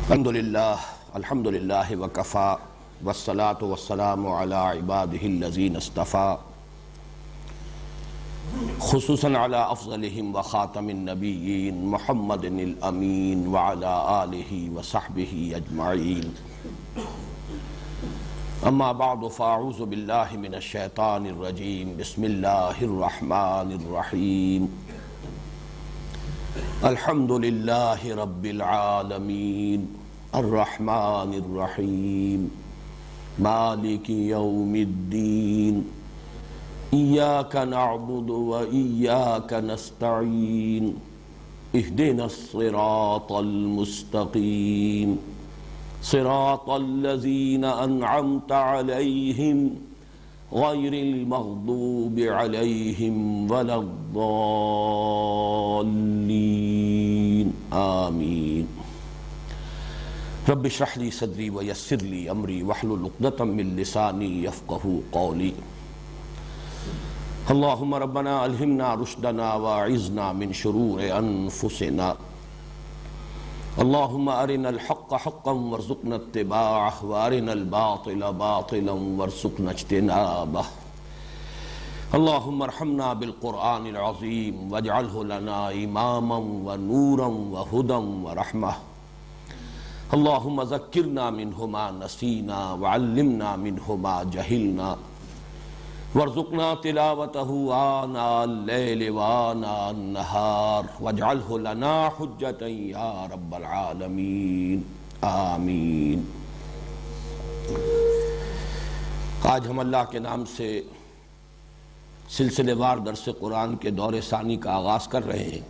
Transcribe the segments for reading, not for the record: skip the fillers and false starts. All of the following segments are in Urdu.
الحمدللہ وکفا والصلاة والسلام علی عبادہ الذین اصطفا خصوصاً علی افضلہم وخاتم النبیین محمد الامین وعلی آلہ وصحبہ اجمعین اما بعد فاعوذ باللہ من الشیطان الرجیم بسم اللہ الرحمن الرحیم الحمدللہ رب العالمین الرحمن الرحیم مالک یوم الدین ایاک نعبد و ایاک نستعین اہدنا الصراط المستقیم صراط الذین انعمت علیہم غیر المغضوب علیہم ولا الضالین آمین رب اشرح لی صدری ویسر لی امری واحلل عقدۃ من لسانی یفقہوا قولی اللہم ربنا الہمنا رشدنا واعذنا من شرور انفسنا اللہم ارنا الحق حقا وارزقنا اتباعہ وارنا الباطل باطلا وارزقنا اجتنابہ اللہم ارحمنا بالقرآن العظیم واجعلہ لنا اماما ونورا وہدا ورحمہ اللہم ذکرنا منہ ما نسینا وعلمنا منہ ما جہلنا وارزقنا تلاوتہ آناء اللیل وآناء النہار واجعلہ لنا حجتا یا رب العالمین آمین۔ آج ہم اللہ کے نام سے سلسلے وار درس قرآن کے دور ثانی کا آغاز کر رہے ہیں،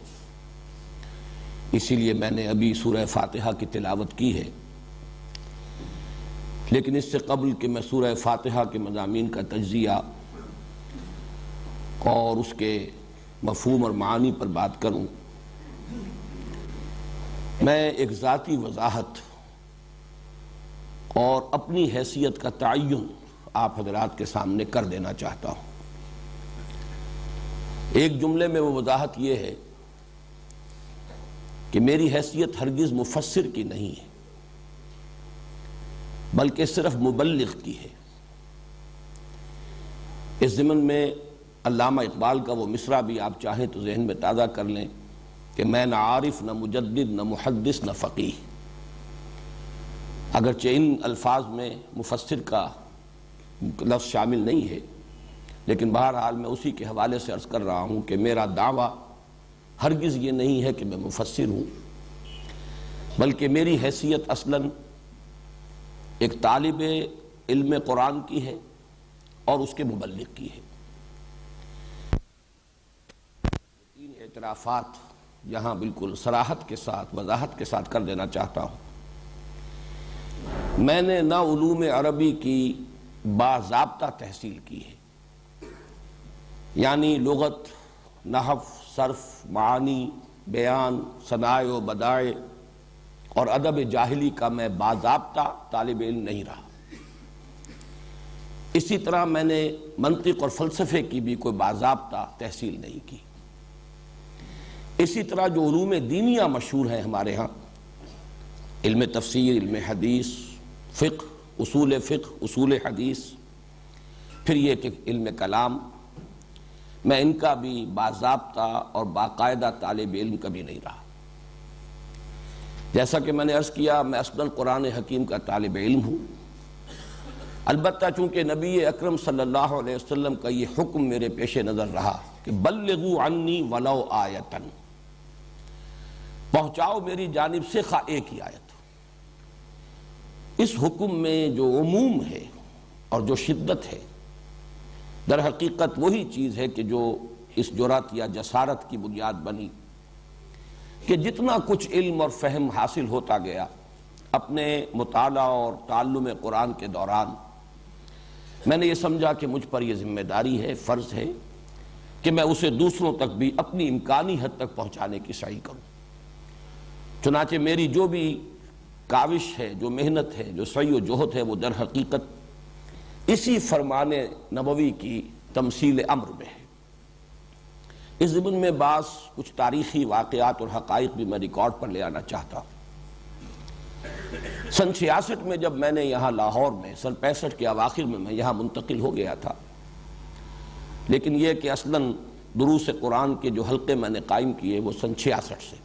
اسی لیے میں نے ابھی سورہ فاتحہ کی تلاوت کی ہے، لیکن اس سے قبل کہ میں سورہ فاتحہ کے مضامین کا تجزیہ اور اس کے مفہوم اور معانی پر بات کروں، میں ایک ذاتی وضاحت اور اپنی حیثیت کا تعین آپ حضرات کے سامنے کر دینا چاہتا ہوں۔ ایک جملے میں وہ وضاحت یہ ہے کہ میری حیثیت ہرگز مفسر کی نہیں ہے، بلکہ صرف مبلغ کی ہے۔ اس ضمن میں علامہ اقبال کا وہ مصرع بھی آپ چاہیں تو ذہن میں تازہ کر لیں کہ میں نہ عارف نہ مجدد نہ محدث نہ فقیہ، اگرچہ ان الفاظ میں مفسر کا لفظ شامل نہیں ہے، لیکن بہرحال میں اسی کے حوالے سے عرض کر رہا ہوں کہ میرا دعویٰ ہرگز یہ نہیں ہے کہ میں مفسر ہوں، بلکہ میری حیثیت اصلاً ایک طالب علم قرآن کی ہے اور اس کے مبلغ کی ہے۔ تین اعترافات یہاں بالکل صراحت کے ساتھ وضاحت کے ساتھ کر دینا چاہتا ہوں۔ میں نے نہ علوم عربی کی باضابطہ تحصیل کی ہے، یعنی لغت، نحو، صرف، معانی، بیان، صنائع و بدائع اور ادب جاہلی کا میں باضابطہ طالب علم نہیں رہا۔ اسی طرح میں نے منطق اور فلسفے کی بھی کوئی باضابطہ تحصیل نہیں کی۔ اسی طرح جو علوم دینیہ مشہور ہیں ہمارے ہاں، علم تفسیر، علم حدیث، فقہ، اصول حدیث، پھر یہ کہ علم کلام، میں ان کا بھی باضابطہ اور باقاعدہ طالب علم کبھی نہیں رہا۔ جیسا کہ میں نے عرض کیا، میں اصلاً قرآن حکیم کا طالب علم ہوں، البتہ چونکہ نبی اکرم صلی اللہ علیہ وسلم کا یہ حکم میرے پیش نظر رہا کہ بلغوا عنی ولو آیۃ، پہنچاؤ میری جانب سے خواہ ایک ہی آیت۔ اس حکم میں جو عموم ہے اور جو شدت ہے، در حقیقت وہی چیز ہے کہ جو اس جرات یا جسارت کی بنیاد بنی کہ جتنا کچھ علم اور فہم حاصل ہوتا گیا اپنے مطالعہ اور تعلم قرآن کے دوران، میں نے یہ سمجھا کہ مجھ پر یہ ذمہ داری ہے، فرض ہے کہ میں اسے دوسروں تک بھی اپنی امکانی حد تک پہنچانے کی سعی کروں۔ چنانچہ میری جو بھی کاوش ہے، جو محنت ہے، جو سعی و جہد ہے، وہ در حقیقت اسی فرمان نبوی کی تمثیل امر میں ہے۔ اس ضمن میں بعض کچھ تاریخی واقعات اور حقائق بھی میں ریکارڈ پر لے آنا چاہتا ہوں۔ سن 66 میں جب میں نے یہاں لاہور میں، سن 65 کے اواخر میں یہاں منتقل ہو گیا تھا، لیکن یہ کہ اصلاً دروس قرآن کے جو حلقے میں نے قائم کیے وہ سن 66 سے،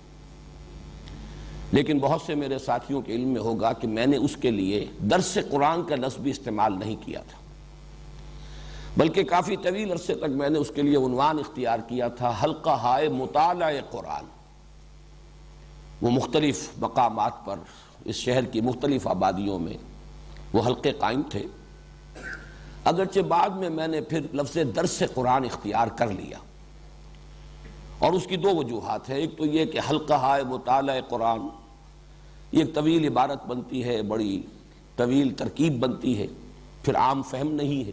لیکن بہت سے میرے ساتھیوں کے علم میں ہوگا کہ میں نے اس کے لیے درس قرآن کا لفظ بھی استعمال نہیں کیا تھا، بلکہ کافی طویل عرصے تک میں نے اس کے لیے عنوان اختیار کیا تھا حلقہ ہائے مطالعہ قرآن۔ وہ مختلف مقامات پر اس شہر کی مختلف آبادیوں میں وہ حلقے قائم تھے، اگرچہ بعد میں نے پھر لفظ درس قرآن اختیار کر لیا، اور اس کی دو وجوہات ہیں۔ ایک تو یہ کہ حلقہ ہائے مطالعہ قرآن یہ ایک طویل عبارت بنتی ہے، بڑی طویل ترکیب بنتی ہے، پھر عام فہم نہیں ہے۔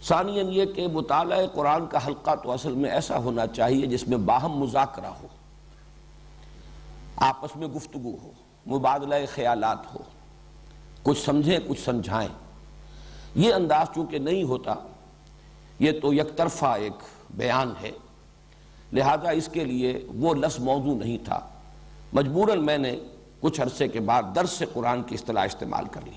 ثانیاً یہ کہ مطالعہ قرآن کا حلقہ تو اصل میں ایسا ہونا چاہیے جس میں باہم مذاکرہ ہو، آپس میں گفتگو ہو، مبادلہ خیالات ہو، کچھ سمجھیں کچھ سمجھائیں۔ یہ انداز چونکہ نہیں ہوتا، یہ تو یک طرفہ ایک بیان ہے، لہذا اس کے لیے وہ لفظ موضوع نہیں تھا، مجبوراً میں نے کچھ عرصے کے بعد درس قرآن کی اصطلاح استعمال کر لی۔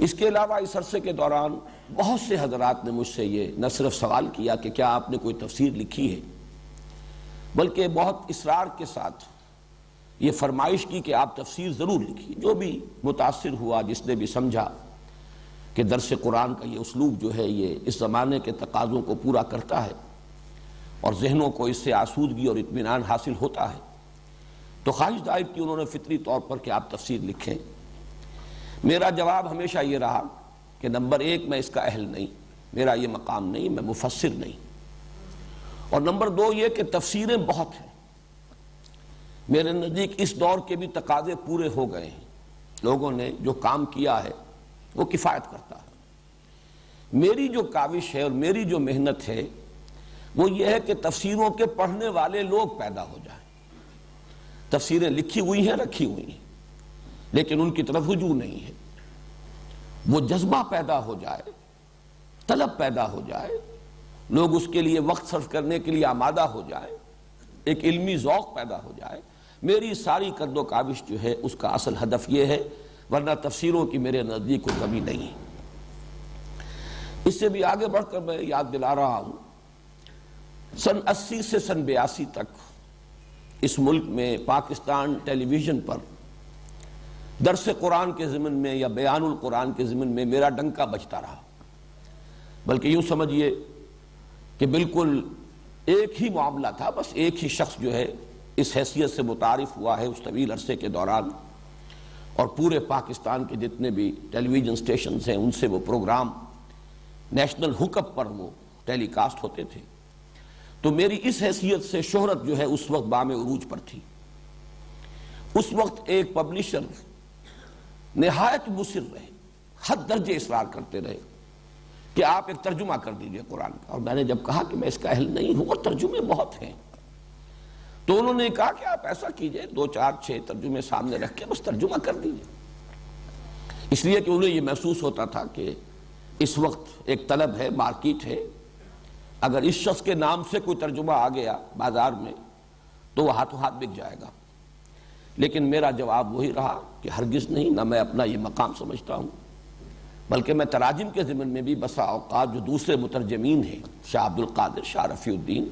اس کے علاوہ اس عرصے کے دوران بہت سے حضرات نے مجھ سے یہ نہ صرف سوال کیا کہ کیا آپ نے کوئی تفسیر لکھی ہے، بلکہ بہت اصرار کے ساتھ یہ فرمائش کی کہ آپ تفسیر ضرور لکھیے۔ جو بھی متاثر ہوا، جس نے بھی سمجھا کہ درس قرآن کا یہ اسلوب جو ہے یہ اس زمانے کے تقاضوں کو پورا کرتا ہے اور ذہنوں کو اس سے آسودگی اور اطمینان حاصل ہوتا ہے، تو خواہش ظاہر کی انہوں نے فطری طور پر کہ آپ تفسیر لکھیں۔ میرا جواب ہمیشہ یہ رہا کہ نمبر ایک میں اس کا اہل نہیں، میرا یہ مقام نہیں، میں مفسر نہیں، اور نمبر دو یہ کہ تفسیریں بہت ہیں، میرے نزدیک اس دور کے بھی تقاضے پورے ہو گئے ہیں، لوگوں نے جو کام کیا ہے وہ کفایت کرتا ہے۔ میری جو کاوش ہے اور میری جو محنت ہے وہ یہ ہے کہ تفسیروں کے پڑھنے والے لوگ پیدا ہو جائیں۔ تفسیریں لکھی ہوئی ہیں، رکھی ہوئی ہیں، لیکن ان کی طرف رجوع نہیں ہے، وہ جذبہ پیدا ہو جائے، طلب پیدا ہو جائے، لوگ اس کے لیے وقت صرف کرنے کے لیے آمادہ ہو جائے، ایک علمی ذوق پیدا ہو جائے۔ میری ساری قد و کاوش جو ہے اس کا اصل ہدف یہ ہے، ورنہ تفسیروں کی میرے نزدیک کوئی کمی نہیں ہے۔ اس سے بھی آگے بڑھ کر میں یاد دلا رہا ہوں، سن 80 سے سن 82 تک اس ملک میں پاکستان ٹیلی ویژن پر درس قرآن کے ضمن میں یا بیان القرآن کے ضمن میں میرا ڈنکا بجتا رہا، بلکہ یوں سمجھیے کہ بالکل ایک ہی معاملہ تھا، بس ایک ہی شخص جو ہے اس حیثیت سے متعارف ہوا ہے اس طویل عرصے کے دوران، اور پورے پاکستان کے جتنے بھی ٹیلی ویژن سٹیشنز ہیں ان سے وہ پروگرام نیشنل ہوک اپ پر وہ ٹیلی کاسٹ ہوتے تھے، تو میری اس حیثیت سے شہرت جو ہے اس وقت بام عروج پر تھی۔ اس وقت ایک پبلشر نہایت مصر رہے، حد درجے اصرار کرتے رہے کہ آپ ایک ترجمہ کر دیجئے قرآن کا، اور میں نے جب کہا کہ میں اس کا اہل نہیں ہوں اور ترجمے بہت ہیں، تو انہوں نے کہا کہ آپ ایسا کیجئے 2 4 6 ترجمے سامنے رکھ کے بس ترجمہ کر دیجئے، اس لیے کہ انہیں یہ محسوس ہوتا تھا کہ اس وقت ایک طلب ہے، مارکیٹ ہے، اگر اس شخص کے نام سے کوئی ترجمہ آ گیا بازار میں تو وہ ہاتھوں ہاتھ بک جائے گا۔ لیکن میرا جواب وہی رہا کہ ہرگز نہیں، نہ میں اپنا یہ مقام سمجھتا ہوں، بلکہ میں تراجم کے ضمن میں بھی بسا اوقات جو دوسرے مترجمین ہیں، شاہ عبد القادر، شاہ رفیع الدین،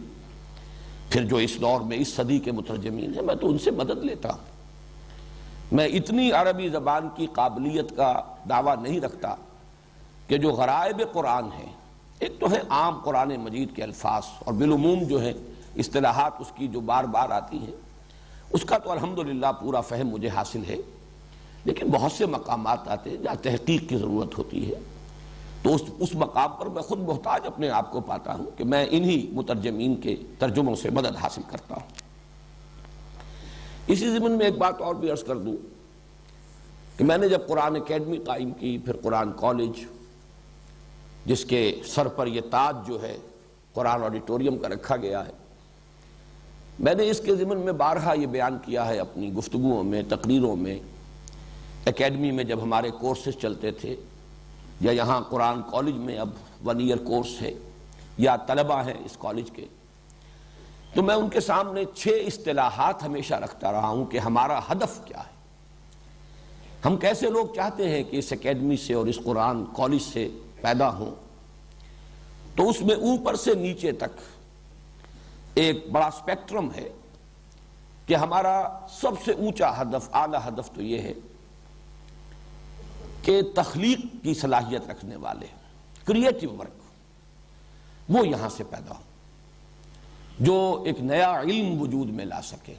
پھر جو اس دور میں اس صدی کے مترجمین ہیں، میں تو ان سے مدد لیتا ہوں۔ میں اتنی عربی زبان کی قابلیت کا دعویٰ نہیں رکھتا کہ جو غرائب قرآن ہیں، ایک تو ہے عام قرآن مجید کے الفاظ اور بالعموم جو ہے اصطلاحات اس کی جو بار بار آتی ہیں، اس کا تو الحمدللہ پورا فہم مجھے حاصل ہے، لیکن بہت سے مقامات آتے ہیں جہاں تحقیق کی ضرورت ہوتی ہے، تو اس مقام پر میں خود محتاج اپنے آپ کو پاتا ہوں کہ میں انہی مترجمین کے ترجموں سے مدد حاصل کرتا ہوں۔ اسی ضمن میں ایک بات اور بھی عرض کر دوں کہ میں نے جب قرآن اکیڈمی قائم کی، پھر قرآن کالج، جس کے سر پر یہ تاج جو ہے قرآن آڈیٹوریم کا رکھا گیا ہے، میں نے اس کے ضمن میں بارہا یہ بیان کیا ہے اپنی گفتگوؤں میں، تقریروں میں، اکیڈمی میں جب ہمارے کورسز چلتے تھے، یا یہاں قرآن کالج میں اب 1 ایئر کورس ہے، یا طلبہ ہیں اس کالج کے، تو میں ان کے سامنے 6 اصطلاحات ہمیشہ رکھتا رہا ہوں کہ ہمارا ہدف کیا ہے، ہم کیسے لوگ چاہتے ہیں کہ اس اکیڈمی سے اور اس قرآن کالج سے پیدا ہوں۔ تو اس میں اوپر سے نیچے تک ایک بڑا سپیکٹرم ہے کہ ہمارا سب سے اونچا ہدف، اعلیٰ ہدف تو یہ ہے کہ تخلیق کی صلاحیت رکھنے والے، کریٹیو ورک، وہ یہاں سے پیدا ہو، جو ایک نیا علم وجود میں لا سکے،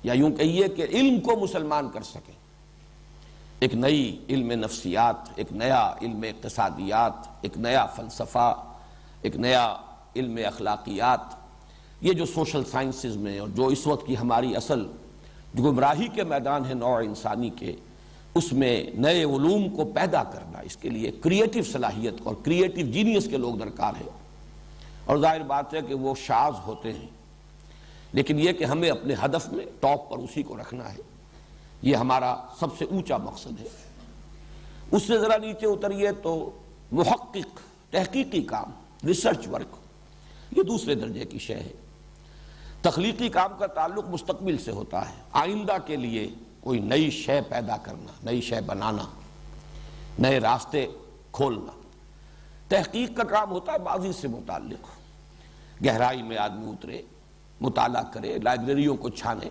یا یوں کہیے کہ علم کو مسلمان کر سکے، ایک نئی علم نفسیات، ایک نیا علم اقتصادیات، ایک نیا فلسفہ، ایک نیا علم اخلاقیات، یہ جو سوشل سائنسز میں اور جو اس وقت کی ہماری اصل جو گمراہی کے میدان ہے نوع انسانی کے، اس میں نئے علوم کو پیدا کرنا، اس کے لیے کریٹیو صلاحیت اور کریٹیو جینیس کے لوگ درکار ہیں۔ اور ظاہر بات ہے کہ وہ شاذ ہوتے ہیں، لیکن یہ کہ ہمیں اپنے ہدف میں ٹاپ پر اسی کو رکھنا ہے، یہ ہمارا سب سے اونچا مقصد ہے۔ اس سے ذرا نیچے اتریے تو محقق، تحقیقی کام، ریسرچ ورک، یہ دوسرے درجے کی شے ہے۔ تخلیقی کام کا تعلق مستقبل سے ہوتا ہے، آئندہ کے لیے کوئی نئی شے پیدا کرنا، نئی شے بنانا، نئے راستے کھولنا۔ تحقیق کا کام ہوتا ہے ماضی سے متعلق، گہرائی میں آدمی اترے، مطالعہ کرے، لائبریریوں کو چھانے،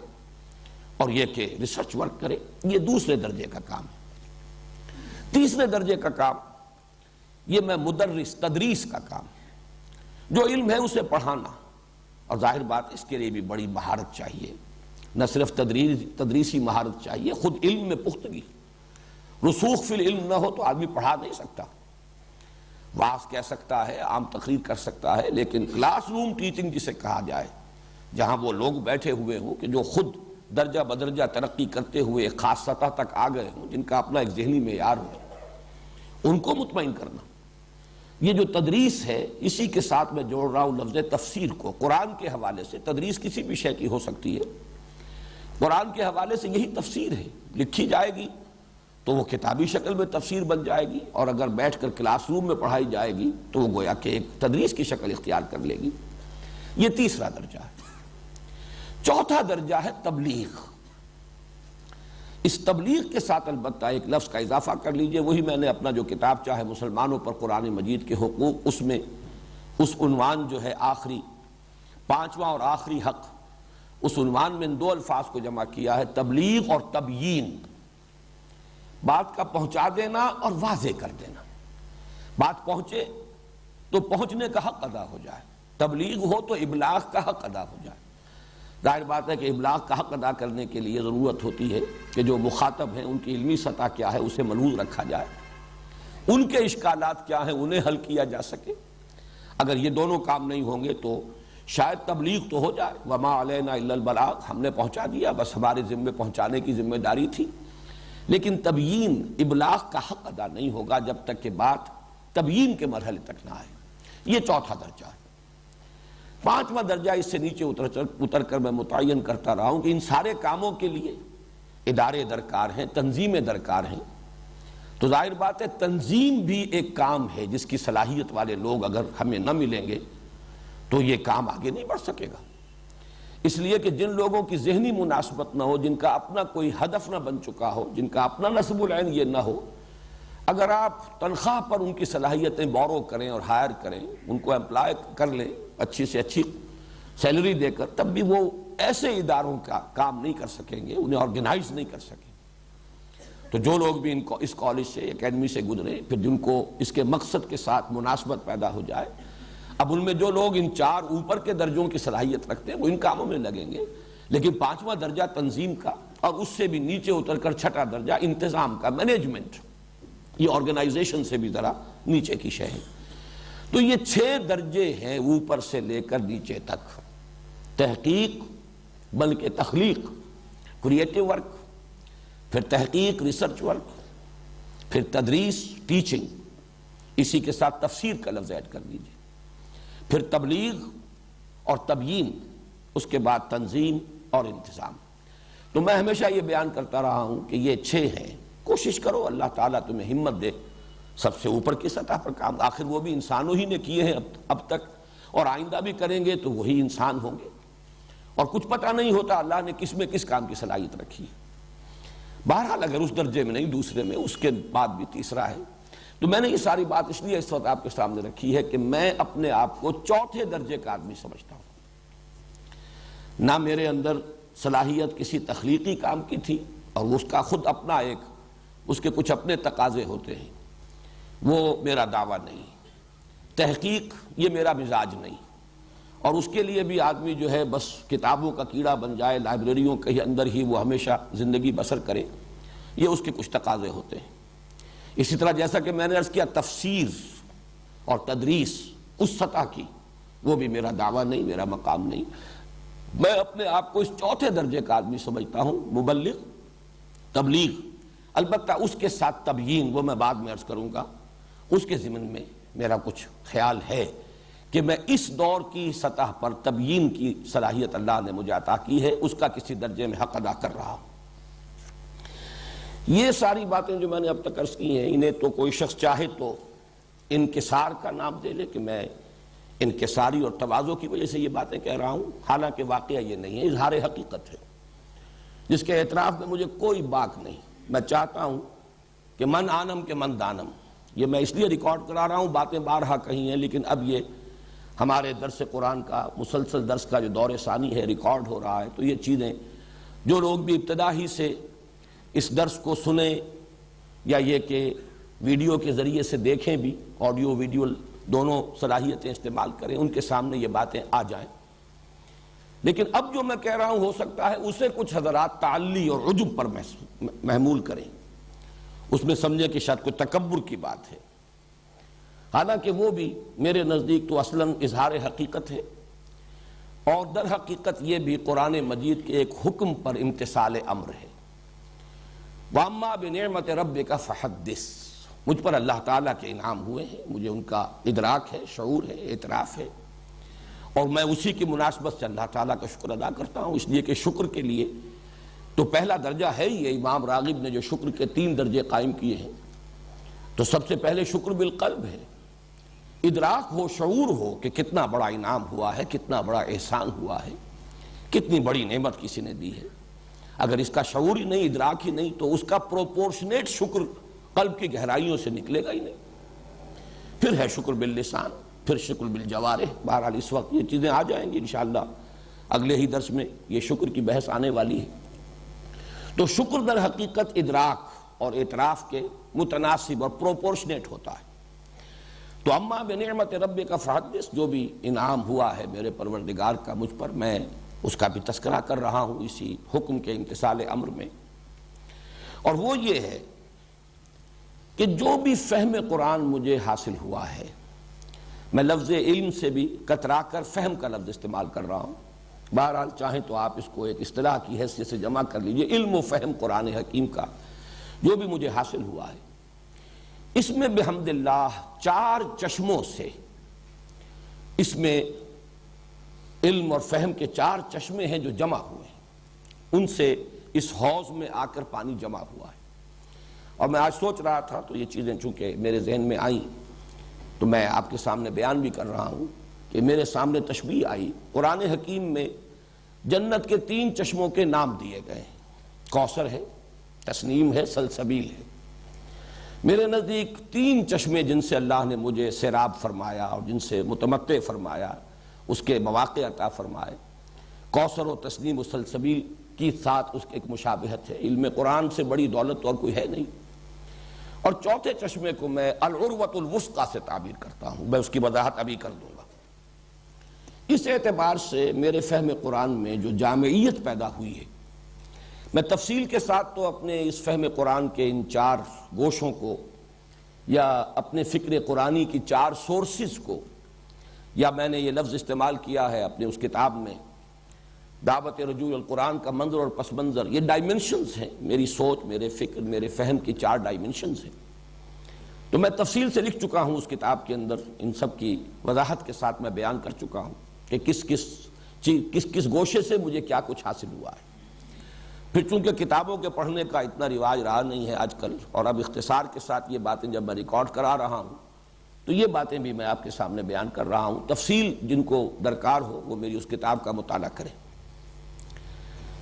اور یہ کہ ریسرچ ورک کرے، یہ دوسرے درجے کا کام ہے۔ تیسرے درجے کا کام، یہ میں مدرس، تدریس کا کام، جو علم ہے اسے پڑھانا، اور ظاہر بات اس کے لیے بھی بڑی مہارت چاہیے، نہ صرف تدریسی مہارت چاہیے، خود علم میں پختگی، رسوخ فی العلم نہ ہو تو آدمی پڑھا نہیں سکتا۔ واعظ کہہ سکتا ہے، عام تقریر کر سکتا ہے، لیکن کلاس روم ٹیچنگ جسے کہا جائے، جہاں وہ لوگ بیٹھے ہوئے ہوں کہ جو خود درجہ بدرجہ ترقی کرتے ہوئے ایک خاص سطح تک آ گئے ہوں، جن کا اپنا ایک ذہنی معیار ہو، ان کو مطمئن کرنا، یہ جو تدریس ہے، اسی کے ساتھ میں جوڑ رہا ہوں لفظ تفسیر کو۔ قرآن کے حوالے سے تدریس کسی بھی شے کی ہو سکتی ہے، قرآن کے حوالے سے یہی تفسیر ہے، لکھی جائے گی تو وہ کتابی شکل میں تفسیر بن جائے گی، اور اگر بیٹھ کر کلاس روم میں پڑھائی جائے گی تو وہ گویا کہ ایک تدریس کی شکل اختیار کر لے گی۔ یہ تیسرا درجہ ہے۔ چوتھا درجہ ہے تبلیغ۔ اس تبلیغ کے ساتھ البتہ ایک لفظ کا اضافہ کر لیجئے، وہی میں نے اپنا جو کتاب چاہے مسلمانوں پر قرآن مجید کے حقوق، اس میں اس عنوان جو ہے آخری، 5واں اور آخری حق، اس عنوان میں ان 2 الفاظ کو جمع کیا ہے، تبلیغ اور تبیین، بات کا پہنچا دینا اور واضح کر دینا۔ بات پہنچے تو پہنچنے کا حق ادا ہو جائے، تبلیغ ہو تو ابلاغ کا حق ادا ہو جائے۔ ظاہر بات ہے کہ ابلاغ کا حق ادا کرنے کے لیے ضرورت ہوتی ہے کہ جو مخاطب ہیں ان کی علمی سطح کیا ہے اسے ملحوظ رکھا جائے، ان کے اشکالات کیا ہیں انہیں حل کیا جا سکے۔ اگر یہ دونوں کام نہیں ہوں گے تو شاید تبلیغ تو ہو جائے، وما علینا الا البلاغ، ہم نے پہنچا دیا، بس ہمارے ذمے پہنچانے کی ذمہ داری تھی، لیکن تبیین، ابلاغ کا حق ادا نہیں ہوگا جب تک کہ بات تبیین کے مرحلے تک نہ آئے۔ یہ چوتھا درجہ ہے۔ 5واں درجہ اس سے نیچے اتر کر میں متعین کرتا رہا ہوں کہ ان سارے کاموں کے لیے ادارے درکار ہیں، تنظیمیں درکار ہیں۔ تو ظاہر بات ہے تنظیم بھی ایک کام ہے جس کی صلاحیت والے لوگ اگر ہمیں نہ ملیں گے تو یہ کام آگے نہیں بڑھ سکے گا۔ اس لیے کہ جن لوگوں کی ذہنی مناسبت نہ ہو، جن کا اپنا کوئی ہدف نہ بن چکا ہو، جن کا اپنا نصب العین یہ نہ ہو، اگر آپ تنخواہ پر ان کی صلاحیتیں بورو کریں اور ہائر کریں، ان کو امپلائی کر لیں اچھی سے اچھی سیلری دے کر، تب بھی وہ ایسے اداروں کا کام نہیں کر سکیں گے، انہیں آرگنائز نہیں کر سکیں۔ تو جو لوگ بھی اس کالج سے، اکیڈمی سے گزرے، پھر جن کو اس کے مقصد کے ساتھ مناسبت پیدا ہو جائے، اب ان میں جو لوگ ان 4 اوپر کے درجوں کی صلاحیت رکھتے ہیں وہ ان کاموں میں لگیں گے، لیکن 5واں درجہ تنظیم کا، اور اس سے بھی نیچے اتر کر 6واں درجہ انتظام کا، مینجمنٹ، یہ آرگنائزیشن سے بھی ذرا نیچے کی شے ہے۔ تو یہ 6 درجے ہیں اوپر سے لے کر نیچے تک، تحقیق بلکہ تخلیق، کریٹیو ورک، پھر تحقیق، ریسرچ ورک، پھر تدریس، ٹیچنگ، اسی کے ساتھ تفسیر کا لفظ ایڈ کر دیجیے، پھر تبلیغ اور تبیین، اس کے بعد تنظیم اور انتظام۔ تو میں ہمیشہ یہ بیان کرتا رہا ہوں کہ یہ 6 ہیں، کوشش کرو، اللہ تعالیٰ تمہیں ہمت دے سب سے اوپر کی سطح پر کام، آخر وہ بھی انسانوں ہی نے کیے ہیں اب تک، اور آئندہ بھی کریں گے تو وہی انسان ہوں گے۔ اور کچھ پتہ نہیں ہوتا اللہ نے کس میں کس کام کی صلاحیت رکھی ہے۔ بہرحال اگر اس درجے میں نہیں دوسرے میں، اس کے بعد بھی تیسرا ہے۔ تو میں نے یہ ساری بات اس لیے اس وقت آپ کے سامنے رکھی ہے کہ میں اپنے آپ کو چوتھے درجے کا آدمی سمجھتا ہوں۔ نہ میرے اندر صلاحیت کسی تخلیقی کام کی تھی، اور اس کا خود اپنا اس کے کچھ اپنے تقاضے ہوتے ہیں، وہ میرا دعویٰ نہیں، تحقیق یہ میرا مزاج نہیں، اور اس کے لیے بھی آدمی جو ہے بس کتابوں کا کیڑا بن جائے، لائبریریوں کے اندر ہی وہ ہمیشہ زندگی بسر کرے، یہ اس کے کچھ تقاضے ہوتے ہیں۔ اسی طرح جیسا کہ میں نے عرض کیا، تفسیر اور تدریس اس سطح کی وہ بھی میرا دعویٰ نہیں، میرا مقام نہیں۔ میں اپنے آپ کو اس چوتھے درجے کا آدمی سمجھتا ہوں، مبلغ، تبلیغ، البتہ اس کے ساتھ تبیین، وہ میں بعد میں عرض کروں گا۔ اس کے ضمن میں میرا کچھ خیال ہے کہ میں اس دور کی سطح پر تبیین کی صلاحیت اللہ نے مجھے عطا کی ہے، اس کا کسی درجے میں حق ادا کر رہا ہوں۔ یہ ساری باتیں جو میں نے اب تک عرض کی ہیں، انہیں تو کوئی شخص چاہے تو انکسار کا نام دے لے کہ میں انکساری اور تواضع کی وجہ سے یہ باتیں کہہ رہا ہوں، حالانکہ واقعہ یہ نہیں ہے، اظہار حقیقت ہے جس کے اعتراف میں مجھے کوئی باک نہیں۔ میں چاہتا ہوں کہ من آنم کے من دانم، یہ میں اس لیے ریکارڈ کرا رہا ہوں، باتیں بارہا کہی ہیں، لیکن اب یہ ہمارے درس قرآن کا مسلسل درس کا جو دور ثانی ہے، ریکارڈ ہو رہا ہے، تو یہ چیزیں جو لوگ بھی ابتدا ہی سے اس درس کو سنیں یا یہ کہ ویڈیو کے ذریعے سے دیکھیں بھی، آڈیو ویڈیو دونوں صلاحیتیں استعمال کریں، ان کے سامنے یہ باتیں آ جائیں۔ لیکن اب جو میں کہہ رہا ہوں ہو سکتا ہے اسے کچھ حضرات تعلی اور عجب پر محمول کریں، اس میں سمجھے کہ شاید کوئی تکبر کی بات ہے، حالانکہ وہ بھی میرے نزدیک تو اصلاً اظہار حقیقت ہے، اور در حقیقت یہ بھی قرآن مجید کے ایک حکم پر امتثال امر ہے۔ وَأَمَّا بِنِعْمَةِ رَبِّكَ فَحَدِّثْ، مجھ پر اللہ تعالیٰ کے انعام ہوئے ہیں، مجھے ان کا ادراک ہے، شعور ہے، اعتراف ہے، اور میں اسی کی مناسبت سے اللہ تعالیٰ کا شکر ادا کرتا ہوں، اس لیے کہ شکر کے لیے تو پہلا درجہ ہے ہی، امام راغب نے جو شکر کے 3 درجے قائم کیے ہیں، تو سب سے پہلے شکر بالقلب ہے، ادراک ہو، شعور ہو کہ کتنا بڑا انعام ہوا ہے، کتنا بڑا احسان ہوا ہے، کتنی بڑی نعمت کسی نے دی ہے۔ اگر اس کا شعور ہی نہیں، ادراک ہی نہیں، تو اس کا پروپورشنیٹ شکر قلب کی گہرائیوں سے نکلے گا ہی نہیں۔ پھر ہے شکر باللسان، پھر شکر بالجوارح۔ بہرحال اس وقت یہ چیزیں آ جائیں گی انشاءاللہ، اگلے ہی درس میں یہ شکر کی بحث آنے والی ہے۔ تو شکر در حقیقت ادراک اور اعتراف کے متناسب اور پروپورشنیٹ ہوتا ہے۔ تو اما بنعمت ربک فحدث، جو بھی انعام ہوا ہے میرے پروردگار کا مجھ پر، میں اس کا بھی تذکرہ کر رہا ہوں اسی حکم کے امتثال امر میں، اور وہ یہ ہے کہ جو بھی فہم قرآن مجھے حاصل ہوا ہے، میں لفظ علم سے بھی کترا کر فہم کا لفظ استعمال کر رہا ہوں، بہرحال چاہیں تو آپ اس کو ایک اصطلاح کی حیثیت سے جمع کر لیجئے، علم و فہم قرآن حکیم کا جو بھی مجھے حاصل ہوا ہے، اس میں بحمد اللہ 4 چشموں سے، اس میں علم اور فہم کے 4 چشمے ہیں جو جمع ہوئے ہیں، ان سے اس حوض میں آ کر پانی جمع ہوا ہے۔ اور میں آج سوچ رہا تھا تو یہ چیزیں چونکہ میرے ذہن میں آئیں تو میں آپ کے سامنے بیان بھی کر رہا ہوں کہ میرے سامنے تشبیہ آئی، قرآن حکیم میں جنت کے 3 چشموں کے نام دیے گئے ہیں، کوثر ہے، تسنیم ہے، سلسبیل ہے۔ میرے نزدیک 3 چشمے جن سے اللہ نے مجھے سیراب فرمایا اور جن سے متمتع فرمایا، اس کے مواقع عطا فرمائے، کوثر و تسنیم و سلسبیل کی ساتھ اس کے ایک مشابہت ہے۔ علم قرآن سے بڑی دولت اور کوئی ہے نہیں۔ اور چوتھے چشمے کو میں العروۃ الوثقی سے تعبیر کرتا ہوں، میں اس کی وضاحت ابھی کر دوں گا۔ اس اعتبار سے میرے فہم قرآن میں جو جامعیت پیدا ہوئی ہے، میں تفصیل کے ساتھ تو اپنے اس فہم قرآن کے ان 4 گوشوں کو یا اپنے فکر قرآنی کی 4 سورسز کو، یا میں نے یہ لفظ استعمال کیا ہے اپنے اس کتاب میں دعوت رجوع القرآن کا منظر اور پس منظر، یہ ڈائمنشنز ہیں، میری سوچ، میرے فکر، میرے فہم کی 4 ڈائمنشنز ہیں۔ تو میں تفصیل سے لکھ چکا ہوں اس کتاب کے اندر، ان سب کی وضاحت کے ساتھ میں بیان کر چکا ہوں کہ کس گوشے سے مجھے کیا کچھ حاصل ہوا ہے۔ پھر چونکہ کتابوں کے پڑھنے کا اتنا رواج رہا نہیں ہے آج کل، اور اب اختصار کے ساتھ یہ باتیں جب میں ریکارڈ کرا رہا ہوں تو یہ باتیں بھی میں آپ کے سامنے بیان کر رہا ہوں۔ تفصیل جن کو درکار ہو وہ میری اس کتاب کا مطالعہ کریں۔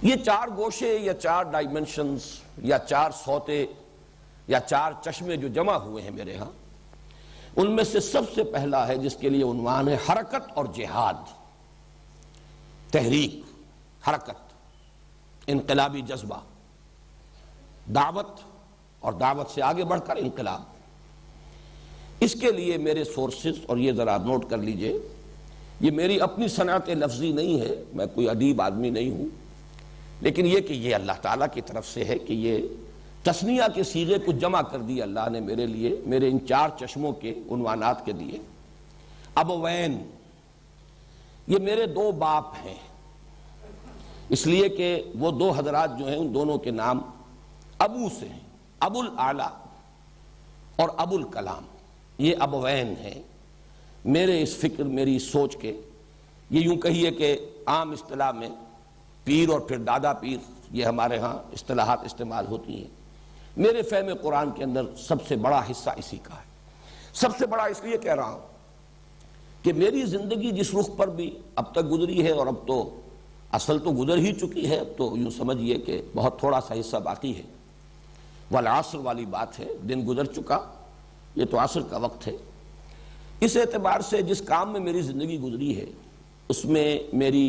یہ چار گوشے یا چار ڈائمنشنز یا چار سوتے یا چار چشمے جو جمع ہوئے ہیں میرے ہاں، ان میں سے سب سے پہلا ہے جس کے لیے عنوان ہے حرکت اور جہاد، تحریک، حرکت، انقلابی جذبہ، دعوت اور دعوت سے آگے بڑھ کر انقلاب۔ اس کے لیے میرے سورسز، اور یہ ذرا نوٹ کر لیجئے، یہ میری اپنی صنعت لفظی نہیں ہے، میں کوئی ادیب آدمی نہیں ہوں، لیکن یہ کہ یہ اللہ تعالیٰ کی طرف سے ہے کہ یہ تثنیہ کے صیغے کو جمع کر دیا اللہ نے میرے لیے، میرے ان چار چشموں کے عنوانات کے دیے۔ ابوین، یہ میرے دو باپ ہیں، اس لیے کہ وہ دو حضرات جو ہیں ان دونوں کے نام ابو سے ہیں، ابو الاعلیٰ اور ابو الکلام، یہ ابوین ہیں میرے اس فکر، میری سوچ کے۔ یہ یوں کہیے کہ عام اصطلاح میں پیر اور پھر دادا پیر، یہ ہمارے ہاں اصطلاحات استعمال ہوتی ہیں۔ میرے فہم قرآن کے اندر سب سے بڑا حصہ اسی کا ہے۔ سب سے بڑا اس لیے کہہ رہا ہوں کہ میری زندگی جس رخ پر بھی اب تک گزری ہے، اور اب تو اصل تو گزر ہی چکی ہے، اب تو یوں سمجھئے کہ بہت تھوڑا سا حصہ باقی ہے، والعصر والی بات ہے، دن گزر چکا، یہ تو عصر کا وقت ہے۔ اس اعتبار سے جس کام میں میری زندگی گزری ہے اس میں میری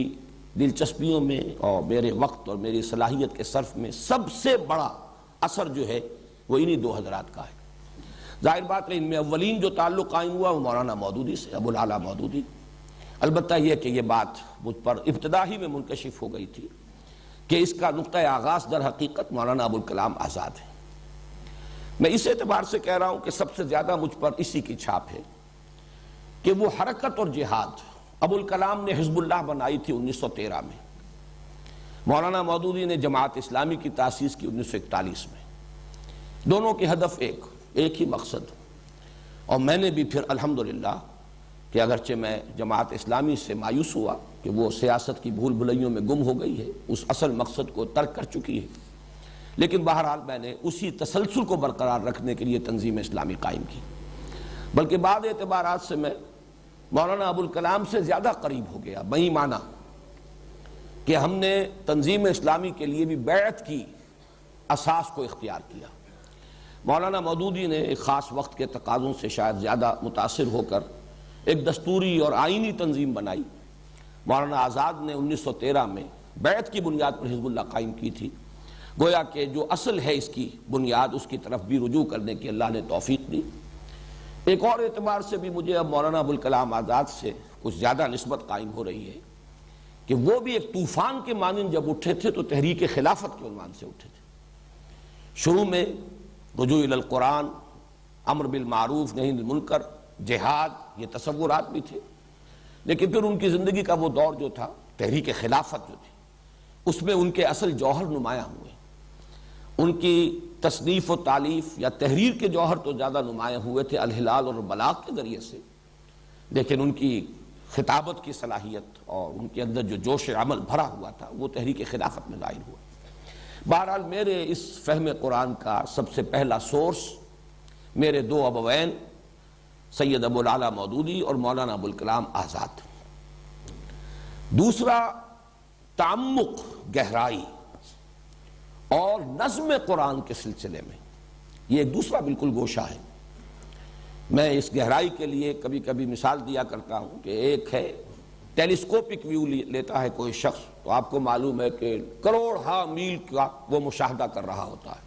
دلچسپیوں میں اور میرے وقت اور میری صلاحیت کے صرف میں سب سے بڑا اثر جو ہے وہ انہی دو حضرات کا ہے۔ ظاہر بات ہے ان میں اولین جو تعلق قائم ہوا وہ مولانا مودودی سے، ابو الاعلیٰ مودودی۔ البتہ یہ کہ یہ بات مجھ پر ابتدا ہی میں منکشف ہو گئی تھی کہ اس کا نقطہ آغاز در حقیقت مولانا ابو الکلام آزاد ہے۔ میں اس اعتبار سے کہہ رہا ہوں کہ سب سے زیادہ مجھ پر اسی کی چھاپ ہے کہ وہ حرکت اور جہاد ابو الکلام نے حزب اللہ بنائی تھی 1913 میں، مولانا مودودی نے جماعت اسلامی کی تاسیس کی 1941 میں۔ دونوں کے ہدف ایک ہی مقصد، اور میں نے بھی پھر الحمدللہ کہ اگرچہ میں جماعت اسلامی سے مایوس ہوا کہ وہ سیاست کی بھول بھلیوں میں گم ہو گئی ہے، اس اصل مقصد کو ترک کر چکی ہے، لیکن بہرحال میں نے اسی تسلسل کو برقرار رکھنے کے لیے تنظیم اسلامی قائم کی، بلکہ بعض اعتبارات سے میں مولانا ابو الکلام سے زیادہ قریب ہو گیا، بہی معنی کہ ہم نے تنظیم اسلامی کے لیے بھی بیعت کی اساس کو اختیار کیا۔ مولانا مودودی نے ایک خاص وقت کے تقاضوں سے شاید زیادہ متاثر ہو کر ایک دستوری اور آئینی تنظیم بنائی۔ مولانا آزاد نے 1913 میں بیعت کی بنیاد پر حزب اللہ قائم کی تھی، گویا کہ جو اصل ہے اس کی بنیاد، اس کی طرف بھی رجوع کرنے کی اللہ نے توفیق دی۔ ایک اور اعتبار سے بھی مجھے اب مولانا ابو الکلام آزاد سے کچھ زیادہ نسبت قائم ہو رہی ہے کہ وہ بھی ایک طوفان کے مانند جب اٹھے تھے تو تحریک خلافت کے عنوان سے اٹھے تھے۔ شروع میں رجوع الی القرآن، امر بالمعروف نہی عن المنکر، جہاد، یہ تصورات بھی تھے، لیکن پھر ان کی زندگی کا وہ دور جو تھا تحریک خلافت جو تھی، اس میں ان کے اصل جوہر نمایاں ہوئے۔ ان کی تصنیف و تالیف یا تحریر کے جوہر تو زیادہ نمایاں ہوئے تھے الہلال اور البلاغ کے ذریعے سے، لیکن ان کی خطابت کی صلاحیت اور ان کے اندر جو جوش عمل بھرا ہوا تھا وہ تحریک خلافت میں ظاہر ہوا۔ بہرحال میرے اس فہم قرآن کا سب سے پہلا سورس میرے دو ابوین سید ابو الاعلیٰ مودودی اور مولانا ابو الکلام آزاد۔ دوسرا تعمق، گہرائی اور نظم قرآن کے سلسلے میں، یہ ایک دوسرا بالکل گوشہ ہے۔ میں اس گہرائی کے لیے کبھی کبھی مثال دیا کرتا ہوں کہ ایک ہے ٹیلیسکوپک ویو لیتا ہے کوئی شخص تو آپ کو معلوم ہے کہ کروڑ میل کا وہ مشاہدہ کر رہا ہوتا ہے،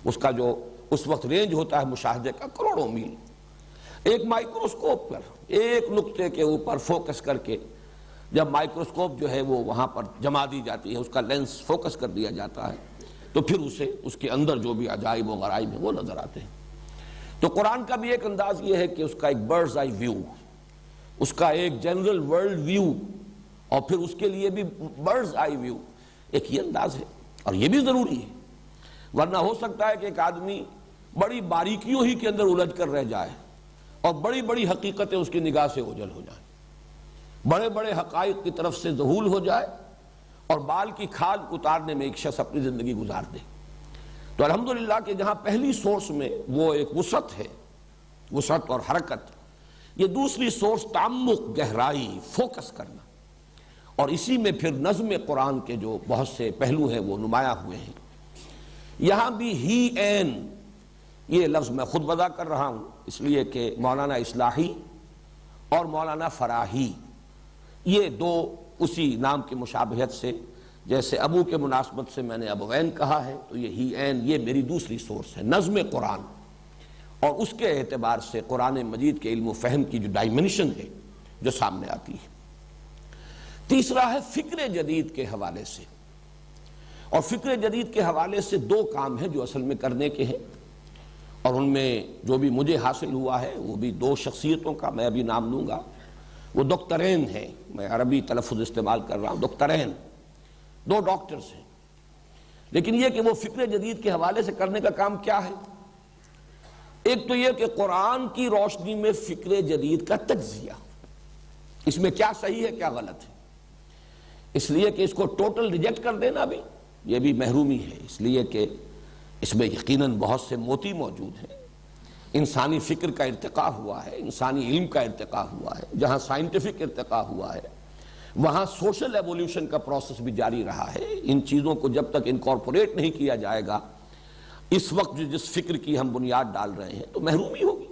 اس کا جو اس وقت رینج ہوتا ہے مشاہدے کا کروڑوں میل۔ ایک مائکروسکوپ پر ایک نقطے کے اوپر فوکس کر کے جب مائکروسکوپ جو ہے وہ وہاں پر جما دی جاتی ہے، اس کا لینس فوکس کر دیا جاتا ہے تو پھر اسے اس کے اندر جو بھی عجائب و غرائب ہیں وہ نظر آتے ہیں۔ تو قرآن کا بھی ایک انداز یہ ہے کہ اس کا ایک برڈز آئی ویو، اس کا ایک جنرل ورلڈ ویو، اور پھر اس کے لیے بھی برڈز آئی ویو، ایک یہ انداز ہے، اور یہ بھی ضروری ہے، ورنہ ہو سکتا ہے کہ ایک آدمی بڑی باریکیوں ہی کے اندر الجھ کر رہ جائے اور بڑی بڑی حقیقتیں اس کی نگاہ سے اوجھل ہو جائیں، بڑے بڑے حقائق کی طرف سے ذہول ہو جائے اور بال کی کھال اتارنے میں ایک شخص اپنی زندگی گزار دے۔ تو الحمدللہ کہ جہاں پہلی سورس میں وہ ایک وسعت ہے، وسعت اور حرکت، یہ دوسری سورس تعمق، گہرائی، فوکس کرنا، اور اسی میں پھر نظم قرآن کے جو بہت سے پہلو ہیں وہ نمایاں ہوئے ہیں۔ یہاں بھی ہی این، یہ لفظ میں خود وضع کر رہا ہوں اس لیے کہ مولانا اصلاحی اور مولانا فراحی یہ دو اسی نام کی مشابہت سے، جیسے ابو کے مناسبت سے میں نے ابوین کہا ہے، تو یہ ہی این یہ میری دوسری سورس ہے، نظم قرآن، اور اس کے اعتبار سے قرآن مجید کے علم و فہم کی جو ڈائمنشن ہے جو سامنے آتی ہے۔ تیسرا ہے فکر جدید کے حوالے سے، اور فکر جدید کے حوالے سے دو کام ہیں جو اصل میں کرنے کے ہیں، اور ان میں جو بھی مجھے حاصل ہوا ہے وہ بھی دو شخصیتوں کا میں ابھی نام لوں گا، وہ دکترین ہیں، میں عربی تلفظ استعمال کر رہا ہوں، دکترین، دو ڈاکٹرز ہیں، لیکن یہ کہ وہ فکر جدید کے حوالے سے کرنے کا کام کیا ہے؟ ایک تو یہ کہ قرآن کی روشنی میں فکر جدید کا تجزیہ، اس میں کیا صحیح ہے کیا غلط ہے، اس لیے کہ اس کو ٹوٹل ریجیکٹ کر دینا بھی یہ بھی محرومی ہے، اس لیے کہ اس میں یقیناً بہت سے موتی موجود ہیں، انسانی فکر کا ارتقاء ہوا ہے، انسانی علم کا ارتقاء ہوا ہے، جہاں سائنٹیفک ارتقاء ہوا ہے وہاں سوشل ایولیوشن کا پروسیس بھی جاری رہا ہے۔ ان چیزوں کو جب تک انکارپوریٹ نہیں کیا جائے گا اس وقت جس فکر کی ہم بنیاد ڈال رہے ہیں تو محرومی ہوگی،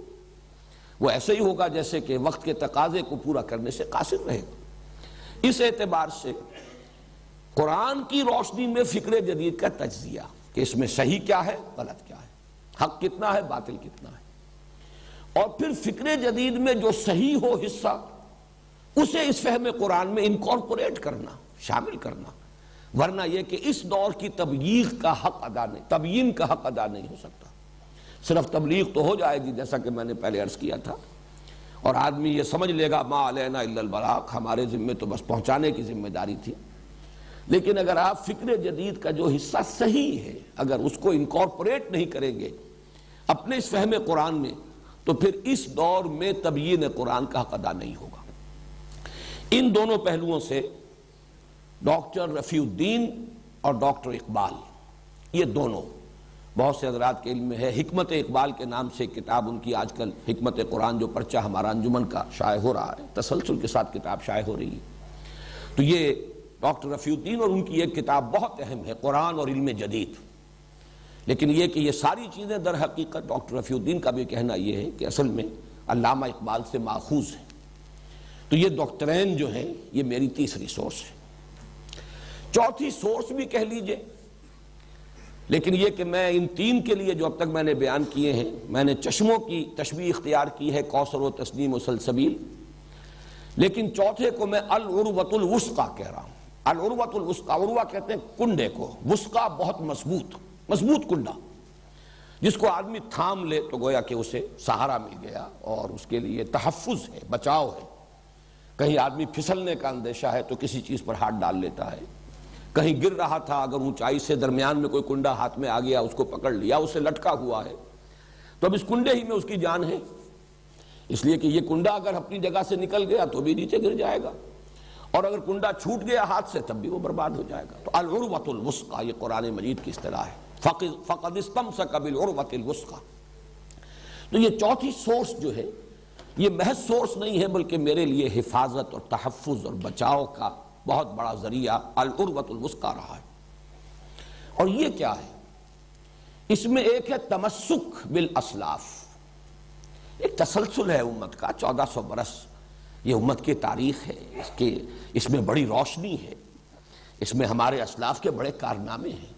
وہ ایسے ہی ہوگا جیسے کہ وقت کے تقاضے کو پورا کرنے سے قاصر رہے گا۔ اس اعتبار سے قرآن کی روشنی میں فکر جدید کا تجزیہ کہ اس میں صحیح کیا ہے غلط کیا ہے، حق کتنا ہے باطل کتنا ہے، اور پھر فکر جدید میں جو صحیح ہو حصہ اسے اس فہم قرآن میں انکارپوریٹ کرنا، شامل کرنا، ورنہ یہ کہ اس دور کی تبلیغ کا حق ادا نہیں، تبیین کا حق ادا نہیں ہو سکتا۔ صرف تبلیغ تو ہو جائے گی جیسا کہ میں نے پہلے عرض کیا تھا، اور آدمی یہ سمجھ لے گا ما علینا الا البلاغ، ہمارے ذمے تو بس پہنچانے کی ذمہ داری تھی، لیکن اگر آپ فکر جدید کا جو حصہ صحیح ہے اگر اس کو انکارپوریٹ نہیں کریں گے اپنے اس فہم قرآن میں تو پھر اس دور میں تبیین قرآن کا حق ادا نہیں ہوگا۔ ان دونوں پہلوؤں سے ڈاکٹر رفیع الدین اور ڈاکٹر اقبال، یہ دونوں بہت سے حضرات کے علم میں ہے، حکمت اقبال کے نام سے کتاب ان کی آج کل حکمت قرآن جو پرچہ ہمارا انجمن کا شائع ہو رہا ہے، تسلسل کے ساتھ کتاب شائع ہو رہی ہے، تو یہ ڈاکٹر رفیع الدین اور ان کی ایک کتاب بہت اہم ہے، قرآن اور علم جدید۔ لیکن یہ کہ یہ ساری چیزیں در حقیقت ڈاکٹر رفیع الدین کا بھی کہنا یہ ہے کہ اصل میں علامہ اقبال سے ماخوذ ہے، تو یہ ڈاکٹرین جو ہیں یہ میری تیسری سورس ہے۔ چوتھی سورس بھی کہہ لیجئے، لیکن یہ کہ میں ان تین کے لیے جو اب تک میں نے بیان کیے ہیں، میں نے چشموں کی تشبیہ اختیار کی ہے، کوثر و تسنیم و سلسبیل، لیکن چوتھے کو میں العروۃ الوثقی کہہ رہا ہوں۔ العروۃ الوثقی، عروہ کہتے ہیں کنڈے کو، وثقی بہت مضبوط کنڈا، جس کو آدمی تھام لے تو گویا کہ اسے سہارا مل گیا اور اس کے لیے تحفظ ہے، بچاؤ ہے، کہیں آدمی پھسلنے کا اندیشہ ہے تو کسی چیز پر ہاتھ ڈال لیتا ہے، کہیں گر رہا تھا اگر اونچائی سے درمیان میں کوئی کنڈا ہاتھ میں آ گیا اس کو پکڑ لیا، اسے لٹکا ہوا ہے تو اب اس کنڈے ہی میں اس کی جان ہے، اس لیے کہ یہ کنڈا اگر اپنی جگہ سے نکل گیا تو بھی نیچے گر جائے گا، اور اگر کنڈا چھوٹ گیا ہاتھ سے تب بھی وہ برباد ہو جائے گا۔ تو العروۃ الوثقی یہ قرآن مجید کی اصطلاح ہے، فقد استمسک بالعروۃ الوثقی۔ تو یہ چوتھی سورس جو ہے یہ محض سورس نہیں ہے بلکہ میرے لیے حفاظت اور تحفظ اور بچاؤ کا بہت بڑا ذریعہ العروۃ الوثقی رہا ہے۔ اور یہ کیا ہے؟ اس میں ایک ہے تمسک بالاسلاف، ایک تسلسل ہے امت کا، 1400 برس یہ امت کی تاریخ ہے، اس میں بڑی روشنی ہے، اس میں ہمارے اسلاف کے بڑے کارنامے ہیں،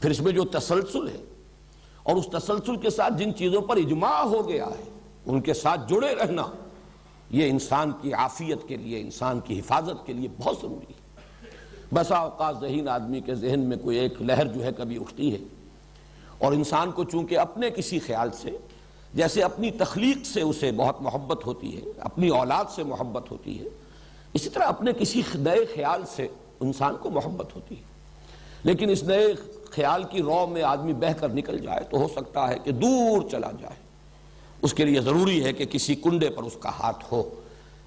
پھر اس میں جو تسلسل ہے اور اس تسلسل کے ساتھ جن چیزوں پر اجماع ہو گیا ہے ان کے ساتھ جڑے رہنا، یہ انسان کی عافیت کے لیے، انسان کی حفاظت کے لیے بہت ضروری ہے۔ بسا اوقات ذہین آدمی کے ذہن میں کوئی ایک لہر جو ہے کبھی اٹھتی ہے، اور انسان کو چونکہ اپنے کسی خیال سے، جیسے اپنی تخلیق سے اسے بہت محبت ہوتی ہے، اپنی اولاد سے محبت ہوتی ہے، اسی طرح اپنے کسی نئے خیال سے انسان کو محبت ہوتی ہے، لیکن اس نئے خیال کی رو میں آدمی بہہ کر نکل جائے تو ہو سکتا ہے کہ دور چلا جائے، اس کے لیے ضروری ہے کہ کسی کنڈے پر اس کا ہاتھ ہو،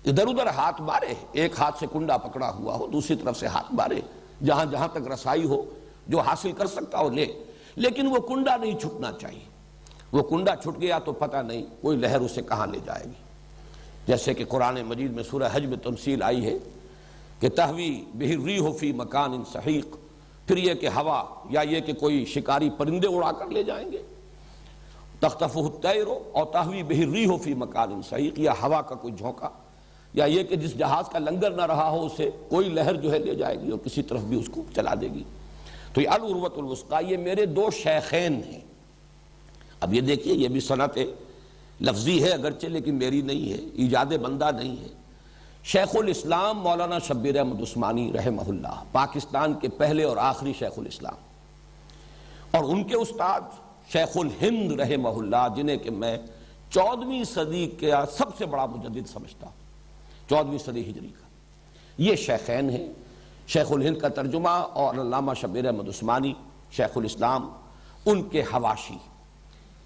ادھر ادھر ہاتھ مارے، ایک ہاتھ سے کنڈا پکڑا ہوا ہو، دوسری طرف سے ہاتھ مارے، جہاں جہاں تک رسائی ہو، جو حاصل کر سکتا ہو لے، لیکن وہ کنڈا نہیں چھٹنا چاہیے۔ وہ کنڈا چھٹ گیا تو پتہ نہیں کوئی لہر اسے کہاں لے جائے گی، جیسے کہ قرآن مجید میں سورہ حج میں تمثیل آئی ہے کہ تہوی بہ الریح فی مکان سحیق، پھر یہ کہ ہوا یا یہ کہ کوئی شکاری پرندے اڑا کر لے جائیں گے، تخطفہ الطیر اور تہوی بہ الریح فی مکان سحیق، یا ہوا کا کوئی جھونکا، یا یہ کہ جس جہاز کا لنگر نہ رہا ہو اسے کوئی لہر جو ہے لے جائے گی اور کسی طرف بھی اس کو چلا دے گی۔ تو یہ العروۃ الوثقیٰ، یہ میرے دو شیخین ہیں۔ اب یہ دیکھیے، یہ بھی صنعت لفظی ہے اگرچہ، لیکن میری نہیں ہے، ایجاد بندہ نہیں ہے۔ شیخ الاسلام مولانا شبیر احمد عثمانی رحمہ اللہ، پاکستان کے پہلے اور آخری شیخ الاسلام، اور ان کے استاد شیخ الہند رحمہ اللہ، جنہیں کہ میں 14ویں صدی کا سب سے بڑا مجدد سمجھتا ہوں، 14ویں صدی ہجری کا۔ یہ شیخین ہیں، شیخ الہند کا ترجمہ اور علامہ شبیر احمد عثمانی شیخ الاسلام، ان کے حواشی،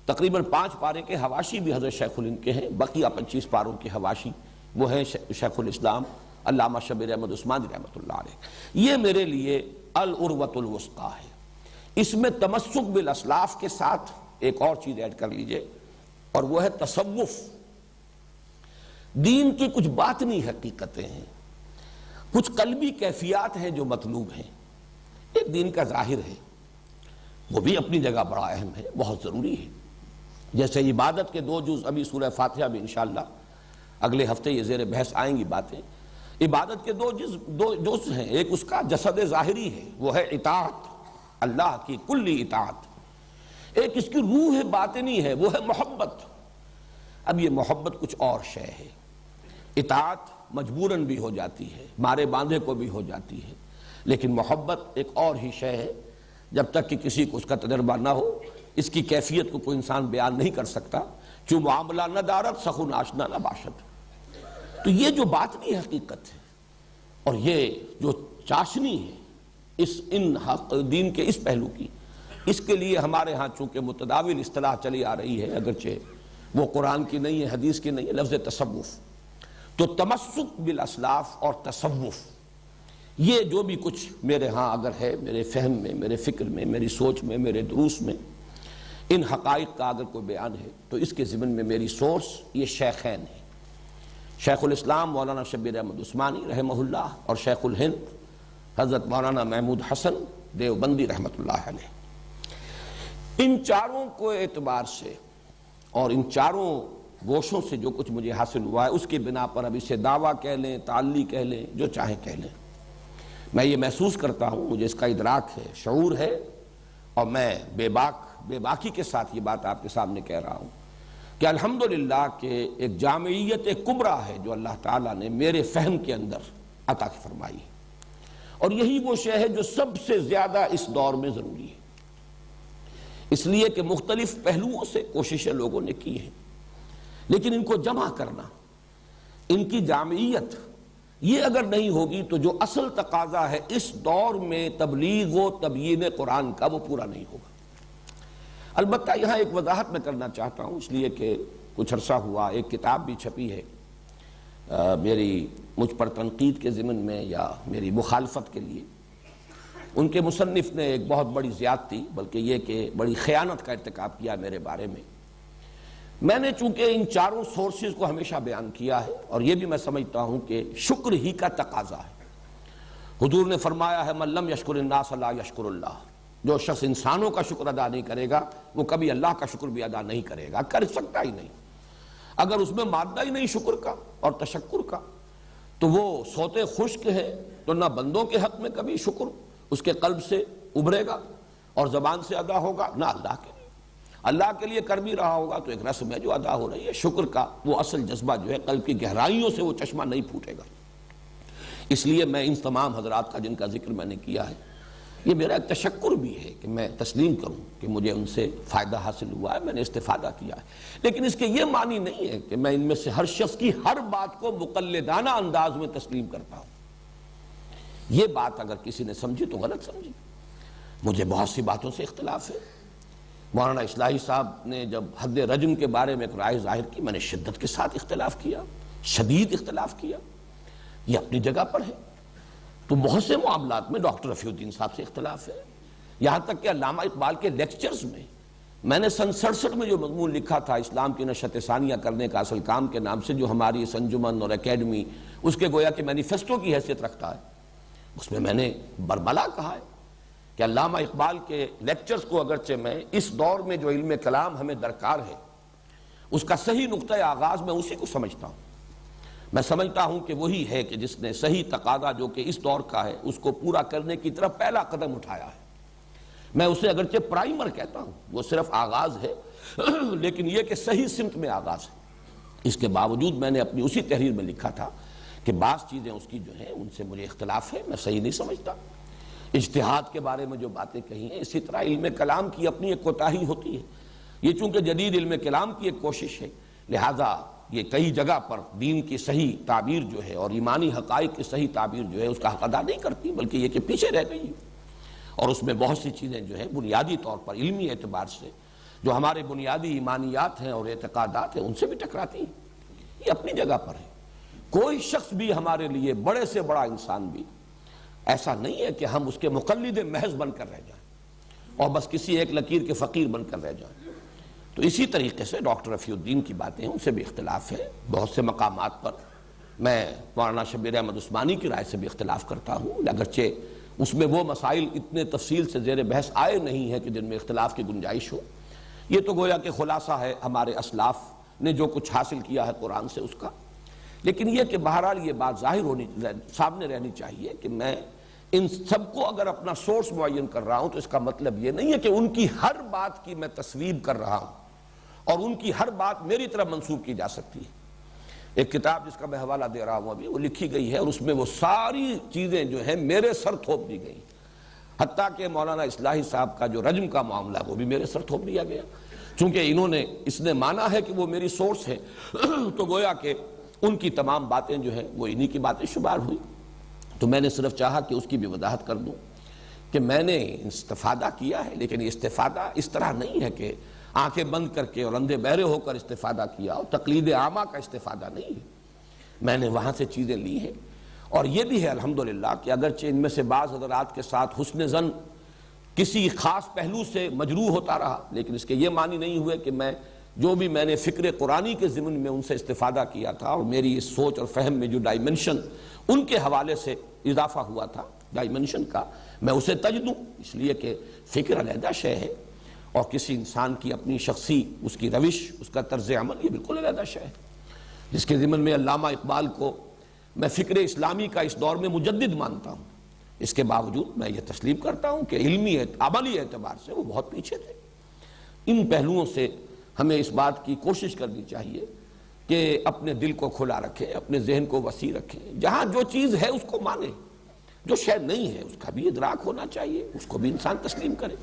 تقریباً 5 پارے کے حواشی بھی حضرت شیخ الہند کے ہیں، بقیہ 25 پاروں کے حواشی وہ ہیں شیخ الاسلام علامہ شبیر احمد عثمانی رحمۃ اللہ علیہ۔ یہ میرے لیے العروۃ الوثقیٰ ہے۔ اس میں تمسک بالاسلاف کے ساتھ ایک اور چیز ایڈ کر لیجئے، اور وہ ہے تصوف۔ دین کی کچھ باطنی حقیقتیں ہیں، کچھ قلبی کیفیات ہیں جو مطلوب ہیں۔ ایک دین کا ظاہر ہے، وہ بھی اپنی جگہ بڑا اہم ہے، بہت ضروری ہے۔ جیسے عبادت کے 2 جز ابھی سورہ فاتحہ میں انشاءاللہ اگلے ہفتے یہ زیر بحث آئیں گی باتیں۔ عبادت کے 2 جز ہیں، ایک اس کا جسد ظاہری ہے، وہ ہے اطاعت، اللہ کی کلی اطاعت۔ ایک اس کی روح باطنی ہے، وہ ہے محبت۔ اب یہ محبت کچھ اور شے ہے۔ اطاعت مجبوراً بھی ہو جاتی ہے، مارے باندھے کو بھی ہو جاتی ہے، لیکن محبت ایک اور ہی شے ہے۔ جب تک کہ کسی کو اس کا تجربہ نہ ہو، اس کی کیفیت کو کوئی انسان بیان نہیں کر سکتا۔ چوں معاملہ نہ دارت سخن آشنا نہ باشد۔ تو یہ جو باطنی حقیقت ہے اور یہ جو چاشنی ہے ان حق دین کے اس پہلو کی، اس کے لیے ہمارے ہاں چونکہ متداول اصطلاح چلی آ رہی ہے، اگرچہ وہ قرآن کی نہیں ہے، حدیث کی نہیں ہے، لفظ تصوف۔ تو تمسک بالاسلاف اور تصوف، یہ جو بھی کچھ میرے ہاں اگر ہے، میرے فہم میں، میرے فکر میں، میری سوچ میں، میرے دروس میں، ان حقائق کا اگر کوئی بیان ہے تو اس کے ضمن میں میری سورس یہ شیخین ہیں، شیخ الاسلام مولانا شبیر احمد عثمانی رحمہ اللہ اور شیخ الہند حضرت مولانا محمود حسن دیوبندی رحمۃ اللہ علیہ۔ ان چاروں کو اعتبار سے اور ان چاروں گوشوں سے جو کچھ مجھے حاصل ہوا ہے، اس کی بنا پر اب اسے دعویٰ کہہ لیں، تعلی کہہ لیں، جو چاہیں کہہ لیں، میں یہ محسوس کرتا ہوں، مجھے اس کا ادراک ہے، شعور ہے، اور میں بے باکی کے ساتھ یہ بات آپ کے سامنے کہہ رہا ہوں کہ الحمدللہ کہ ایک جامعیت کبریٰ ہے جو اللہ تعالیٰ نے میرے فہم کے اندر عطا فرمائی، اور یہی وہ شے ہے جو سب سے زیادہ اس دور میں ضروری ہے، اس لیے کہ مختلف پہلوؤں سے کوششیں لوگوں نے کی ہیں، لیکن ان کو جمع کرنا، ان کی جامعیت، یہ اگر نہیں ہوگی تو جو اصل تقاضا ہے اس دور میں تبلیغ و تبیین قرآن کا، وہ پورا نہیں ہوگا۔ البتہ یہاں ایک وضاحت میں کرنا چاہتا ہوں، اس لیے کہ کچھ عرصہ ہوا ایک کتاب بھی چھپی ہے میری مجھ پر تنقید کے ضمن میں یا میری مخالفت کے لیے۔ ان کے مصنف نے ایک بہت بڑی زیادتی، بلکہ یہ کہ بڑی خیانت کا ارتکاب کیا میرے بارے میں۔ میں نے چونکہ ان چاروں سورسز کو ہمیشہ بیان کیا ہے، اور یہ بھی میں سمجھتا ہوں کہ شکر ہی کا تقاضا ہے۔ حضور نے فرمایا ہے من لم یشکر الناس لا یشکر اللہ، جو شخص انسانوں کا شکر ادا نہیں کرے گا وہ کبھی اللہ کا شکر بھی ادا نہیں کرے گا، کر سکتا ہی نہیں۔ اگر اس میں مادہ ہی نہیں شکر کا اور تشکر کا تو وہ سوتے خشک ہے، تو نہ بندوں کے حق میں کبھی شکر اس کے قلب سے ابھرے گا اور زبان سے ادا ہوگا، نہ اللہ کے لیے۔ اللہ کے لیے کر بھی رہا ہوگا تو ایک رسم ہے جو ادا ہو رہی ہے، شکر کا وہ اصل جذبہ جو ہے قلب کی گہرائیوں سے وہ چشمہ نہیں پھوٹے گا۔ اس لیے میں ان تمام حضرات کا جن کا ذکر میں نے کیا ہے، یہ میرا ایک تشکر بھی ہے کہ میں تسلیم کروں کہ مجھے ان سے فائدہ حاصل ہوا ہے، میں نے استفادہ کیا ہے، لیکن اس کے یہ معنی نہیں ہے کہ میں ان میں سے ہر شخص کی ہر بات کو مقلدانہ انداز میں تسلیم کرتا ہوں۔ یہ بات اگر کسی نے سمجھی تو غلط سمجھی۔ مجھے بہت سی باتوں سے اختلاف ہے۔ مولانا اصلاحی صاحب نے جب حد رجم کے بارے میں ایک رائے ظاہر کی، میں نے شدت کے ساتھ اختلاف کیا، شدید اختلاف کیا، یہ اپنی جگہ پر ہے۔ تو بہت سے معاملات میں ڈاکٹر رفیع الدین صاحب سے اختلاف ہے، یہاں تک کہ علامہ اقبال کے لیکچرز میں نے سن 67 میں جو مضمون لکھا تھا اسلام کی نشت ثانیہ کرنے کا اصل کام کے نام سے، جو ہماری اس انجمن اور اکیڈمی اس کے گویا کہ مینیفیسٹو کی حیثیت رکھتا ہے، اس میں نے برملا کہا ہے کہ علامہ اقبال کے لیکچرز کو اگرچہ میں اس دور میں جو علم کلام ہمیں درکار ہے اس کا صحیح نقطۂ آغاز میں اسی کو سمجھتا ہوں. میں سمجھتا ہوں کہ وہی ہے کہ جس نے صحیح تقاضا جو کہ اس دور کا ہے اس کو پورا کرنے کی طرف پہلا قدم اٹھایا ہے. میں اسے اگرچہ پرائمر کہتا ہوں، وہ صرف آغاز ہے لیکن یہ کہ صحیح سمت میں آغاز ہے. اس کے باوجود میں نے اپنی اسی تحریر میں لکھا تھا کہ بعض چیزیں اس کی جو ہیں ان سے مجھے اختلاف ہے، میں صحیح نہیں سمجھتا. اجتہاد کے بارے میں جو باتیں کہی ہیں، اسی طرح علم کلام کی اپنی ایک کوتاہی ہوتی ہے. یہ چونکہ جدید علم کلام کی ایک کوشش ہے، لہذا یہ کئی جگہ پر دین کی صحیح تعبیر جو ہے اور ایمانی حقائق کی صحیح تعبیر جو ہے اس کا حق ادا نہیں کرتی، بلکہ یہ کہ پیچھے رہ گئی. اور اس میں بہت سی چیزیں جو ہیں بنیادی طور پر علمی اعتبار سے جو ہمارے بنیادی ایمانیات ہیں اور اعتقادات ہیں ان سے بھی ٹکراتی ہیں. یہ اپنی جگہ پر ہے. کوئی شخص بھی ہمارے لیے بڑے سے بڑا انسان بھی ایسا نہیں ہے کہ ہم اس کے مقلد محض بن کر رہ جائیں اور بس کسی ایک لکیر کے فقیر بن کر رہ جائیں. تو اسی طریقے سے ڈاکٹر رفیع الدین کی باتیں ہیں، ان سے بھی اختلاف ہے. بہت سے مقامات پر میں مولانا شبیر احمد عثمانی کی رائے سے بھی اختلاف کرتا ہوں، اگرچہ اس میں وہ مسائل اتنے تفصیل سے زیر بحث آئے نہیں ہیں کہ جن میں اختلاف کی گنجائش ہو. یہ تو گویا کہ خلاصہ ہے ہمارے اسلاف نے جو کچھ حاصل کیا ہے قرآن سے اس کا. لیکن یہ کہ بہرحال یہ بات سامنے رہنی چاہیے کہ میں ان سب کو اگر اپنا سورس معین کر رہا ہوں تو اس کا مطلب یہ نہیں ہے کہ ان کی ہر بات کی میں تصویب کر رہا ہوں اور ان کی ہر بات میری طرف منسوب کی جا سکتی ہے. ایک کتاب جس کا میں حوالہ دے رہا ہوں ابھی، وہ لکھی گئی ہے اور اس میں وہ ساری چیزیں جو ہیں میرے سر تھوپ دی گئی، حتیٰ کہ مولانا اصلاحی صاحب کا جو رجم کا معاملہ وہ بھی میرے سر تھوپ دیا گیا. چونکہ اس نے مانا ہے کہ وہ میری سورس ہے تو گویا کہ ان کی تمام باتیں جو ہیں وہ انہی کی باتیں شمار ہوئی. تو میں نے صرف چاہا کہ اس کی بھی وضاحت کر دوں کہ میں نے استفادہ کیا ہے، لیکن یہ استفادہ اس طرح نہیں ہے کہ آنکھیں بند کر کے اور اندھے بہرے ہو کر استفادہ کیا اور تقلید عامہ کا استفادہ نہیں ہے. میں نے وہاں سے چیزیں لی ہیں اور یہ بھی ہے الحمدللہ کہ اگرچہ ان میں سے بعض حضرات کے ساتھ حسن ظن کسی خاص پہلو سے مجروح ہوتا رہا، لیکن اس کے یہ معنی نہیں ہوئے کہ میں نے فکر قرآنی کے ضمن میں ان سے استفادہ کیا تھا اور میری اس سوچ اور فہم میں جو ڈائمنشن ان کے حوالے سے اضافہ ہوا تھا ڈائمنشن کا، میں اسے تج دوں. اس لیے کہ فکر علیحدہ شے ہے اور کسی انسان کی اپنی شخصی اس کی روش، اس کا طرز عمل یہ بالکل علیحدہ شے ہے. جس کے ضمن میں علامہ اقبال کو میں فکر اسلامی کا اس دور میں مجدد مانتا ہوں، اس کے باوجود میں یہ تسلیم کرتا ہوں کہ علمی عملی اعتبار سے وہ بہت پیچھے تھے. ان پہلوؤں سے ہمیں اس بات کی کوشش کرنی چاہیے کہ اپنے دل کو کھلا رکھیں، اپنے ذہن کو وسیع رکھیں، جہاں جو چیز ہے اس کو مانیں، جو شے نہیں ہے اس کا بھی ادراک ہونا چاہیے، اس کو بھی انسان تسلیم کرے.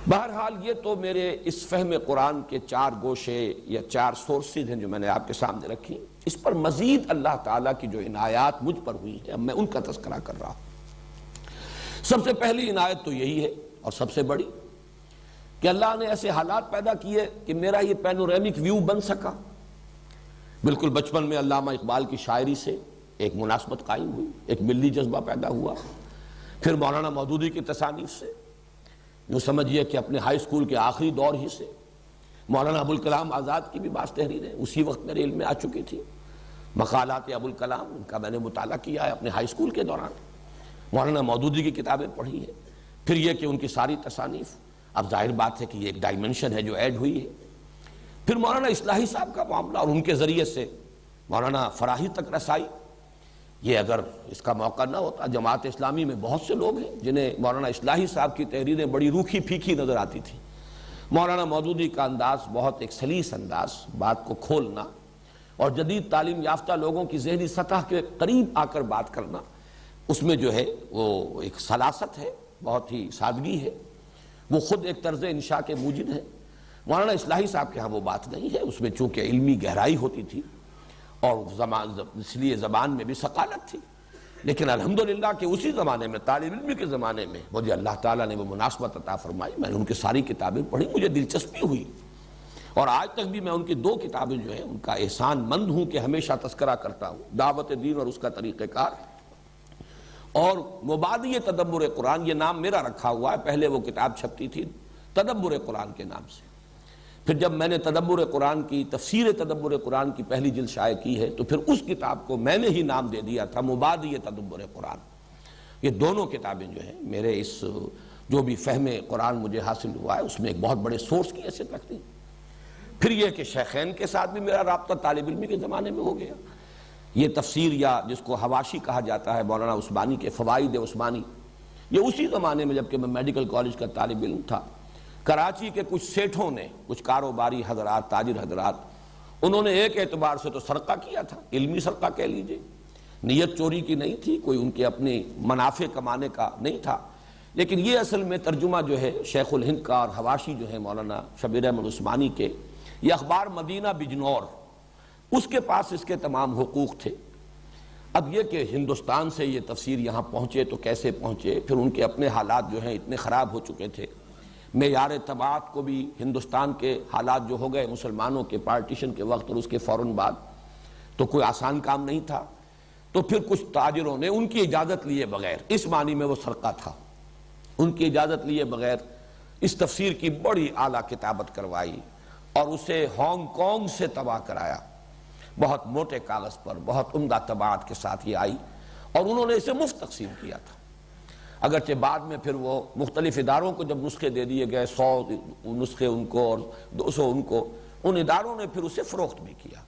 بہرحال یہ تو میرے اس فہم قرآن کے 4 گوشے یا 4 سورسز ہیں جو میں نے آپ کے سامنے رکھی. اس پر مزید اللہ تعالیٰ کی جو عنایات مجھ پر ہوئی ہیں اب میں ان کا تذکرہ کر رہا ہوں. سب سے پہلی عنایت تو یہی ہے اور سب سے بڑی کہ اللہ نے ایسے حالات پیدا کیے کہ میرا یہ پینورامک ویو بن سکا. بالکل بچپن میں علامہ اقبال کی شاعری سے ایک مناسبت قائم ہوئی، ایک ملی جذبہ پیدا ہوا. پھر مولانا مودودی کی تصانیف سے یوں سمجھیے کہ اپنے ہائی اسکول کے آخری دور ہی سے مولانا ابوالکلام آزاد کی بھی بعض تحریریں اسی وقت میرے علم میں آ چکی تھی. مقالات ابوالکلام ان کا میں نے مطالعہ کیا ہے اپنے ہائی اسکول کے دوران. مولانا مودودی کی کتابیں پڑھی ہیں. پھر یہ کہ ان کی ساری تصانیف، اب ظاہر بات ہے کہ یہ ایک ڈائمنشن ہے جو ایڈ ہوئی ہے. پھر مولانا اصلاحی صاحب کا معاملہ اور ان کے ذریعے سے مولانا فراہی تک رسائی. یہ اگر اس کا موقع نہ ہوتا، جماعت اسلامی میں بہت سے لوگ ہیں جنہیں مولانا اصلاحی صاحب کی تحریریں بڑی روکھی پھیکی نظر آتی تھی. مولانا مودودی کا انداز بہت ایک سلیس انداز، بات کو کھولنا اور جدید تعلیم یافتہ لوگوں کی ذہنی سطح کے قریب آ کر بات کرنا، اس میں جو ہے وہ ایک سلاست ہے، بہت ہی سادگی ہے. وہ خود ایک طرز انشاء کے موجد ہے. مولانا اصلاحی صاحب کے ہاں وہ بات نہیں ہے، اس میں چونکہ علمی گہرائی ہوتی تھی اور اس لیے زبان میں بھی ثقالت تھی. لیکن الحمدللہ کہ اسی زمانے میں، طالب علم کے زمانے میں مجھے اللہ تعالیٰ نے وہ مناسبت عطا فرمائی. میں نے ان کی ساری کتابیں پڑھی، مجھے دلچسپی ہوئی اور آج تک بھی میں ان کی 2 کتابیں جو ہیں ان کا احسان مند ہوں کہ ہمیشہ تذکرہ کرتا ہوں، دعوت دین اور اس کا طریقہ کار اور مبادی تدبر قرآن. یہ نام میرا رکھا ہوا ہے، پہلے وہ کتاب چھپتی تھی تدبر قرآن کے نام سے. پھر جب میں نے تدبر قرآن کی تفسیر تدبر قرآن کی پہلی جلد شائع کی ہے تو پھر اس کتاب کو میں نے ہی نام دے دیا تھا مبادی تدبر قرآن. یہ دونوں کتابیں جو ہیں میرے اس جو بھی فہم قرآن مجھے حاصل ہوا ہے اس میں ایک بہت بڑے سورس کی حیثیت رکھتی ہیں۔ پھر یہ کہ شیخین کے ساتھ بھی میرا رابطہ طالب علمی کے زمانے میں ہو گیا۔ یہ تفسیر یا جس کو حواشی کہا جاتا ہے مولانا عثمانی کے فوائد عثمانی، یہ اسی زمانے میں جبکہ میں میڈیکل کالج کا طالب علم تھا، کراچی کے کچھ سیٹھوں نے، کچھ کاروباری حضرات، تاجر حضرات، انہوں نے ایک اعتبار سے تو سرقہ کیا تھا، علمی سرقہ کہہ لیجئے، نیت چوری کی نہیں تھی، کوئی ان کے اپنے منافع کمانے کا نہیں تھا، لیکن یہ اصل میں ترجمہ جو ہے شیخ الہند کا اور حواشی جو ہے مولانا شبیر احمد عثمانی کے، یہ اخبار مدینہ بجنور، اس کے پاس اس کے تمام حقوق تھے۔ اب یہ کہ ہندوستان سے یہ تفسیر یہاں پہنچے تو کیسے پہنچے، پھر ان کے اپنے حالات جو ہیں اتنے خراب ہو چکے تھے، معیار طباعت کو بھی ہندوستان کے حالات جو ہو گئے مسلمانوں کے پارٹیشن کے وقت اور اس کے فوراً بعد، تو کوئی آسان کام نہیں تھا، تو پھر کچھ تاجروں نے ان کی اجازت لیے بغیر، اس معنی میں وہ سرقہ تھا، ان کی اجازت لیے بغیر اس تفسیر کی بڑی اعلیٰ کتابت کروائی اور اسے ہانگ کانگ سے طبع کرایا، بہت موٹے کاغذ پر بہت عمدہ طباعت کے ساتھ یہ آئی، اور انہوں نے اسے مفت تقسیم کیا تھا، اگرچہ بعد میں پھر وہ مختلف اداروں کو جب نسخے دے دیے گئے، 100 نسخے ان کو اور 200 ان کو، ان اداروں نے پھر اسے فروخت بھی کیا۔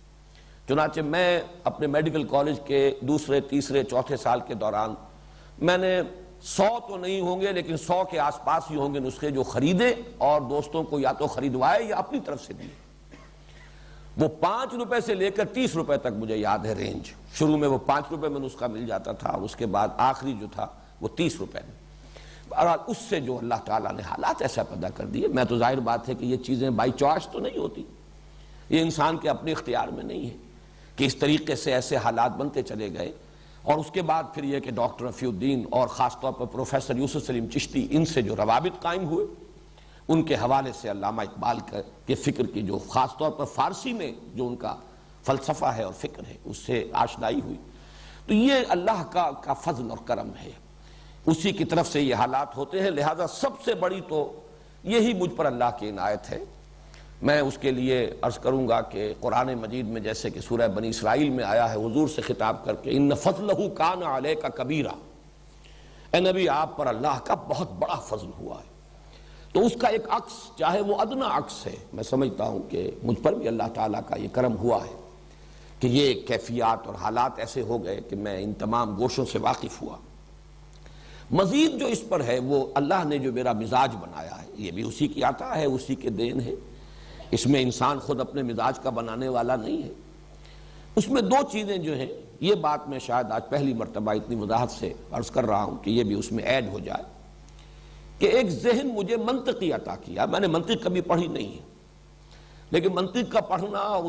چنانچہ میں اپنے میڈیکل کالج کے دوسرے، تیسرے، چوتھے سال کے دوران میں نے 100 تو نہیں ہوں گے لیکن 100 کے آس پاس ہی ہوں گے نسخے جو خریدے اور دوستوں کو یا تو خریدوائے یا اپنی طرف سے دیے۔ وہ 5 روپے سے لے کر 30 روپے تک مجھے یاد ہے رینج، شروع میں وہ 5 روپے میں نسخہ مل جاتا تھا اور اس کے بعد آخری جو تھا وہ 30 روپے میں۔ بہرحال اس سے جو اللہ تعالیٰ نے حالات ایسا پیدا کر دیے، میں تو ظاہر بات ہے کہ یہ چیزیں بائی چوائس تو نہیں ہوتی، یہ انسان کے اپنے اختیار میں نہیں ہے کہ اس طریقے سے ایسے حالات بنتے چلے گئے، اور اس کے بعد پھر یہ کہ ڈاکٹر رفیع الدین اور خاص طور پر پروفیسر یوسف سلیم چشتی، ان سے جو روابط قائم ہوئے، ان کے حوالے سے علامہ اقبال کے فکر کی جو خاص طور پر فارسی میں جو ان کا فلسفہ ہے اور فکر ہے اس سے آشنائی ہوئی، تو یہ اللہ کا فضل اور کرم ہے، اسی کی طرف سے یہ حالات ہوتے ہیں۔ لہذا سب سے بڑی تو یہی مجھ پر اللہ کی عنایت ہے۔ میں اس کے لیے عرض کروں گا کہ قرآن مجید میں جیسے کہ سورہ بنی اسرائیل میں آیا ہے حضور سے خطاب کر کے، ان فضلہ کان علیک کبیرا، اے نبی آپ پر اللہ کا بہت بڑا فضل ہوا ہے۔ تو اس کا ایک عکس، چاہے وہ ادنا عکس ہے، میں سمجھتا ہوں کہ مجھ پر بھی اللہ تعالیٰ کا یہ کرم ہوا ہے کہ یہ کیفیات اور حالات ایسے ہو گئے کہ میں ان تمام گوشوں سے واقف ہوا۔ مزید جو اس پر ہے وہ اللہ نے جو میرا مزاج بنایا ہے، یہ بھی اسی کی عطا ہے، اسی کے دین ہے، اس میں انسان خود اپنے مزاج کا بنانے والا نہیں ہے۔ اس میں 2 چیزیں جو ہیں، یہ بات میں شاید آج پہلی مرتبہ اتنی وضاحت سے عرض کر رہا ہوں کہ یہ بھی اس میں ایڈ ہو جائے، کہ ایک ذہن مجھے منطقی عطا کیا، میں نے منطق کبھی پڑھی نہیں ہے، لیکن منطق کا پڑھنا اور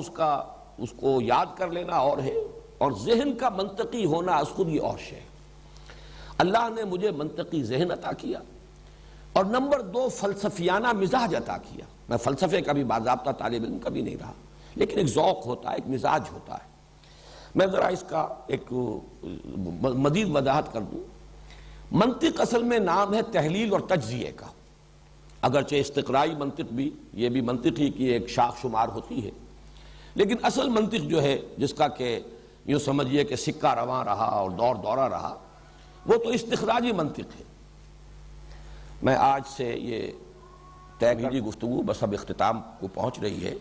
اس کو یاد کر لینا اور ہے، اور ذہن کا منطقی ہونا از خود یہ اور شے۔ اللہ نے مجھے منطقی ذہن عطا کیا، اور نمبر 2 فلسفیانہ مزاج عطا کیا۔ میں فلسفے کا بھی باضابطہ طالب علم کبھی نہیں رہا، لیکن ایک ذوق ہوتا ہے، ایک مزاج ہوتا ہے۔ میں ذرا اس کا ایک مزید وضاحت کر دوں۔ منطق اصل میں نام ہے تحلیل اور تجزیے کا، اگرچہ استقرائی منطق بھی، یہ بھی منطق ہی کی ایک شاخ شمار ہوتی ہے، لیکن اصل منطق جو ہے جس کا کہ یوں سمجھیے کہ سکہ رواں رہا اور دور دورہ رہا، وہ تو استخراجی منطق ہے۔ میں آج سے یہ طے کی گفتگو بس اب اختتام کو پہنچ رہی ہے،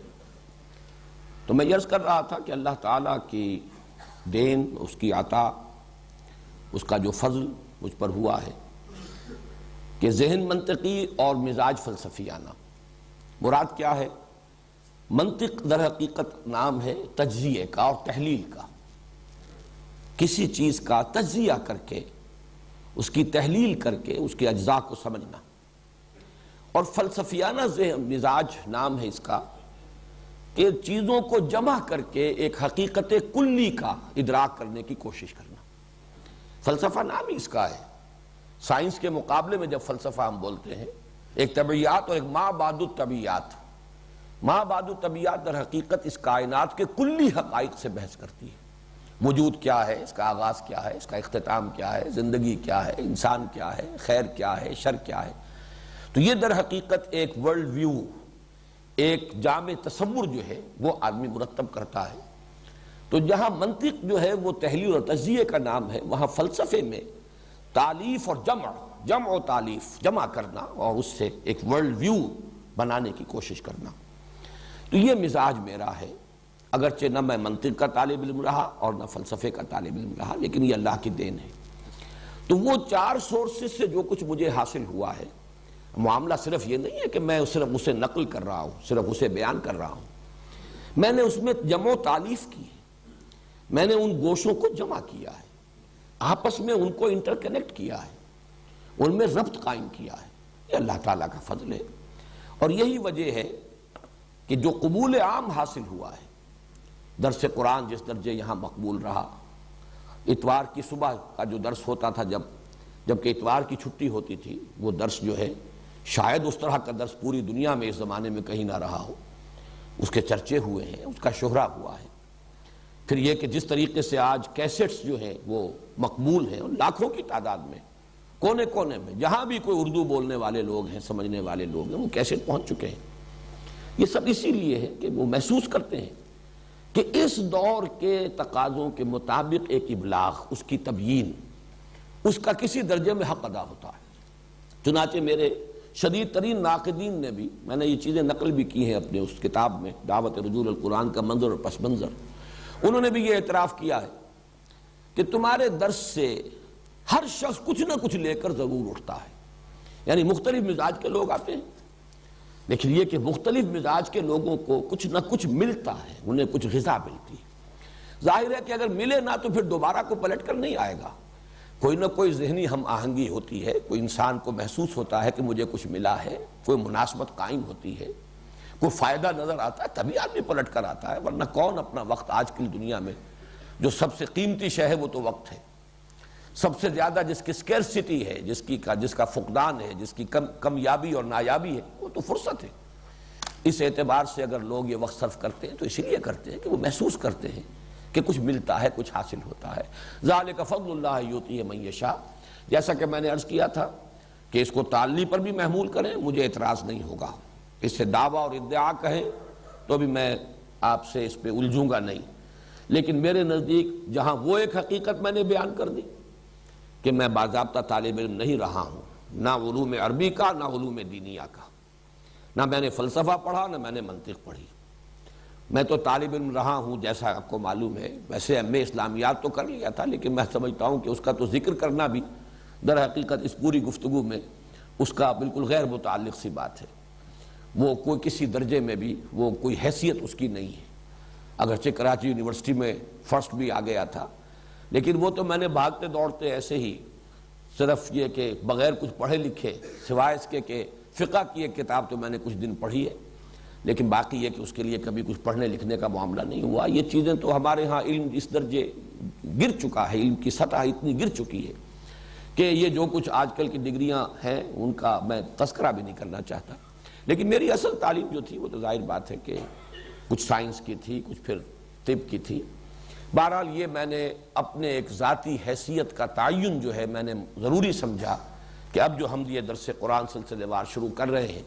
تو میں یہ عرض کر رہا تھا کہ اللہ تعالیٰ کی دین، اس کی عطا، اس کا جو فضل مجھ پر ہوا ہے کہ ذہن منطقی اور مزاج فلسفیانہ۔ مراد کیا ہے؟ منطق در حقیقت نام ہے تجزیے کا اور تحلیل کا، کسی چیز کا تجزیہ کر کے، اس کی تحلیل کر کے اس کے اجزاء کو سمجھنا، اور فلسفیانہ ذہن مزاج نام ہے اس کا کہ چیزوں کو جمع کر کے ایک حقیقت کلی کا ادراک کرنے کی کوشش کرنا۔ فلسفہ نام ہی اس کا ہے۔ سائنس کے مقابلے میں جب فلسفہ ہم بولتے ہیں، ایک طبیعیات اور ایک ما بعد الطبیعیات، ما بعد الطبیعیات در حقیقت اس کائنات کے کلی حقائق سے بحث کرتی ہے۔ وجود کیا ہے، اس کا آغاز کیا ہے، اس کا اختتام کیا ہے، زندگی کیا ہے، انسان کیا ہے، خیر کیا ہے، شر کیا ہے۔ تو یہ در حقیقت ایک ورلڈ ویو، ایک جامع تصور جو ہے وہ آدمی مرتب کرتا ہے۔ تو جہاں منطق جو ہے وہ تحلیل اور تجزیے کا نام ہے، وہاں فلسفے میں تالیف اور جمع و تالیف، جمع کرنا اور اس سے ایک ورلڈ ویو بنانے کی کوشش کرنا۔ تو یہ مزاج میرا ہے، اگرچہ نہ میں منطق کا طالب علم رہا اور نہ فلسفے کا طالب علم رہا، لیکن یہ اللہ کی دین ہے۔ تو وہ 4 سورسز سے جو کچھ مجھے حاصل ہوا ہے، معاملہ صرف یہ نہیں ہے کہ میں صرف اسے نقل کر رہا ہوں، صرف اسے بیان کر رہا ہوں، میں نے اس میں جمع و تالیف کی ہے، میں نے ان گوشوں کو جمع کیا ہے، آپس میں ان کو انٹر کنیکٹ کیا ہے، ان میں ربط قائم کیا ہے۔ یہ اللہ تعالیٰ کا فضل ہے، اور یہی وجہ ہے کہ جو قبول عام حاصل ہوا ہے، درس قرآن جس درجے یہاں مقبول رہا، اتوار کی صبح کا جو درس ہوتا تھا جبکہ اتوار کی چھٹی ہوتی تھی، وہ درس جو ہے شاید اس طرح کا درس پوری دنیا میں اس زمانے میں کہیں نہ رہا ہو، اس کے چرچے ہوئے ہیں، اس کا شہرہ ہوا ہے۔ پھر یہ کہ جس طریقے سے آج کیسٹس جو ہیں وہ مقبول ہیں، اور لاکھوں کی تعداد میں کونے کونے میں جہاں بھی کوئی اردو بولنے والے لوگ ہیں، سمجھنے والے لوگ ہیں، وہ کیسٹ پہنچ چکے ہیں۔ یہ سب اسی لیے ہے کہ وہ محسوس کرتے ہیں کہ اس دور کے تقاضوں کے مطابق ایک ابلاغ، اس کی تبیین، اس کا کسی درجے میں حق ادا ہوتا ہے۔ چنانچہ میرے شدید ترین ناقدین نے بھی، میں نے یہ چیزیں نقل بھی کی ہیں اپنے اس کتاب میں، دعوت رجوع القرآن کا منظر اور پس منظر، انہوں نے بھی یہ اعتراف کیا ہے کہ تمہارے درس سے ہر شخص کچھ نہ کچھ لے کر ضرور اٹھتا ہے، یعنی مختلف مزاج کے لوگ آتے ہیں، لیکن یہ کہ مختلف مزاج کے لوگوں کو کچھ نہ کچھ ملتا ہے، انہیں کچھ غذا ملتی ہے۔ ظاہر ہے کہ اگر ملے نہ تو پھر دوبارہ کو پلٹ کر نہیں آئے گا، کوئی نہ کوئی ذہنی ہم آہنگی ہوتی ہے، کوئی انسان کو محسوس ہوتا ہے کہ مجھے کچھ ملا ہے، کوئی مناسبت قائم ہوتی ہے، کوئی فائدہ نظر آتا ہے، تبھی آدمی پلٹ کر آتا ہے، ورنہ کون اپنا وقت، آج کی دنیا میں جو سب سے قیمتی شے ہے وہ تو وقت ہے، سب سے زیادہ جس کی سکیرسٹی ہے، جس کا فقدان ہے، جس کی کمیابی اور نایابی ہے، وہ تو فرصت ہے۔ اس اعتبار سے اگر لوگ یہ وقت صرف کرتے ہیں تو اس لیے کرتے ہیں کہ وہ محسوس کرتے ہیں کہ کچھ ملتا ہے، کچھ حاصل ہوتا ہے۔ ذالک فضل اللہ یؤتیہ من یشاء، جیسا کہ میں نے عرض کیا تھا کہ اس کو تعلی پر بھی محمول کریں، مجھے اعتراض نہیں ہوگا، اس سے دعویٰ اور ادعا کہیں تو بھی میں آپ سے اس پہ الجھوں گا نہیں، لیکن میرے نزدیک جہاں وہ ایک حقیقت میں نے بیان کر دی کہ میں باضابطہ طالب علم نہیں رہا ہوں، نہ علوم عربی کا، نہ علوم دینیہ کا، نہ میں نے فلسفہ پڑھا، نہ میں نے منطق پڑھی، میں تو طالب علم رہا ہوں جیسا آپ کو معلوم ہے۔ ویسے ایم اے اسلامیات تو کر لیا تھا، لیکن میں سمجھتا ہوں کہ اس کا تو ذکر کرنا بھی در حقیقت اس پوری گفتگو میں اس کا بالکل غیر متعلق سی بات ہے، وہ کوئی کسی درجے میں بھی وہ کوئی حیثیت اس کی نہیں ہے، اگرچہ کراچی یونیورسٹی میں فرسٹ بھی آ گیا تھا، لیکن وہ تو میں نے بھاگتے دوڑتے ایسے ہی، صرف یہ کہ بغیر کچھ پڑھے لکھے، سوائے اس کے کہ فقہ کی ایک کتاب تو میں نے کچھ دن پڑھی ہے، لیکن باقی یہ کہ اس کے لیے کبھی کچھ پڑھنے لکھنے کا معاملہ نہیں ہوا۔ یہ چیزیں تو ہمارے ہاں علم اس درجے گر چکا ہے، علم کی سطح اتنی گر چکی ہے کہ یہ جو کچھ آج کل کی ڈگریاں ہیں ان کا میں تذکرہ بھی نہیں کرنا چاہتا، لیکن میری اصل تعلیم جو تھی وہ تو ظاہر بات ہے کہ کچھ سائنس کی تھی، کچھ پھر طب کی تھی۔ بہرحال یہ میں نے اپنے ایک ذاتی حیثیت کا تعین جو ہے میں نے ضروری سمجھا کہ اب جو ہم یہ درس قرآن سلسلے وار شروع کر رہے ہیں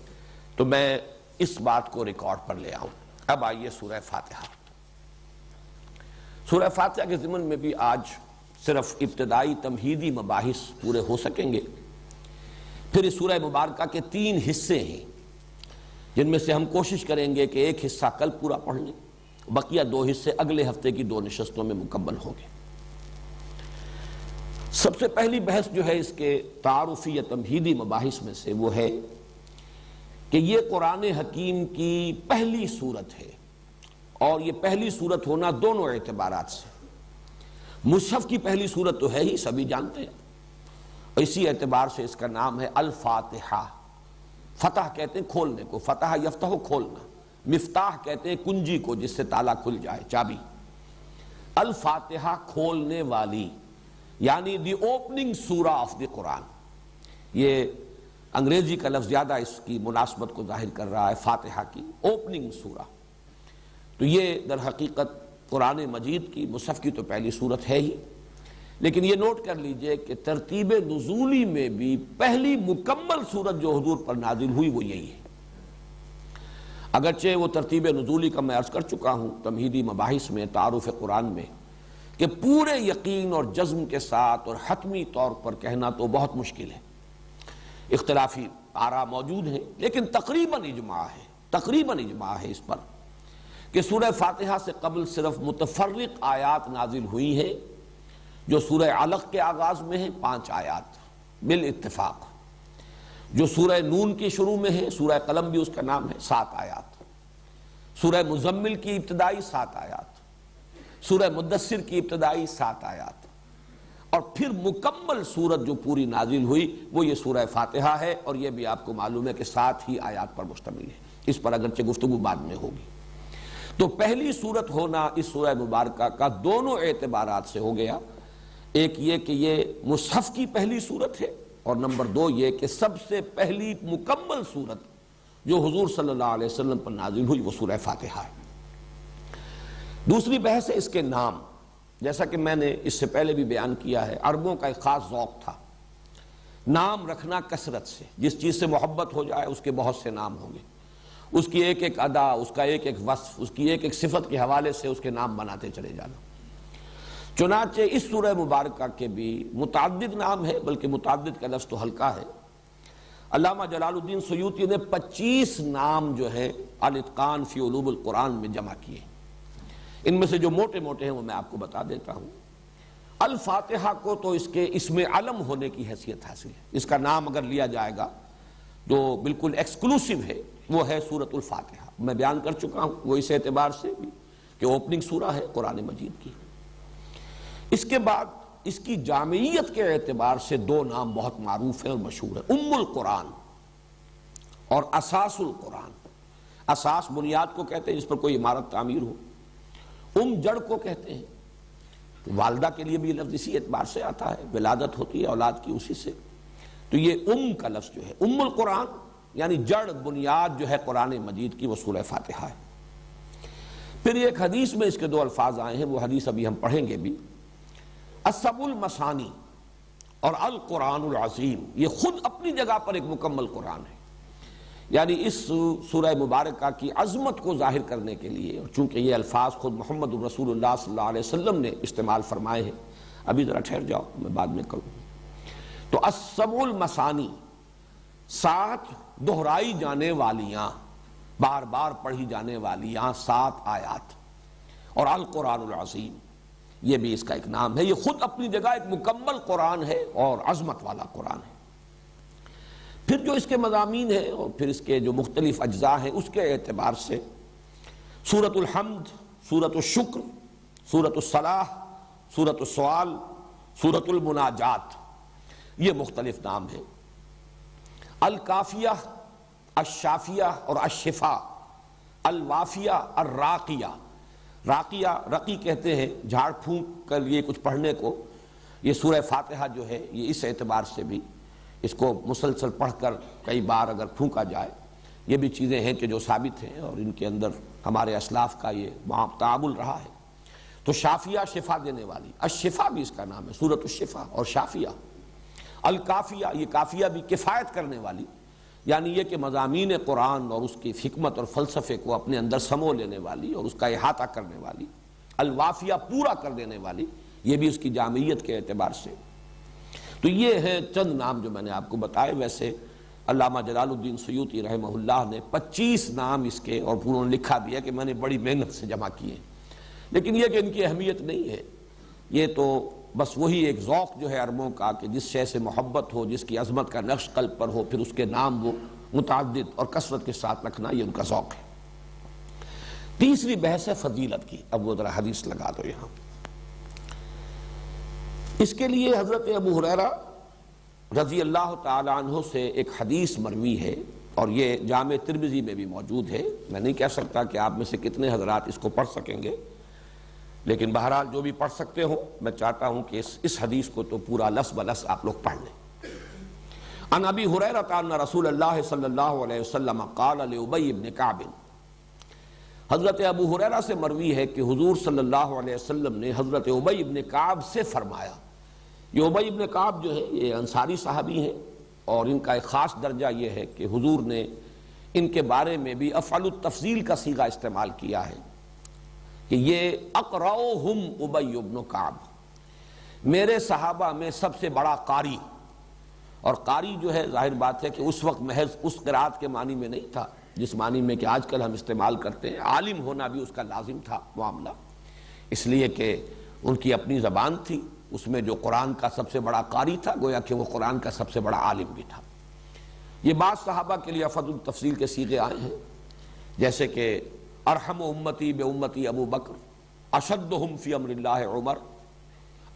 تو میں اس بات کو ریکارڈ پر لے آؤں۔ اب آئیے سورہ فاتحہ۔ سورہ فاتحہ کے ضمن میں بھی آج صرف ابتدائی تمہیدی مباحث پورے ہو سکیں گے، پھر اس سورہ مبارکہ کے 3 حصے ہیں جن میں سے ہم کوشش کریں گے کہ ایک حصہ کل پورا پڑھ لیں، بقیہ 2 حصے اگلے ہفتے کی 2 نشستوں میں مکمل ہوں گے۔ سب سے پہلی بحث جو ہے اس کے تعارفی یا تمہیدی مباحث میں سے وہ ہے کہ یہ قرآن حکیم کی پہلی صورت ہے، اور یہ پہلی صورت ہونا دونوں اعتبارات سے، مصحف کی پہلی صورت تو ہے ہی، سبھی جانتے ہیں، اسی اعتبار سے اس کا نام ہے الفاتحہ۔ فتح کہتے ہیں کھولنے کو، فتح یفتح کھولنا، مفتاح کہتے ہیں کنجی کو جس سے تالا کھل جائے، چابی۔ الفاتحہ کھولنے والی، یعنی دی اوپننگ سورہ آف دی قرآن۔ یہ انگریزی کا لفظ زیادہ اس کی مناسبت کو ظاہر کر رہا ہے، فاتحہ کی اوپننگ سورہ۔ تو یہ در حقیقت قرآن مجید کی، مصحف کی تو پہلی صورت ہے ہی، لیکن یہ نوٹ کر لیجئے کہ ترتیب نزولی میں بھی پہلی مکمل صورت جو حضور پر نازل ہوئی وہ یہی ہے، اگرچہ وہ ترتیب نزولی کا میں عرض کر چکا ہوں تمہیدی مباحث میں، تعارف قرآن میں، کہ پورے یقین اور جزم کے ساتھ اور حتمی طور پر کہنا تو بہت مشکل ہے، اختلافی آراء موجود ہیں، لیکن تقریباً اجماع ہے اس پر کہ سورہ فاتحہ سے قبل صرف متفرق آیات نازل ہوئی ہیں، جو سورہ علق کے آغاز میں ہیں 5 آیات بالاتفاق، جو سورہ نون کی شروع میں ہے، سورہ قلم بھی اس کا نام ہے، 7 آیات، سورہ مزمل کی ابتدائی 7 آیات، سورہ مدثر کی ابتدائی 7 آیات، اور پھر مکمل سورت جو پوری نازل ہوئی وہ یہ سورہ فاتحہ ہے، اور یہ بھی آپ کو معلوم ہے کہ 7 ہی آیات پر مشتمل ہے، اس پر اگرچہ گفتگو بعد میں ہوگی۔ تو پہلی سورت ہونا اس سورہ مبارکہ کا دونوں اعتبارات سے ہو گیا، ایک یہ کہ یہ مصحف کی پہلی سورت ہے، اور نمبر 2 یہ کہ سب سے پہلی مکمل سورت جو حضور صلی اللہ علیہ وسلم پر نازل ہوئی وہ سورہ فاتحہ ہے۔ دوسری بحث ہے اس کے نام، جیسا کہ میں نے اس سے پہلے بھی بیان کیا ہے، عربوں کا ایک خاص ذوق تھا نام رکھنا کثرت سے، جس چیز سے محبت ہو جائے اس کے بہت سے نام ہوں گے، اس کی ایک ایک ادا، اس کا ایک ایک وصف، اس کی ایک ایک صفت کے حوالے سے اس کے نام بناتے چلے جانا۔ چنانچہ اس سورہ مبارکہ کے بھی متعدد نام ہے، بلکہ متعدد کا لفظ تو ہلکا ہے۔ علامہ جلال الدین سیوطی نے 25 نام جو ہے الاتقان فی علوم القرآن میں جمع کیے، ان میں سے جو موٹے موٹے ہیں وہ میں آپ کو بتا دیتا ہوں۔ الفاتحہ کو تو اس کے اسم علم ہونے کی حیثیت حاصل ہے، اس کا نام اگر لیا جائے گا جو بالکل ایکسکلوسیو ہے وہ ہے سورۃ الفاتحہ، میں بیان کر چکا ہوں وہ اس اعتبار سے بھی کہ اوپننگ سورہ ہے قرآن مجید کی۔ اس کے بعد اس کی جامعیت کے اعتبار سے 2 نام بہت معروف ہیں اور مشہور ہیں، ام القرآن اور اساس القرآن۔ اساس بنیاد کو کہتے ہیں جس پر کوئی عمارت تعمیر ہو، جڑ کو کہتے ہیں، والدہ کے لیے بھی یہ لفظ اسی اعتبار سے آتا ہے، ولادت ہوتی ہے اولاد کی اسی سے، تو یہ کا لفظ جو ہے ام القرآن یعنی جڑ بنیاد جو ہے قرآن مجید کی وہ سورہ فاتحہ ہے۔ پھر ایک حدیث میں اس کے 2 الفاظ آئے ہیں، وہ حدیث ابھی ہم پڑھیں گے بھی، السبع المثانی اور القرآن العظیم، یہ خود اپنی جگہ پر ایک مکمل قرآن ہے، یعنی اس سورہ مبارکہ کی عظمت کو ظاہر کرنے کے لیے، اور چونکہ یہ الفاظ خود محمد رسول اللہ صلی اللہ علیہ وسلم نے استعمال فرمائے ہیں، ابھی ذرا ٹھہر جاؤ میں بعد میں کروں، تو السبع المثانی 7 دہرائی جانے والیاں، بار بار پڑھی جانے والیاں 7 آیات، اور القرآن العظیم یہ بھی اس کا ایک نام ہے، یہ خود اپنی جگہ ایک مکمل قرآن ہے اور عظمت والا قرآن ہے۔ پھر جو اس کے مضامین ہیں اور پھر اس کے جو مختلف اجزاء ہیں اس کے اعتبار سے سورۃ الحمد، سورۃ الشکر، سورۃ الصلاح، سورۃ السؤال، سورۃ المناجات، یہ مختلف نام ہیں۔ الکافیہ، الشافیہ اور الشفاء، الوافیہ، الراقیہ، راقیہ رقی کہتے ہیں جھاڑ پھونک کر یہ کچھ پڑھنے کو، یہ سورہ فاتحہ جو ہے یہ اس اعتبار سے بھی اس کو مسلسل پڑھ کر کئی بار اگر پھونکا جائے، یہ بھی چیزیں ہیں کہ جو ثابت ہیں اور ان کے اندر ہمارے اسلاف کا یہ تعامل رہا ہے۔ تو شافیہ شفا دینے والی، الشفا بھی اس کا نام ہے، سورۃ الشفا اور شافیہ۔ الکافیہ، یہ کافیہ بھی کفایت کرنے والی، یعنی یہ کہ مضامین قرآن اور اس کی حکمت اور فلسفے کو اپنے اندر سمو لینے والی اور اس کا احاطہ کرنے والی۔ الوافیہ، پورا کر دینے والی، یہ بھی اس کی جامعیت کے اعتبار سے۔ تو یہ ہیں چند نام جو میں نے آپ کو بتائے۔ ویسے علامہ جلال الدین سیوطی رحمہ اللہ نے 25 نام اس کے، اور انہوں نے لکھا بھی ہے کہ میں نے بڑی محنت سے جمع کیے، لیکن یہ کہ ان کی اہمیت نہیں ہے، یہ تو بس وہی ایک ذوق جو ہے عربوں کا کہ جس شے سے محبت ہو، جس کی عظمت کا نقش قلب پر ہو، پھر اس کے نام وہ متعدد اور کثرت کے ساتھ رکھنا، یہ ان کا ذوق ہے۔ تیسری بحث ہے فضیلت کی، اب وہ ذرا حدیث لگا دو یہاں۔ اس کے لیے حضرت ابو ہریرہ رضی اللہ تعالی عنہ سے ایک حدیث مروی ہے، اور یہ جامع ترمذی میں بھی موجود ہے۔ میں نہیں کہہ سکتا کہ آپ میں سے کتنے حضرات اس کو پڑھ سکیں گے، لیکن بہرحال جو بھی پڑھ سکتے ہو میں چاہتا ہوں کہ اس حدیث کو تو پورا لفظ بلفظ آپ لوگ پڑھ لیں۔ عن ابی ہریرہ ان رسول اللہ صلی اللہ علیہ وسلم قال لابی بن کعب، حضرت ابو ہریرہ سے مروی ہے کہ حضور صلی اللہ علیہ وسلم نے حضرت ابی بن کعب سے فرمایا۔ یہ ابی بن کعب جو ہے یہ انصاری صحابی ہیں، اور ان کا ایک خاص درجہ یہ ہے کہ حضور نے ان کے بارے میں بھی افعل التفضیل کا صیغہ استعمال کیا ہے، کہ یہ اقرؤہم ابی بن کعب، میرے صحابہ میں سب سے بڑا قاری، اور قاری جو ہے ظاہر بات ہے کہ اس وقت محض اس قرات کے معنی میں نہیں تھا جس معنی میں کہ آج کل ہم استعمال کرتے ہیں، عالم ہونا بھی اس کا لازم تھا معاملہ، اس لیے کہ ان کی اپنی زبان تھی، اس میں جو قرآن کا سب سے بڑا قاری تھا گویا کہ وہ قرآن کا سب سے بڑا عالم بھی تھا۔ یہ بعض صحابہ کے لیے افضل التفصیل کے صیغے آئے ہیں، جیسے کہ ارحم امتی بے امتی ابو بکر، اشدہم فی امر اللہ عمر،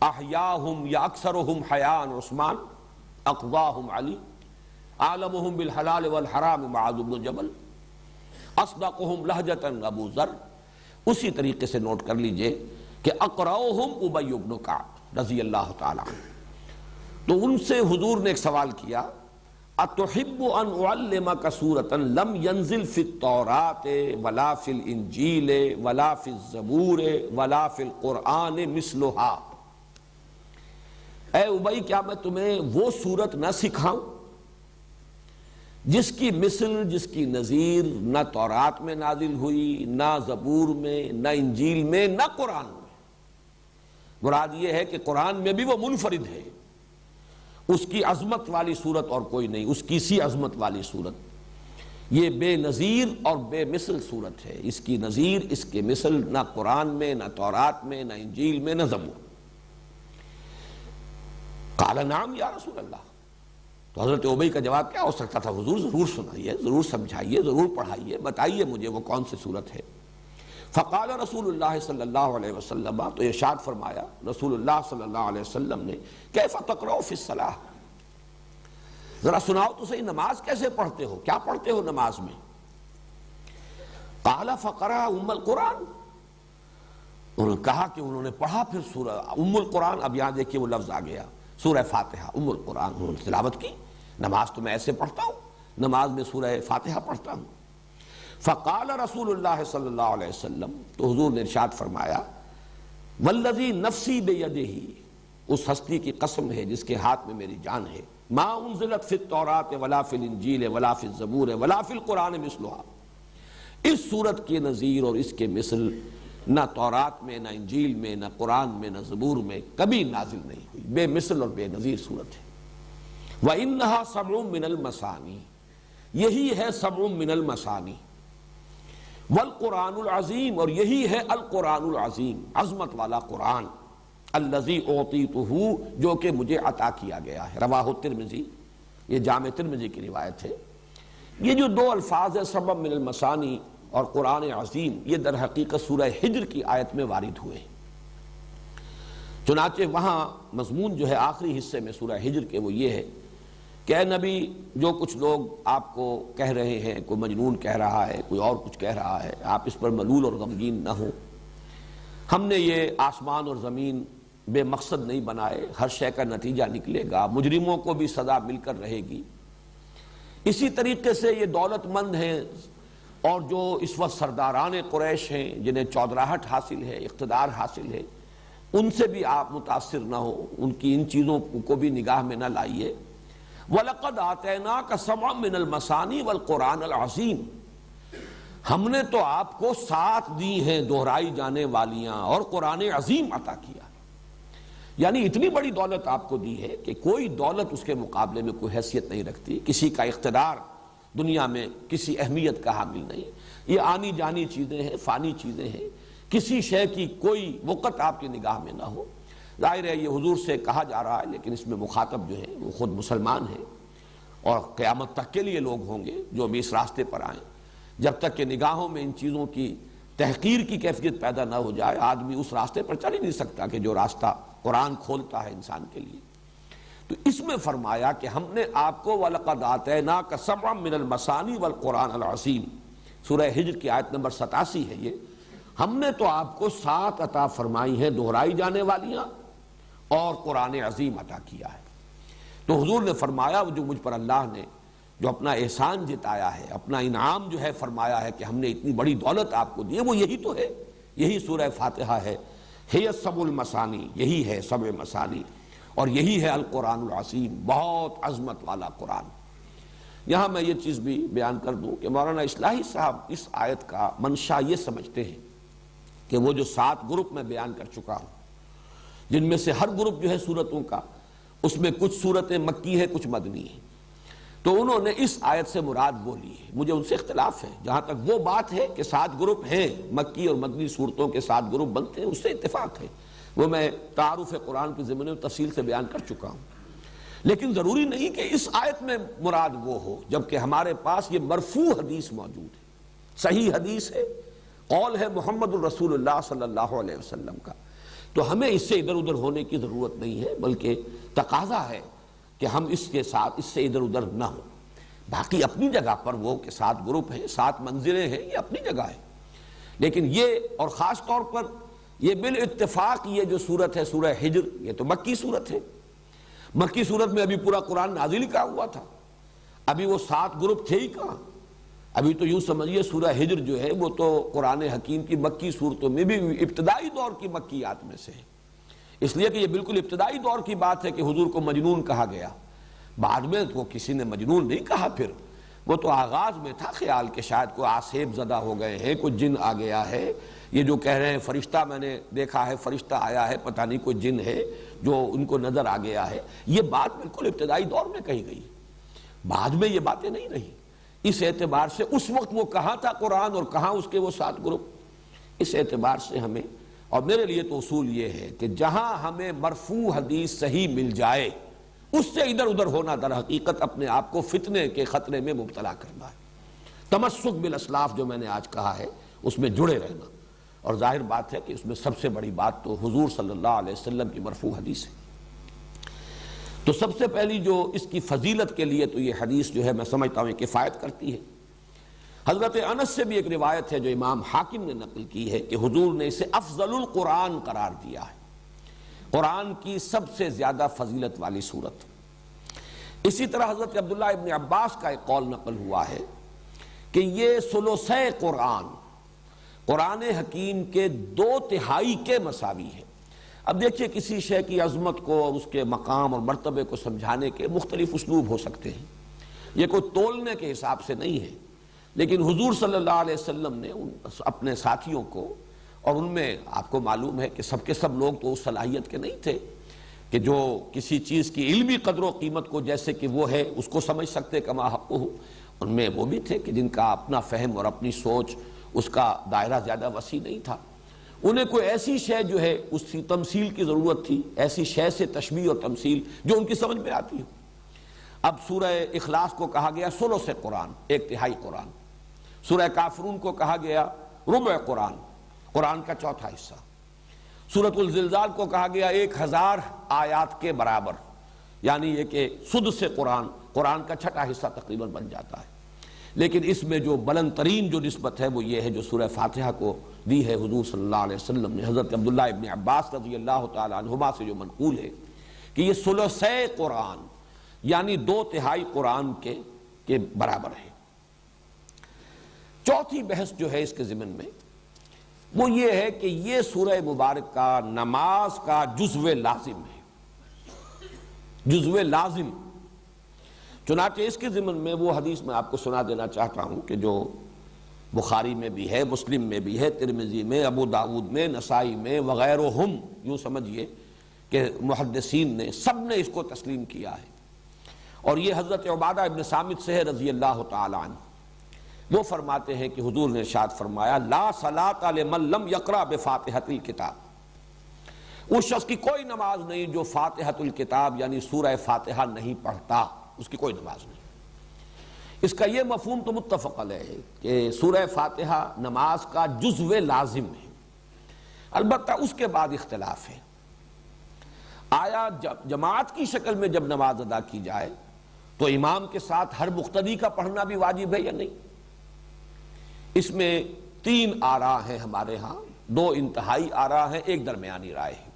احیاہم یا اکثرہم حیاء عثمان، اقواہم علی، اعلمہم بالحلال والحرام معاذ بن جبل، اصدقہم لہجۃ ابو ذر۔ اسی طریقے سے نوٹ کر لیجئے کہ اقرؤہم ابی بن کعب رضی اللہ تعالی عنہ۔ تو ان سے حضور نے ایک سوال کیا، اتحب ان اعلمک سورۃ لم ینزل فی التوراۃ ولا فی الانجیل ولا فی الزبور ولا فی القرآن مثلھا، اے ابی کیا میں تمہیں وہ سورت نہ سکھاؤں جس کی مثل، جس کی نظیر نہ تورات میں نازل ہوئی، نہ زبور میں، نہ انجیل میں، نہ قرآن میں۔ مراد یہ ہے کہ قرآن میں بھی وہ منفرد ہے، اس کی عظمت والی صورت اور کوئی نہیں، اس کی سی عظمت والی صورت، یہ بے نظیر اور بے مثل صورت ہے، اس کی نظیر، اس کے مثل نہ قرآن میں، نہ تورات میں، نہ انجیل میں، نہ زبور۔ قال نعم یا رسول اللہ، تو حضرت ابی کا جواب کیا ہو سکتا تھا؟ حضور ضرور سنائیے، ضرور سمجھائیے، ضرور پڑھائیے، بتائیے مجھے وہ کون سی صورت ہے۔ فقال رسول اللہ صلی اللہ علیہ وسلم، تو ارشاد فرمایا رسول اللہ صلی اللہ علیہ وسلم نے، کیف تقرؤ فی الصلاۃ، ذرا سناؤ تو صحیح نماز کیسے پڑھتے ہو، کیا پڑھتے ہو نماز میں؟ قال فقرأ ام القرآن، انہوں نے کہا کہ انہوں نے پڑھا پھر سورہ ام القرآن۔ اب یہاں دیکھیے وہ لفظ آ گیا، سورہ فاتحہ، ام القرآن، انہوں نے تلاوت کی۔ نماز تو میں ایسے پڑھتا ہوں، نماز میں سورہ فاتحہ پڑھتا ہوں۔ فقال رسول اللہ صلی اللہ علیہ وسلم، تو حضور نے ارشاد فرمایا، والذی نفسی بیدہ، اس ہستی کی قسم ہے جس کے ہاتھ میں میری جان ہے، ما انزلت فی التوراۃ ولا فی الانجیل ولا فی الزبور ولا فی القرآن مثلھا، اس صورت کے نظیر اور اس کے مثل نہ تورات میں، نہ انجیل میں، نہ قرآن میں، نہ زبور میں کبھی نازل نہیں ہوئی، بے مثل اور بے نظیر صورت ہے۔ وَإِنَّهَا سَبْعٌ مِّنَ الْمَثَانِي، یہی ہے سبع من المثانی، والقرآن العظیم، اور یہی ہے القرآن العظیم، عظمت والا قرآن، الذی اعطیتہ، جو کہ مجھے عطا کیا گیا ہے۔ رواہ الترمذی، یہ جامع ترمذی کی روایت ہے۔ یہ جو دو الفاظ ہے سبع من المثانی اور قرآن عظیم، یہ در حقیقت سورہ ہجر کی آیت میں وارد ہوئے، چنانچہ وہاں مضمون جو ہے آخری حصے میں سورہ ہجر کے وہ یہ ہے کہ اے نبی، جو کچھ لوگ آپ کو کہہ رہے ہیں، کوئی مجنون کہہ رہا ہے، کوئی اور کچھ کہہ رہا ہے، آپ اس پر ملول اور غمگین نہ ہوں۔ ہم نے یہ آسمان اور زمین بے مقصد نہیں بنائے، ہر شے کا نتیجہ نکلے گا، مجرموں کو بھی سزا مل کر رہے گی۔ اسی طریقے سے یہ دولت مند ہیں اور جو اس وقت سرداران قریش ہیں، جنہیں چودراہٹ حاصل ہے، اقتدار حاصل ہے، ان سے بھی آپ متاثر نہ ہو، ان کی ان چیزوں کو بھی نگاہ میں نہ لائیے۔ وَلَقَدْ آتَيْنَاكَ سَبْعًا مِّنَ الْمَثَانِي وَالْقُرْآنَ الْعَظِيمِ، ہم نے تو آپ کو 7 دی ہیں دہرائی جانے والیاں اور قرآن عظیم عطا کیا، یعنی اتنی بڑی دولت آپ کو دی ہے کہ کوئی دولت اس کے مقابلے میں کوئی حیثیت نہیں رکھتی، کسی کا اقتدار دنیا میں کسی اہمیت کا حامل نہیں، یہ آنی جانی چیزیں ہیں، فانی چیزیں ہیں، کسی شے کی کوئی وقت آپ کی نگاہ میں نہ ہو۔ ظاہر ہے یہ حضور سے کہا جا رہا ہے، لیکن اس میں مخاطب جو ہے وہ خود مسلمان ہیں، اور قیامت تک کے لیے لوگ ہوں گے جو بھی اس راستے پر آئیں۔ جب تک کہ نگاہوں میں ان چیزوں کی تحقیر کی کیفیت پیدا نہ ہو جائے، آدمی اس راستے پر چل ہی نہیں سکتا کہ جو راستہ قرآن کھولتا ہے انسان کے لیے۔ تو اس میں فرمایا کہ ہم نے آپ کو وَلَقَدْ آتَيْنَاكَ سَبْعًا مِّنَ الْمَثَانِي وَالْقُرْآنَ الْعَظِيمِ، سورہ ہجر کی آیت نمبر 87 ہے یہ، ہم نے تو آپ کو 7 عطا فرمائی ہیں دہرائی جانے والیاں اور قرآن عظیم عطا کیا ہے۔ تو حضور نے فرمایا جو مجھ پر اللہ نے جو اپنا احسان جتایا ہے، اپنا انعام جو ہے فرمایا ہے کہ ہم نے اتنی بڑی دولت آپ کو دی ہے، وہ یہی تو ہے، یہی سورہ فاتحہ ہے، ہے سبع المثانی، یہی ہے سبع مثانی، اور یہی ہے القرآن العظیم، بہت عظمت والا قرآن۔ یہاں میں یہ چیز بھی بیان کر دوں کہ مولانا اصلاحی صاحب اس آیت کا منشا یہ سمجھتے ہیں کہ وہ جو 7 گروپ میں بیان کر چکا ہوں، جن میں سے ہر گروپ جو ہے سورتوں کا، اس میں کچھ سورتیں مکی ہیں، کچھ مدنی ہیں، تو انہوں نے اس آیت سے مراد وہ لی ہے۔ مجھے ان سے اختلاف ہے، جہاں تک وہ بات ہے کہ 7 گروپ ہیں، مکی اور مدنی صورتوں کے 7 گروپ بنتے ہیں، اس سے اتفاق ہے، وہ میں تعارف قرآن کے ضمن میں تفصیل سے بیان کر چکا ہوں۔ لیکن ضروری نہیں کہ اس آیت میں مراد وہ ہو، جبکہ ہمارے پاس یہ مرفوع حدیث موجود ہے، صحیح حدیث ہے، قول ہے محمد الرسول اللہ صلی اللہ علیہ وسلم کا، تو ہمیں اس سے ادھر ادھر ہونے کی ضرورت نہیں ہے، بلکہ تقاضا ہے کہ ہم اس کے ساتھ اس سے ادھر ادھر نہ ہوں۔ باقی اپنی جگہ پر وہ کہ 7 گروپ ہیں، 7 منزلیں ہیں، یہ اپنی جگہ ہے، لیکن یہ اور خاص طور پر یہ بالاتفاق یہ جو صورت ہے سورہ ہجر، یہ تو مکی صورت ہے۔ مکی صورت میں ابھی پورا قرآن نازل کا ہوا تھا، ابھی وہ 7 گروپ تھے ہی کہاں۔ ابھی تو یوں سمجھیے سورہ ہجر جو ہے وہ تو قرآن حکیم کی مکی صورتوں میں بھی ابتدائی دور کی مکیات میں سے ہے، اس لیے کہ یہ بالکل ابتدائی دور کی بات ہے کہ حضور کو مجنون کہا گیا۔ بعد میں تو کسی نے مجنون نہیں کہا، پھر وہ تو آغاز میں تھا خیال کہ شاید کوئی آسیب زدہ ہو گئے ہیں، کوئی جن آ گیا ہے، یہ جو کہہ رہے ہیں فرشتہ میں نے دیکھا ہے، فرشتہ آیا ہے، پتہ نہیں کوئی جن ہے جو ان کو نظر آ گیا ہے، یہ بات بالکل ابتدائی دور میں کہی گئی، بعد میں یہ باتیں نہیں رہی۔ اس اعتبار سے اس وقت وہ کہاں تھا قرآن اور کہاں اس کے وہ 7 گروپ، اس اعتبار سے ہمیں، اور میرے لیے تو اصول یہ ہے کہ جہاں ہمیں مرفوع حدیث صحیح مل جائے اس سے ادھر ادھر ہونا در حقیقت اپنے آپ کو فتنے کے خطرے میں مبتلا کرنا ہے۔ تمسک بالاسلاف جو میں نے آج کہا ہے اس میں جڑے رہنا، اور ظاہر بات ہے کہ اس میں سب سے بڑی بات تو حضور صلی اللہ علیہ وسلم کی مرفوع حدیث ہے۔ تو سب سے پہلی جو اس کی فضیلت کے لیے تو یہ حدیث جو ہے میں سمجھتا ہوں یہ کفایت کرتی ہے۔ حضرت انس سے بھی ایک روایت ہے جو امام حاکم نے نقل کی ہے کہ حضور نے اسے افضل القرآن قرار دیا ہے، قرآن کی سب سے زیادہ فضیلت والی صورت۔ اسی طرح حضرت عبداللہ ابن عباس کا ایک قول نقل ہوا ہے کہ یہ ثلثِ قرآن، قرآن حکیم کے 2/3 کے مساوی ہے۔ اب دیکھیے کسی شے کی عظمت کو اور اس کے مقام اور مرتبے کو سمجھانے کے مختلف اسلوب ہو سکتے ہیں، یہ کوئی تولنے کے حساب سے نہیں ہے، لیکن حضور صلی اللہ علیہ وسلم نے اپنے ساتھیوں کو، اور ان میں آپ کو معلوم ہے کہ سب کے سب لوگ تو اس صلاحیت کے نہیں تھے کہ جو کسی چیز کی علمی قدر و قیمت کو جیسے کہ وہ ہے اس کو سمجھ سکتے کما حقہ، ان میں وہ بھی تھے کہ جن کا اپنا فہم اور اپنی سوچ اس کا دائرہ زیادہ وسیع نہیں تھا، انہیں کوئی ایسی شے جو ہے اس کی تمثیل کی ضرورت تھی، ایسی شے سے تشبیہ اور تمثیل جو ان کی سمجھ میں آتی ہو۔ اب سورہ اخلاص کو کہا گیا ثلث قرآن، 1/3 قرآن، سورہ کافرون کو کہا گیا ربع قرآن، قرآن کا 1/4 حصہ، سورۃ الزلزال کو کہا گیا 1000 آیات کے برابر، یعنی یہ کہ سدس قرآن، قرآن کا 6واں حصہ تقریباً بن جاتا ہے۔ لیکن اس میں جو بلند ترین جو نسبت ہے وہ یہ ہے جو سورہ فاتحہ کو دی ہے حضور صلی اللہ علیہ وسلم نے، حضرت عبداللہ ابن عباس رضی اللہ تعالی عنہما سے جو منقول ہے کہ یہ ثلثِ قرآن یعنی 2/3 قرآن کے برابر ہے۔ چوتھی بحث جو ہے اس کے ضمن میں وہ یہ ہے کہ یہ سورہ مبارکہ نماز کا جزو لازم ہے، جزو لازم۔ چنانچہ اس کے ضمن میں وہ حدیث میں آپ کو سنا دینا چاہتا ہوں کہ جو بخاری میں بھی ہے، مسلم میں بھی ہے، ترمذی میں، ابو داؤد میں، نسائی میں وغیرہم، یوں سمجھیے کہ محدثین نے سب نے اس کو تسلیم کیا ہے، اور یہ حضرت عبادہ ابن صامت سے ہے رضی اللہ تعالی عنہ۔ وہ فرماتے ہیں کہ حضور نے ارشاد فرمایا لا صلاۃ لمن لم یقرأ بفاتحۃ الکتاب، اس شخص کی کوئی نماز نہیں جو فاتحۃ الکتاب یعنی سورہ فاتحہ نہیں پڑھتا، اس کی کوئی نماز نہیں۔ اس کا یہ مفہوم تو متفق علیہ ہے کہ سورہ فاتحہ نماز کا جزو لازم ہے، البتہ اس کے بعد اختلاف ہے، آیا جماعت کی شکل میں جب نماز ادا کی جائے تو امام کے ساتھ ہر مقتدی کا پڑھنا بھی واجب ہے یا نہیں؟ اس میں 3 آراء ہیں ہمارے ہاں، 2 انتہائی آراء ہیں، ایک درمیانی رائے ہے۔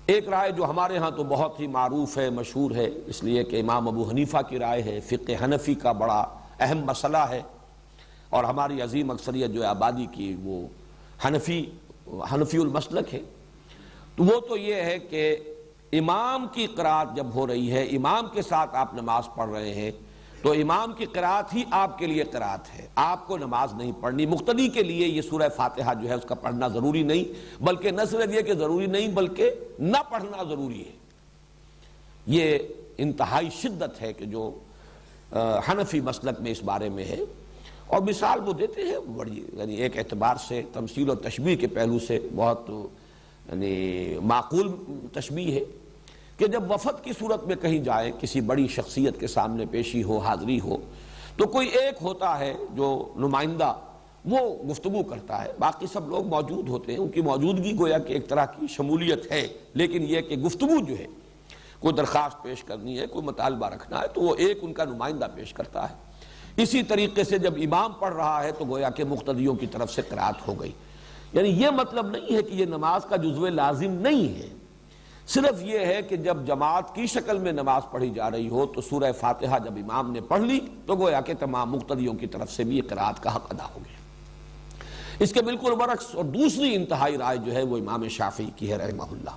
ایک رائے جو ہمارے ہاں تو بہت ہی معروف ہے، مشہور ہے، اس لیے کہ امام ابو حنیفہ کی رائے ہے، فقہ حنفی کا بڑا اہم مسئلہ ہے، اور ہماری عظیم اکثریت جو ہے آبادی کی وہ حنفی المسلک ہے، تو وہ تو یہ ہے کہ امام کی قرات جب ہو رہی ہے، امام کے ساتھ آپ نماز پڑھ رہے ہیں، تو تو امام کی قرات ہی آپ کے لیے قرات ہے، آپ کو نماز نہیں پڑھنی۔ مقتدی کے لیے یہ سورہ فاتحہ جو ہے اس کا پڑھنا ضروری نہیں، بلکہ نہ صرف یہ کہ ضروری نہیں بلکہ نہ پڑھنا ضروری ہے۔ یہ انتہائی شدت ہے کہ جو حنفی مسلک میں اس بارے میں ہے، اور مثال وہ دیتے ہیں بڑی، یعنی ایک اعتبار سے تمثیل و تشبیہ کے پہلو سے بہت یعنی معقول تشبیہ ہے کہ جب وفد کی صورت میں کہیں جائے، کسی بڑی شخصیت کے سامنے پیشی ہو، حاضری ہو، تو کوئی ایک ہوتا ہے جو نمائندہ، وہ گفتگو کرتا ہے، باقی سب لوگ موجود ہوتے ہیں، ان کی موجودگی گویا کہ ایک طرح کی شمولیت ہے، لیکن یہ کہ گفتگو جو ہے، کوئی درخواست پیش کرنی ہے، کوئی مطالبہ رکھنا ہے، تو وہ ایک ان کا نمائندہ پیش کرتا ہے۔ اسی طریقے سے جب امام پڑھ رہا ہے تو گویا کہ مقتدیوں کی طرف سے قرات ہو گئی۔ یعنی یہ مطلب نہیں ہے کہ یہ نماز کا جزو لازم نہیں ہے، صرف یہ ہے کہ جب جماعت کی شکل میں نماز پڑھی جا رہی ہو تو سورہ فاتحہ جب امام نے پڑھ لی تو گویا کہ تمام مقتدیوں کی طرف سے بھی قرات کا حق ادا ہو گیا۔ اس کے بالکل برعکس اور دوسری انتہائی رائے جو ہے وہ امام شافعی کی ہے رحمہ اللہ،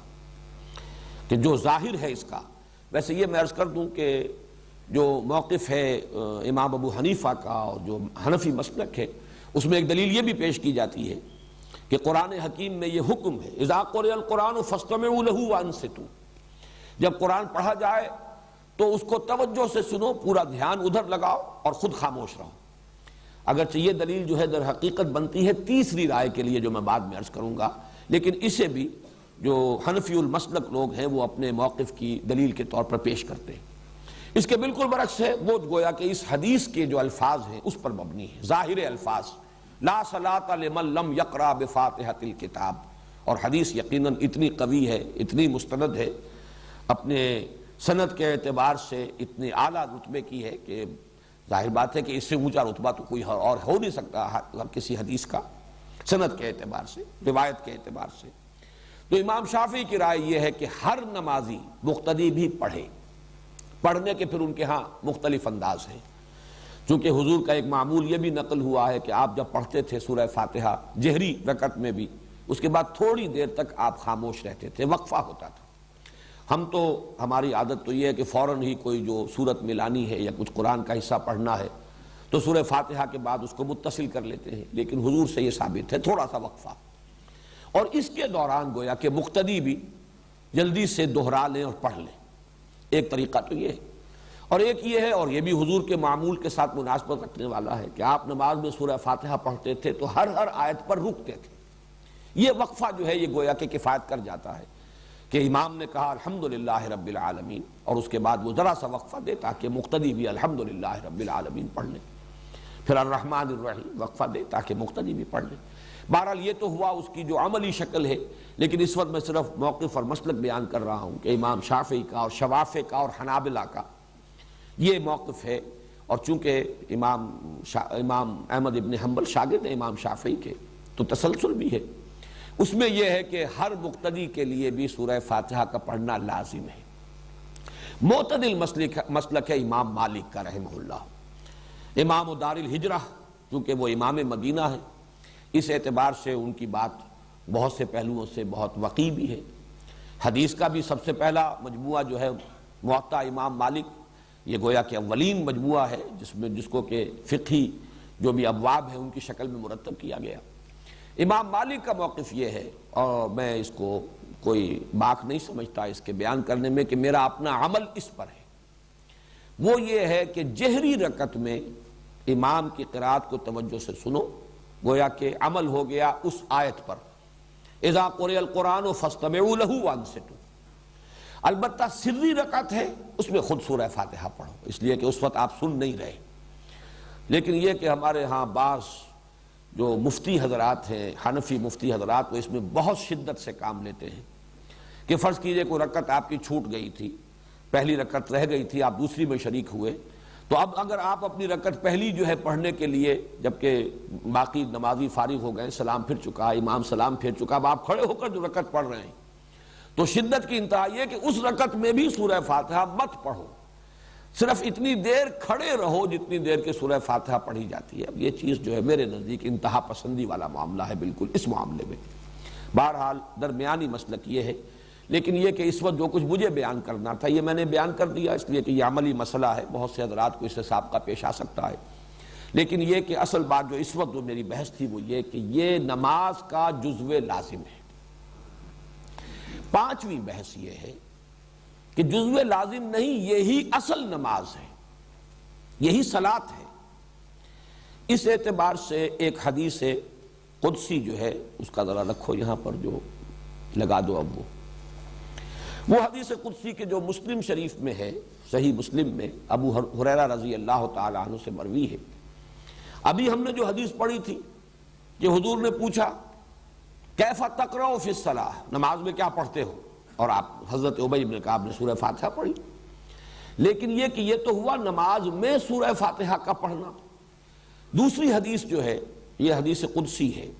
کہ جو ظاہر ہے اس کا، ویسے یہ میں عرض کر دوں کہ جو موقف ہے امام ابو حنیفہ کا اور جو حنفی مسلک ہے، اس میں ایک دلیل یہ بھی پیش کی جاتی ہے کہ قرآن حکیم میں یہ حکم ہے، اذا قرئ القرآن فاستمعوا له وانصتوا، جب قرآن پڑھا جائے تو اس کو توجہ سے سنو، پورا دھیان ادھر لگاؤ اور خود خاموش رہو۔ اگرچہ یہ دلیل جو ہے در حقیقت بنتی ہے تیسری رائے کے لیے جو میں بعد میں عرض کروں گا، لیکن اسے بھی جو حنفی المسلک لوگ ہیں وہ اپنے موقف کی دلیل کے طور پر پیش کرتے ہیں۔ اس کے بالکل برعکس ہے، وہ گویا کہ اس حدیث کے جو الفاظ ہیں اس پر مبنی ہے، ظاہر الفاظ لا صلاۃ لمن لم یقرأ بفاتحۃ الکتاب، اور حدیث یقیناً اتنی قوی ہے، اتنی مستند ہے، اپنے سند کے اعتبار سے اتنے اعلیٰ رتبے کی ہے کہ ظاہر بات ہے کہ اس سے اونچا رتبہ تو کوئی اور ہو نہیں سکتا کسی حدیث کا، سند کے اعتبار سے، روایت کے اعتبار سے۔ تو امام شافعی کی رائے یہ ہے کہ ہر نمازی مقتدی بھی پڑھے، پڑھنے کے پھر ان کے ہاں مختلف انداز ہیں، چونکہ حضور کا ایک معمول یہ بھی نقل ہوا ہے کہ آپ جب پڑھتے تھے سورہ فاتحہ جہری رکعت میں بھی، اس کے بعد تھوڑی دیر تک آپ خاموش رہتے تھے، وقفہ ہوتا تھا۔ ہم تو ہماری عادت تو یہ ہے کہ فوراً ہی کوئی جو سورت ملانی ہے یا کچھ قرآن کا حصہ پڑھنا ہے تو سورہ فاتحہ کے بعد اس کو متصل کر لیتے ہیں، لیکن حضور سے یہ ثابت ہے تھوڑا سا وقفہ، اور اس کے دوران گویا کہ مقتدی بھی جلدی سے دہرا لیں اور پڑھ لیں۔ ایک طریقہ تو یہ ہے، اور ایک یہ ہے، اور یہ بھی حضور کے معمول کے ساتھ مناسبت رکھنے والا ہے، کہ آپ نماز میں سورہ فاتحہ پڑھتے تھے تو ہر آیت پر رکتے تھے۔ یہ وقفہ جو ہے یہ گویا کہ کفایت کر جاتا ہے کہ امام نے کہا الحمدللہ رب العالمین، اور اس کے بعد وہ ذرا سا وقفہ دے تاکہ مقتدی بھی الحمدللہ رب العالمین پڑھ لیں، پھر الرحمن الرحیم وقفہ دے تاکہ مقتدی بھی پڑھ لیں۔ بہرحال یہ تو ہوا اس کی جو عملی شکل ہے، لیکن اس وقت میں صرف موقف اور مسلک بیان کر رہا ہوں کہ امام شافعی کا اور شوافع کا اور حنابلہ کا یہ موقف ہے، اور چونکہ امام احمد ابن حنبل شاگرد ہیں امام شافعی کے، تو تسلسل بھی ہے اس میں، یہ ہے کہ ہر مقتدی کے لیے بھی سورہ فاتحہ کا پڑھنا لازم ہے۔ معتدل مسلک ہے امام مالک کا رحمہ اللہ، امام دار الہجرہ، چونکہ وہ امام مدینہ ہے، اس اعتبار سے ان کی بات بہت سے پہلوؤں سے بہت وقیع بھی ہے۔ حدیث کا بھی سب سے پہلا مجموعہ جو ہے موطا امام مالک، یہ گویا کہ اولین مجموعہ ہے جس کو کہ فقہی جو بھی ابواب ہیں ان کی شکل میں مرتب کیا گیا۔ امام مالک کا موقف یہ ہے، اور میں اس کو کوئی باک نہیں سمجھتا اس کے بیان کرنے میں کہ میرا اپنا عمل اس پر ہے، وہ یہ ہے کہ جہری رکعت میں امام کی قرات کو توجہ سے سنو، گویا کہ عمل ہو گیا اس آیت پر، اذا قرئ القرآن فاستمعوا له وانصتوا۔ البتہ سری رکعت ہے، اس میں خود سورہ فاتحہ پڑھو، اس لیے کہ اس وقت آپ سن نہیں رہے۔ لیکن یہ کہ ہمارے ہاں بعض جو مفتی حضرات ہیں، حنفی مفتی حضرات، وہ اس میں بہت شدت سے کام لیتے ہیں کہ فرض کیجئے کوئی رکعت آپ کی چھوٹ گئی تھی، پہلی رکعت رہ گئی تھی، آپ دوسری میں شریک ہوئے، تو اب اگر آپ اپنی رکعت پہلی جو ہے پڑھنے کے لیے، جبکہ باقی نمازی فارغ ہو گئے، سلام پھر چکا، امام سلام پھر چکا، اب آپ کھڑے ہو کر جو رکعت پڑھ رہے ہیں، تو شدت کی انتہا یہ کہ اس رکعت میں بھی سورہ فاتحہ مت پڑھو، صرف اتنی دیر کھڑے رہو جتنی دیر کے سورہ فاتحہ پڑھی جاتی ہے۔ اب یہ چیز جو ہے میرے نزدیک انتہا پسندی والا معاملہ ہے بالکل اس معاملے میں۔ بہرحال درمیانی مسلک یہ ہے، لیکن یہ کہ اس وقت جو کچھ مجھے بیان کرنا تھا یہ میں نے بیان کر دیا، اس لیے کہ یہ عملی مسئلہ ہے، بہت سے حضرات کو اس سے سابقہ پیش آ سکتا ہے۔ لیکن یہ کہ اصل بات جو اس وقت جو میری بحث تھی وہ یہ کہ یہ نماز کا جزو لازم ہے۔ پانچویں بحث یہ ہے کہ جزو لازم نہیں، یہی اصل نماز ہے، یہی صلاۃ ہے۔ اس اعتبار سے ایک حدیث قدسی جو ہے اس کا ذرا رکھو یہاں پر، جو لگا دو اب وہ حدیث قدسی کے جو مسلم شریف میں ہے، صحیح مسلم میں ابو ہریرہ رضی اللہ تعالی عنہ سے مروی ہے۔ ابھی ہم نے جو حدیث پڑھی تھی کہ حضور نے پوچھا کیف تقرؤ فی الصلاۃ، نماز میں کیا پڑھتے ہو، اور آپ حضرت ابی بن کعب نے سورہ فاتحہ پڑھی۔ لیکن یہ کہ یہ تو ہوا نماز میں سورہ فاتحہ کا پڑھنا۔ دوسری حدیث جو ہے یہ حدیث قدسی ہے،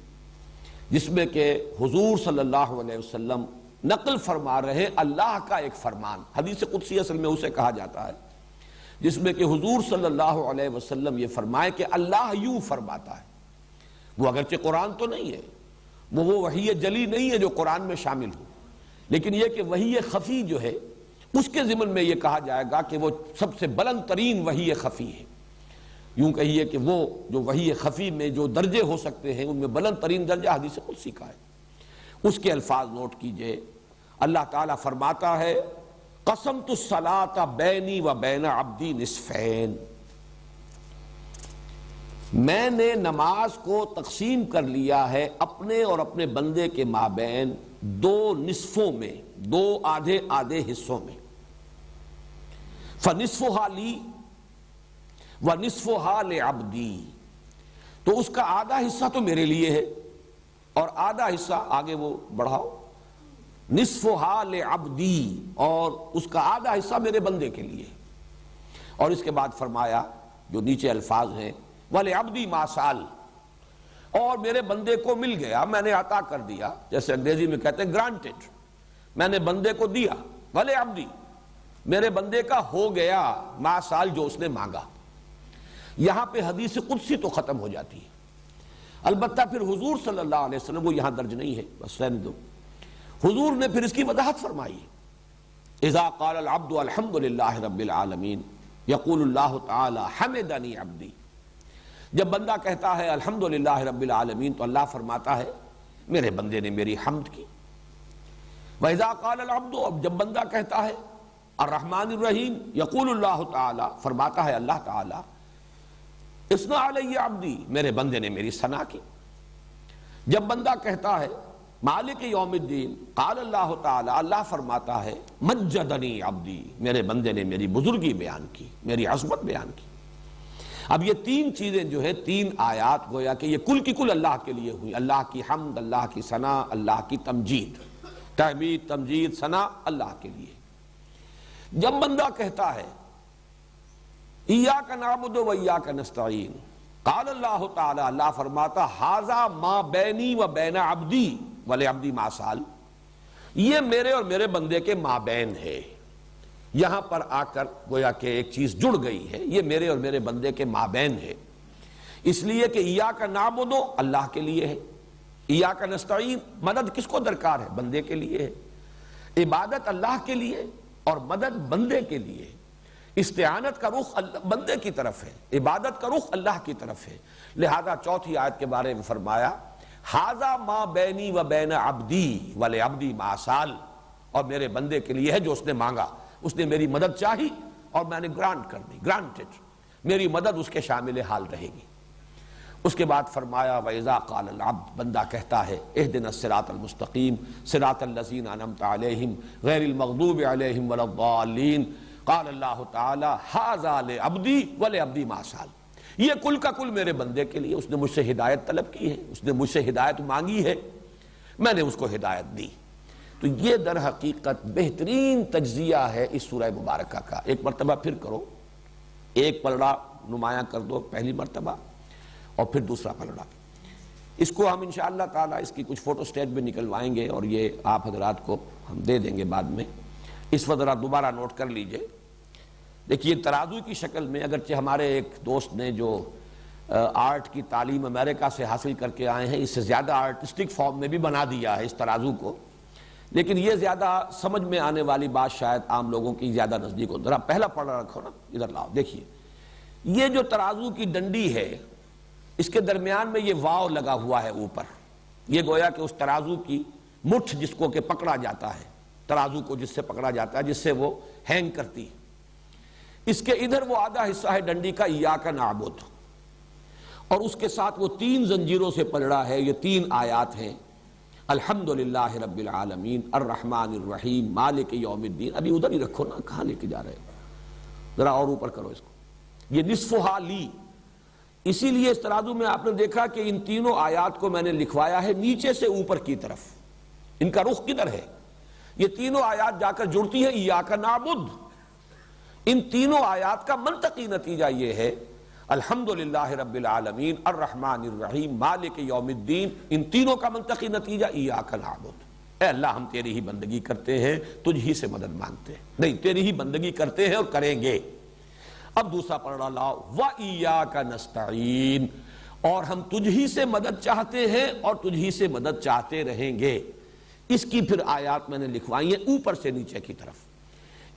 جس میں کہ حضور صلی اللہ علیہ وسلم نقل فرما رہے اللہ کا ایک فرمان۔ حدیث قدسی اصل میں اسے کہا جاتا ہے جس میں کہ حضور صلی اللہ علیہ وسلم یہ فرمائے کہ اللہ یوں فرماتا ہے۔ وہ اگرچہ قرآن تو نہیں ہے، وہ وحی جلی نہیں ہے جو قرآن میں شامل ہو، لیکن یہ کہ وحی خفی جو ہے اس کے ضمن میں یہ کہا جائے گا کہ وہ سب سے بلند ترین وحی خفی ہے۔ یوں کہیے کہ وہ جو وحی خفی میں جو درجے ہو سکتے ہیں ان میں بلند ترین درجہ حدیث قدسی کا ہے۔ اس کے الفاظ نوٹ کیجئے، اللہ تعالیٰ فرماتا ہے قسمت الصلاۃ بینی و بین عبدی نصفین، میں نے نماز کو تقسیم کر لیا ہے اپنے اور اپنے بندے کے مابین دو نصفوں میں، دو آدھے آدھے حصوں میں۔ فنصفها لی وَنِصْفُهَا لِعَبْدِي، تو اس کا آدھا حصہ تو میرے لیے ہے اور آدھا حصہ آگے وہ بڑھاؤ نِصْفُهَا لِعَبْدِي، اور اس کا آدھا حصہ میرے بندے کے لیے۔ اور اس کے بعد فرمایا جو نیچے الفاظ ہیں وَلِعَبْدِي مَا سَأَلَ، اور میرے بندے کو مل گیا، میں نے عطا کر دیا، جیسے انگریزی میں کہتے ہیں گرانٹڈ، میں نے بندے کو دیا۔ وَلِعَبْدِي، میرے بندے کا ہو گیا ما سال جو اس نے مانگا۔ یہاں پہ حدیث قدسی تو ختم ہو جاتی ہے، البتہ پھر حضور صلی اللہ علیہ وسلم وہ یہاں درج نہیں ہے، بس رہنے دو۔ حضور نے پھر اس کی وضاحت فرمائی، اذا قال العبد الحمد للہ رب العالمین یقول اللہ تعالی حمدنی عبدی، جب بندہ کہتا ہے الحمد للہ رب العالمین تو اللہ فرماتا ہے میرے بندے نے میری حمد کی۔ وَإِذَا قَالَ الْعَبْدُ، اب جب بندہ کہتا ہے الرحمن الرحیم یقول اللہ تعالی، فرماتا ہے اللہ تعالی اثنى علی عبدی، میرے بندے نے میری ثنا کی۔ جب بندہ کہتا ہے مالک یوم الدین قال اللہ تعالی، اللہ فرماتا ہے مجدنی عبدی، میرے بندے نے میری بزرگی بیان کی، میری عظمت بیان کی۔ اب یہ تین چیزیں جو ہے، تین آیات گویا کہ یہ کل کی کل اللہ کے لیے ہوئی، اللہ کی حمد، اللہ کی ثنا، اللہ کی تمجید، تحمید تمجید ثنا اللہ کے لیے۔ جب بندہ کہتا ہے ایاک نعبد و ایاک نستعین قال اللہ تعالی، اللہ فرماتا ھذا ما بینی و بین عبدی ولعبدی ما سال، یہ میرے اور میرے بندے کے مابین ہے۔ یہاں پر آ کر گویا کہ ایک چیز جڑ گئی ہے، یہ میرے اور میرے بندے کے مابین ہے، اس لیے کہ ایاک نعبد اللہ کے لیے ہے، ایاک نستعین مدد کس کو درکار ہے، بندے کے لیے ہے، عبادت اللہ کے لیے اور مدد بندے کے لیے ہے۔ استعانت کا رخ بندے کی طرف ہے، عبادت کا رخ اللہ کی طرف ہے۔ لہذا چوتھی آیت کے بارے میں فرمایا ھذا ما بینی و بین عبدی ولعبدی ما سال، اور میرے بندے کے لیے ہے جو اس نے مانگا، اس نے میری مدد چاہی اور میں نے گرانٹ کر دی، گرانٹڈ، میری مدد اس کے شامل حال رہے گی۔ اس کے بعد فرمایا وَإِذَا قَالَ الْعَبْدُ، بندہ کہتا ہے اهْدِنَا الصِّرَاطَ الْمُسْتَقِيمَ صِرَاطَ الَّذِينَ أَنْعَمْتَ عَلَيْهِمْ غَيْرِ الْمَغْضُوبِ عَلَيْهِمْ وَلَا الضَّالِّينَ قال اللہ تعالی ھذا لعبدی ولعبدی ما سال، یہ کل کا کل میرے بندے کے لیے، اس نے مجھ سے ہدایت طلب کی ہے، اس نے مجھ سے ہدایت مانگی ہے، میں نے اس کو ہدایت دی۔ تو یہ در حقیقت بہترین تجزیہ ہے اس سورہ مبارکہ کا۔ ایک مرتبہ پھر کرو، ایک پلڑا نمایاں کر دو پہلی مرتبہ اور پھر دوسرا پلڑا۔ اس کو ہم انشاءاللہ تعالی اس کی کچھ فوٹو سٹیٹ بھی نکلوائیں گے اور یہ آپ حضرات کو ہم دے دیں گے بعد میں۔ اس وقت ذرا دوبارہ نوٹ کر لیجئے، دیکھیے ترازو کی شکل میں، اگرچہ ہمارے ایک دوست نے جو آرٹ کی تعلیم امریکہ سے حاصل کر کے آئے ہیں، اس سے زیادہ آرٹسٹک فارم میں بھی بنا دیا ہے اس ترازو کو، لیکن یہ زیادہ سمجھ میں آنے والی بات شاید عام لوگوں کی زیادہ نزدیک ہو. ذرا پہلا پڑھا رکھو نا، ادھر لاؤ. دیکھیے یہ جو ترازو کی ڈنڈی ہے اس کے درمیان میں یہ واو لگا ہوا ہے اوپر. یہ گویا کہ اس ترازو کی مٹھ جس کو کہ پکڑا جاتا ہے، ترازو کو جس سے پکڑا جاتا ہے، جس سے وہ ہینگ کرتی ہے. اس کے ادھر وہ آدھا حصہ ہے ڈنڈی کا ایاک نعبد، اور اس کے ساتھ وہ 3 زنجیروں سے پلڑا ہے. یہ 3 آیات ہیں، الحمدللہ رب العالمین الرحمن الرحیم مالک یوم الدین. ابھی ادھر ہی رکھو نا، کہاں لے کے جا رہے ہو؟ ذرا اور اوپر کرو اس کو. یہ نصفہا لی. اسی لیے اس ترازو میں آپ نے دیکھا کہ ان تینوں آیات کو میں نے لکھوایا ہے نیچے سے اوپر کی طرف. ان کا رخ کدھر ہے؟ یہ تینوں آیات جا کر جڑتی ہیں ایاک نعبد. ان تینوں آیات کا منطقی نتیجہ یہ ہے الحمدللہ رب العالمین الرحمن الرحیم مالک یوم الدین. ان تینوں کا منطقی نتیجہ ایاک نعبد. اے اللہ ہم تیری ہی بندگی کرتے ہیں، تجھ ہی سے مدد مانگتے ہیں. نہیں، تیری ہی بندگی کرتے ہیں اور کریں گے. اب دوسرا پڑھنا لاؤ، وَإِيَّاكَ نَسْتَعِينُ، اور ہم تجھ ہی سے مدد چاہتے ہیں اور تجھ ہی سے مدد چاہتے رہیں گے. اس کی پھر آیات میں نے لکھوائی ہیں اوپر سے نیچے کی طرف،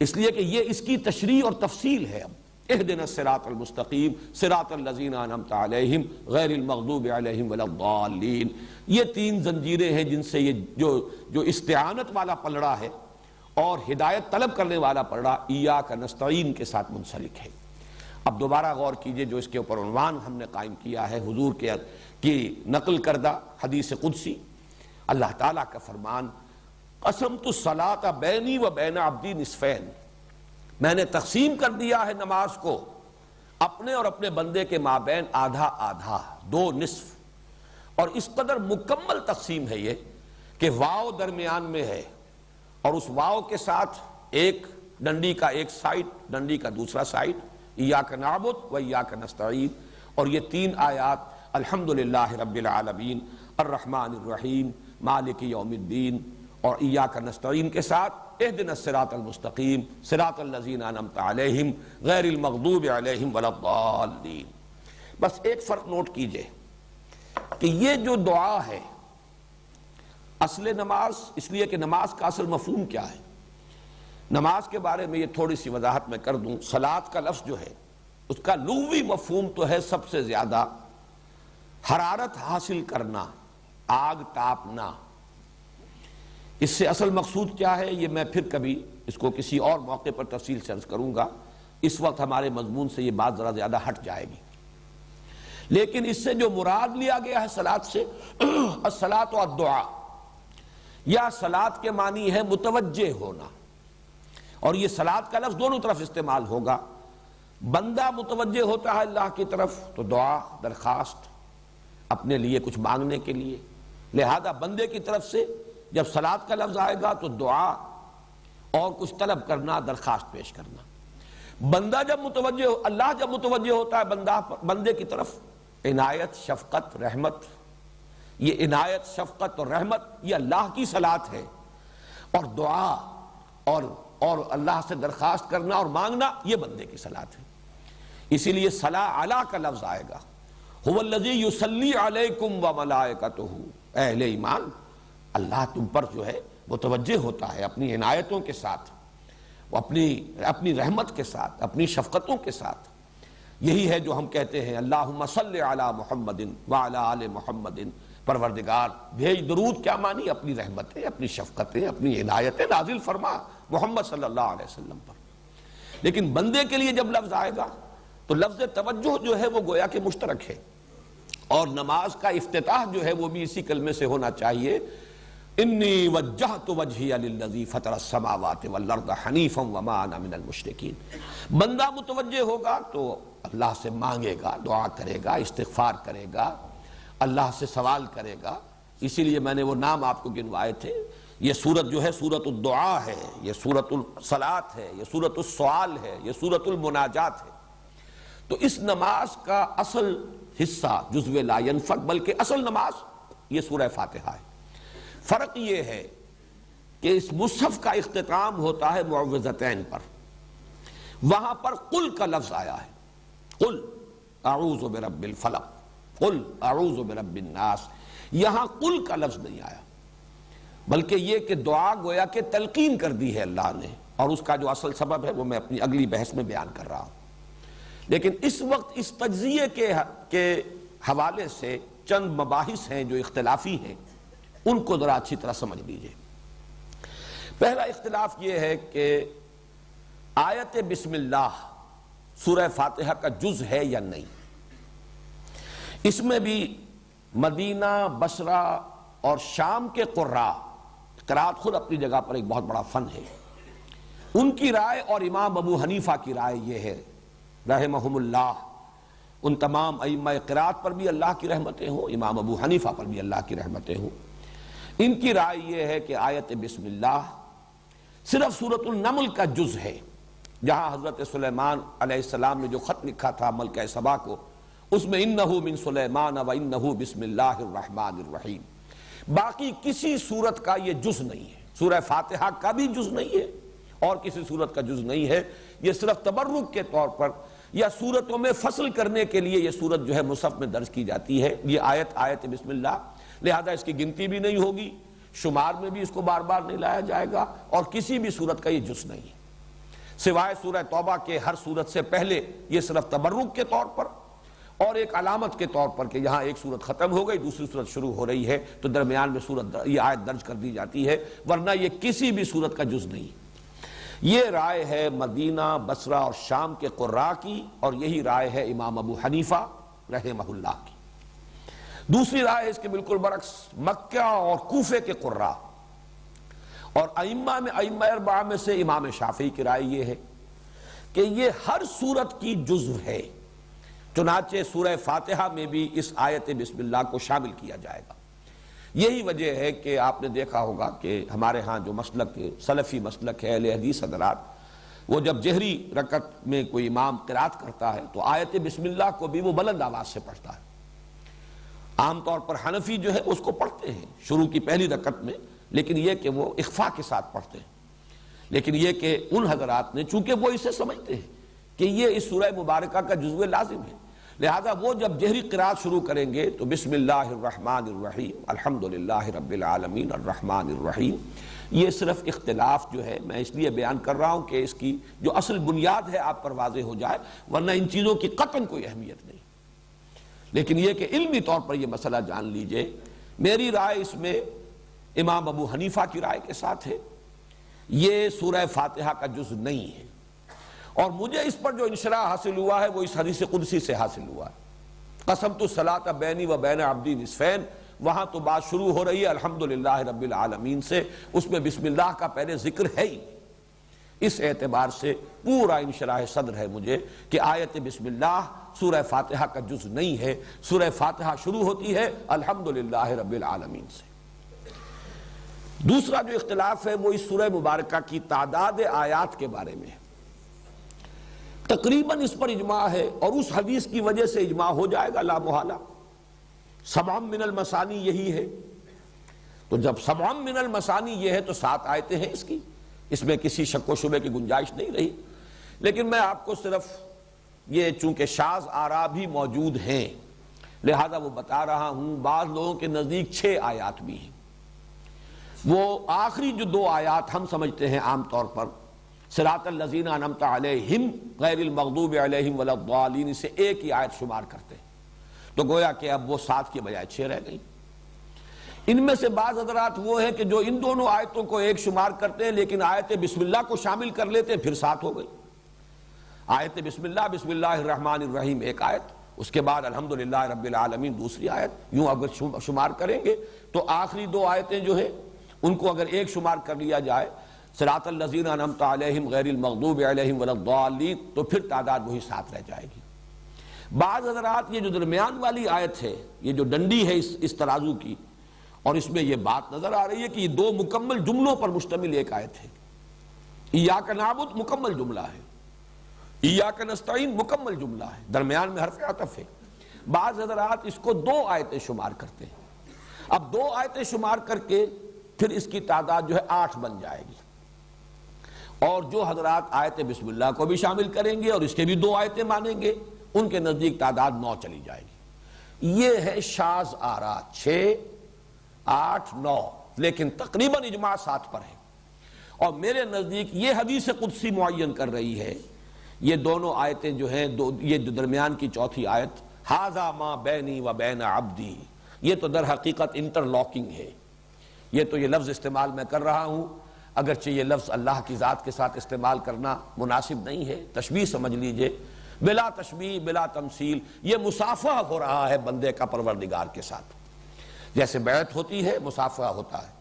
اس لیے کہ یہ اس کی تشریح اور تفصیل ہے. اب اهدنا الصراط المستقیم صراط الذین انعمت علیہم غیر المغضوب علیہم ولا الضالین. یہ 3 زنجیریں ہیں جن سے یہ جو استعانت والا پلڑا ہے اور ہدایت طلب کرنے والا پلڑا ایاک نستعین کے ساتھ منسلک ہے. اب دوبارہ غور کیجئے جو اس کے اوپر عنوان ہم نے قائم کیا ہے، حضور کی نقل کردہ حدیث قدسی، اللہ تعالیٰ کا فرمان قسمت الصلاۃ بینی و بین عبدی نصفین. میں نے تقسیم کر دیا ہے نماز کو اپنے اور اپنے بندے کے مابین آدھا آدھا، 2 نصف. اور اس قدر مکمل تقسیم ہے یہ کہ واو درمیان میں ہے اور اس واو کے ساتھ ایک ڈنڈی کا ایک سائڈ، ڈنڈی کا دوسرا سائڈ، ایاک نعبد و ایاک نستعین. اور یہ 3 آیات الحمدللہ رب العالمین الرحمن الرحیم مالک یوم الدین اور ایاک نستعین کے ساتھ اہدنا الصراط المستقیم صراط الذین انعمت علیہم غیر المغضوب علیہم ولا الضالین. بس ایک فرق نوٹ کیجئے کہ یہ جو دعا ہے اصل نماز، اس لیے کہ نماز کا اصل مفہوم کیا ہے. نماز کے بارے میں یہ تھوڑی سی وضاحت میں کر دوں. صلاۃ کا لفظ جو ہے اس کا لغوی مفہوم تو ہے سب سے زیادہ حرارت حاصل کرنا، آگ تاپنا. اس سے اصل مقصود کیا ہے یہ میں پھر کبھی اس کو کسی اور موقع پر تفصیل سے عرض کروں گا. اس وقت ہمارے مضمون سے یہ بات ذرا زیادہ ہٹ جائے گی. لیکن اس سے جو مراد لیا گیا ہے صلاۃ سے، الصلاۃ والدعاء، یا صلاۃ کے معنی ہے متوجہ ہونا. اور یہ صلاۃ کا لفظ دونوں طرف استعمال ہوگا. بندہ متوجہ ہوتا ہے اللہ کی طرف تو دعا، درخواست، اپنے لیے کچھ مانگنے کے لیے. لہذا بندے کی طرف سے جب صلاۃ کا لفظ آئے گا تو دعا اور کچھ طلب کرنا، درخواست پیش کرنا. بندہ جب متوجہ اللہ جب متوجہ ہوتا ہے بندے کی طرف، عنایت، شفقت، رحمت، یہ عنایت، شفقت اور رحمت یہ اللہ کی صلاۃ ہے. اور دعا اور اللہ سے درخواست کرنا اور مانگنا یہ بندے کی صلاۃ ہے. اسی لیے صلاۃ علی کا لفظ آئے گا. هو الذی یصلی علیکم وملائکتہ. اے اہل ایمان، اللہ تم پر جو ہے متوجہ ہوتا ہے اپنی عنایتوں کے ساتھ، اپنی رحمت کے ساتھ، اپنی شفقتوں کے ساتھ. یہی ہے جو ہم کہتے ہیں اللہم صلی علی محمد وعلی آل محمد. پروردگار بھیج درود، کیا معنی؟ اپنی رحمتیں، اپنی شفقتیں، اپنی عنایتیں نازل فرما محمد صلی اللہ علیہ وسلم پر. لیکن بندے کے لیے جب لفظ آئے گا تو لفظ توجہ جو ہے وہ گویا کہ مشترک ہے. اور نماز کا افتتاح جو ہے وہ بھی اسی کلمے سے ہونا چاہیے، انی وجہت وجہی للذی فطر السماوات والارض حنیفا وما انا من المشرکین. بندہ متوجہ ہوگا تو اللہ سے مانگے گا، دعا کرے گا، استغفار کرے گا، اللہ سے سوال کرے گا. اسی لیے میں نے وہ نام آپ کو گنوائے تھے. یہ سورت جو ہے سورت الدعاء ہے، یہ سورت الصلاۃ ہے، یہ سورت السؤال ہے، یہ سورت المناجات ہے. تو اس نماز کا اصل حصہ جزو لا ینفک، بلکہ اصل نماز یہ سورہ فاتحہ ہے. فرق یہ ہے کہ اس مصحف کا اختتام ہوتا ہے معوذتین پر. وہاں پر قل کا لفظ آیا ہے، قل اعوذ برب الفلق، قل اعوذ برب الناس. یہاں قل کا لفظ نہیں آیا. بلکہ یہ کہ دعا گویا کہ تلقین کر دی ہے اللہ نے، اور اس کا جو اصل سبب ہے وہ میں اپنی اگلی بحث میں بیان کر رہا ہوں۔ لیکن اس وقت اس تجزیے کے حوالے سے چند مباحث ہیں جو اختلافی ہیں، ان کو ذرا اچھی طرح سمجھ لیجئے۔ پہلا اختلاف یہ ہے کہ آیت بسم اللہ سورہ فاتحہ کا جز ہے یا نہیں۔ اس میں بھی مدینہ، بصرہ اور شام کے قراء، قرات خود اپنی جگہ پر ایک بہت بڑا فن ہے، ان کی رائے اور امام ابو حنیفہ کی رائے یہ ہے رحمہم اللہ، ان تمام ائمہ قرات پر بھی اللہ کی رحمتیں ہوں، امام ابو حنیفہ پر بھی اللہ کی رحمتیں ہوں، ان کی رائے یہ ہے کہ آیت بسم اللہ صرف سورۃ النمل کا جز ہے، جہاں حضرت سلیمان علیہ السلام نے جو خط لکھا تھا ملکہ سبا کو، اس میں انہو من سلیمان و انہو بسم اللہ الرحمن الرحیم۔ باقی کسی سورت کا یہ جز نہیں ہے، سورہ فاتحہ کا بھی جز نہیں ہے اور کسی سورت کا جز نہیں ہے، یہ صرف تبرک کے طور پر یا سورتوں میں فصل کرنے کے لیے یہ سورت جو ہے مصحف میں درج کی جاتی ہے، یہ آیت بسم اللہ، لہذا اس کی گنتی بھی نہیں ہوگی، شمار میں بھی اس کو بار بار نہیں لایا جائے گا، اور کسی بھی سورت کا یہ جز نہیں ہے، سوائے سورہ توبہ کے ہر سورت سے پہلے یہ صرف تبرک کے طور پر اور ایک علامت کے طور پر کہ یہاں ایک سورت ختم ہو گئی دوسری سورت شروع ہو رہی ہے تو درمیان میں یہ آیت درج کر دی جاتی ہے، ورنہ یہ کسی بھی سورت کا جز نہیں۔ یہ رائے ہے مدینہ، بصرہ اور شام کے قراء کی، اور یہی رائے ہے امام ابو حنیفہ رحمہ اللہ کی۔ دوسری رائے اس کے بالکل برعکس مکہ اور کوفے کے قراء اور ائمہ اربعہ میں سے امام شافعی کی رائے یہ ہے کہ یہ ہر سورت کی جزو ہے، چنانچہ سورہ فاتحہ میں بھی اس آیت بسم اللہ کو شامل کیا جائے گا۔ یہی وجہ ہے کہ آپ نے دیکھا ہوگا کہ ہمارے ہاں جو مسلک سلفی مسلک ہے اہل حدیث حضرات، وہ جب جہری رکعت میں کوئی امام قرات کرتا ہے تو آیت بسم اللہ کو بھی وہ بلند آواز سے پڑھتا ہے۔ عام طور پر حنفی جو ہے اس کو پڑھتے ہیں شروع کی پہلی رکعت میں، لیکن یہ کہ وہ اخفاء کے ساتھ پڑھتے ہیں، لیکن یہ کہ ان حضرات نے چونکہ وہ اسے سمجھتے ہیں کہ یہ اس سورہ مبارکہ کا جزو لازم ہے، لہذا وہ جب جہری قرات شروع کریں گے تو بسم اللہ الرحمن الرحیم الحمدللہ رب العالمین الرحمن الرحیم، یہ صرف اختلاف جو ہے میں اس لیے بیان کر رہا ہوں کہ اس کی جو اصل بنیاد ہے آپ پر واضح ہو جائے، ورنہ ان چیزوں کی قطعاً کوئی اہمیت نہیں، لیکن یہ کہ علمی طور پر یہ مسئلہ جان لیجئے۔ میری رائے اس میں امام ابو حنیفہ کی رائے کے ساتھ ہے، یہ سورہ فاتحہ کا جز نہیں ہے، اور مجھے اس پر جو انشراح حاصل ہوا ہے وہ اس حدیث قدسی سے حاصل ہوا ہے، قسمت الصلاۃ بینی و بین عبدی نصفین، وہاں تو بات شروع ہو رہی ہے الحمدللہ رب العالمین سے، اس میں بسم اللہ کا پہلے ذکر ہے ہی۔ اس اعتبار سے پورا انشراح صدر ہے مجھے کہ آیت بسم اللہ سورہ فاتحہ کا جز نہیں ہے، سورہ فاتحہ شروع ہوتی ہے الحمدللہ رب العالمین سے۔ دوسرا جو اختلاف ہے وہ اس سورہ مبارکہ کی تعداد آیات کے بارے میں ہے۔ تقریباً اس پر اجماع ہے اور اس حدیث کی وجہ سے اجماع ہو جائے گا لا محالہ، سبع من المثانی یہی ہے، تو جب سبع من المثانی یہ ہے تو 7 آیتیں ہیں اس کی، اس میں کسی شک و شبے کی گنجائش نہیں رہی، لیکن میں آپ کو صرف یہ چونکہ شاذ آراء بھی موجود ہیں لہذا وہ بتا رہا ہوں، بعض لوگوں کے نزدیک 6 آیات بھی ہیں، وہ آخری جو 2 آیات ہم سمجھتے ہیں عام طور پر صراط الذین انعمت علیہم غیر المغضوب علیہم ولا الضالین سے ایک ہی آیت شمار کرتے ہیں، تو گویا کہ اب وہ 7 کی بجائے 6 رہ گئی۔ ان میں سے بعض حضرات وہ ہیں کہ جو ان دونوں آیتوں کو ایک شمار کرتے ہیں لیکن آیت بسم اللہ کو شامل کر لیتے ہیں، پھر 7 ہو گئی۔ آیت بسم اللہ الرحمن الرحیم ایک آیت، اس کے بعد الحمدللہ رب العالمین دوسری آیت، یوں اگر شمار کریں گے تو آخری 2 آیتیں جو ہیں ان کو اگر ایک شمار کر لیا جائے صراط الذین انعمت علیہم غیر المغضوب علیہم ولا الضالین، تو پھر تعداد وہی 7 رہ جائے گی۔ بعض حضرات یہ جو درمیان والی آیت ہے، یہ جو ڈنڈی ہے اس ترازو کی، اور اس میں یہ بات نظر آ رہی ہے کہ یہ 2 مکمل جملوں پر مشتمل ایک آیت ہے، ایاک نعبد مکمل جملہ ہے، ایاک نستعین مکمل جملہ ہے، درمیان میں حرف عطف ہے۔ بعض حضرات اس کو 2 آیتیں شمار کرتے ہیں، اب 2 آیتیں شمار کر کے پھر اس کی تعداد جو ہے 8 بن جائے گی، اور جو حضرات آیت بسم اللہ کو بھی شامل کریں گے اور اس کے بھی 2 آیتیں مانیں گے ان کے نزدیک تعداد 9 چلی جائے گی۔ یہ ہے شاذ آراء، 6 8 9، لیکن تقریباً اجماع ساتھ پر ہے۔ اور میرے نزدیک یہ حدیث قدسی معین کر رہی ہے، یہ دونوں آیتیں جو ہیں، یہ جو درمیان کی چوتھی آیت ھذا ما بینی و بین عبدی، یہ تو در حقیقت انٹر لاکنگ ہے۔ یہ تو یہ لفظ استعمال میں کر رہا ہوں، اگرچہ یہ لفظ اللہ کی ذات کے ساتھ استعمال کرنا مناسب نہیں ہے، تشبیہ سمجھ لیجئے، بلا تشبیہ بلا تمثیل، یہ مصافحہ ہو رہا ہے بندے کا پروردگار کے ساتھ۔ جیسے بیعت ہوتی ہے مصافحہ ہوتا ہے،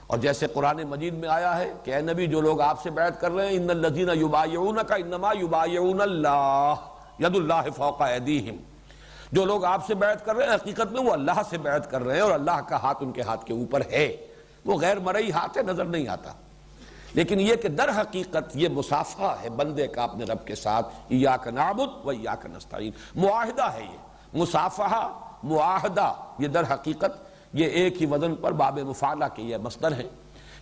اور جیسے قرآن مجید میں آیا ہے کہ اے نبی جو لوگ آپ سے بیعت کر رہے ہیں ان الذین یبایعونک انما یبایعون اللہ ید اللہ فوق ایدیہم، جو لوگ آپ سے بیعت کر رہے ہیں حقیقت میں وہ اللہ سے بیعت کر رہے ہیں، اور اللہ کا ہاتھ ان کے ہاتھ کے اوپر ہے، وہ غیر مرئی ہاتھ ہے، نظر نہیں آتا، لیکن یہ کہ در حقیقت یہ مصافحہ ہے بندے کا اپنے رب کے ساتھ، ایاک نعبد و ایاک نستعین، معاہدہ ہے یہ، مصافحہ معاہدہ، یہ در حقیقت یہ ایک ہی وزن پر باب مفعلہ کے یہ مصدر ہے،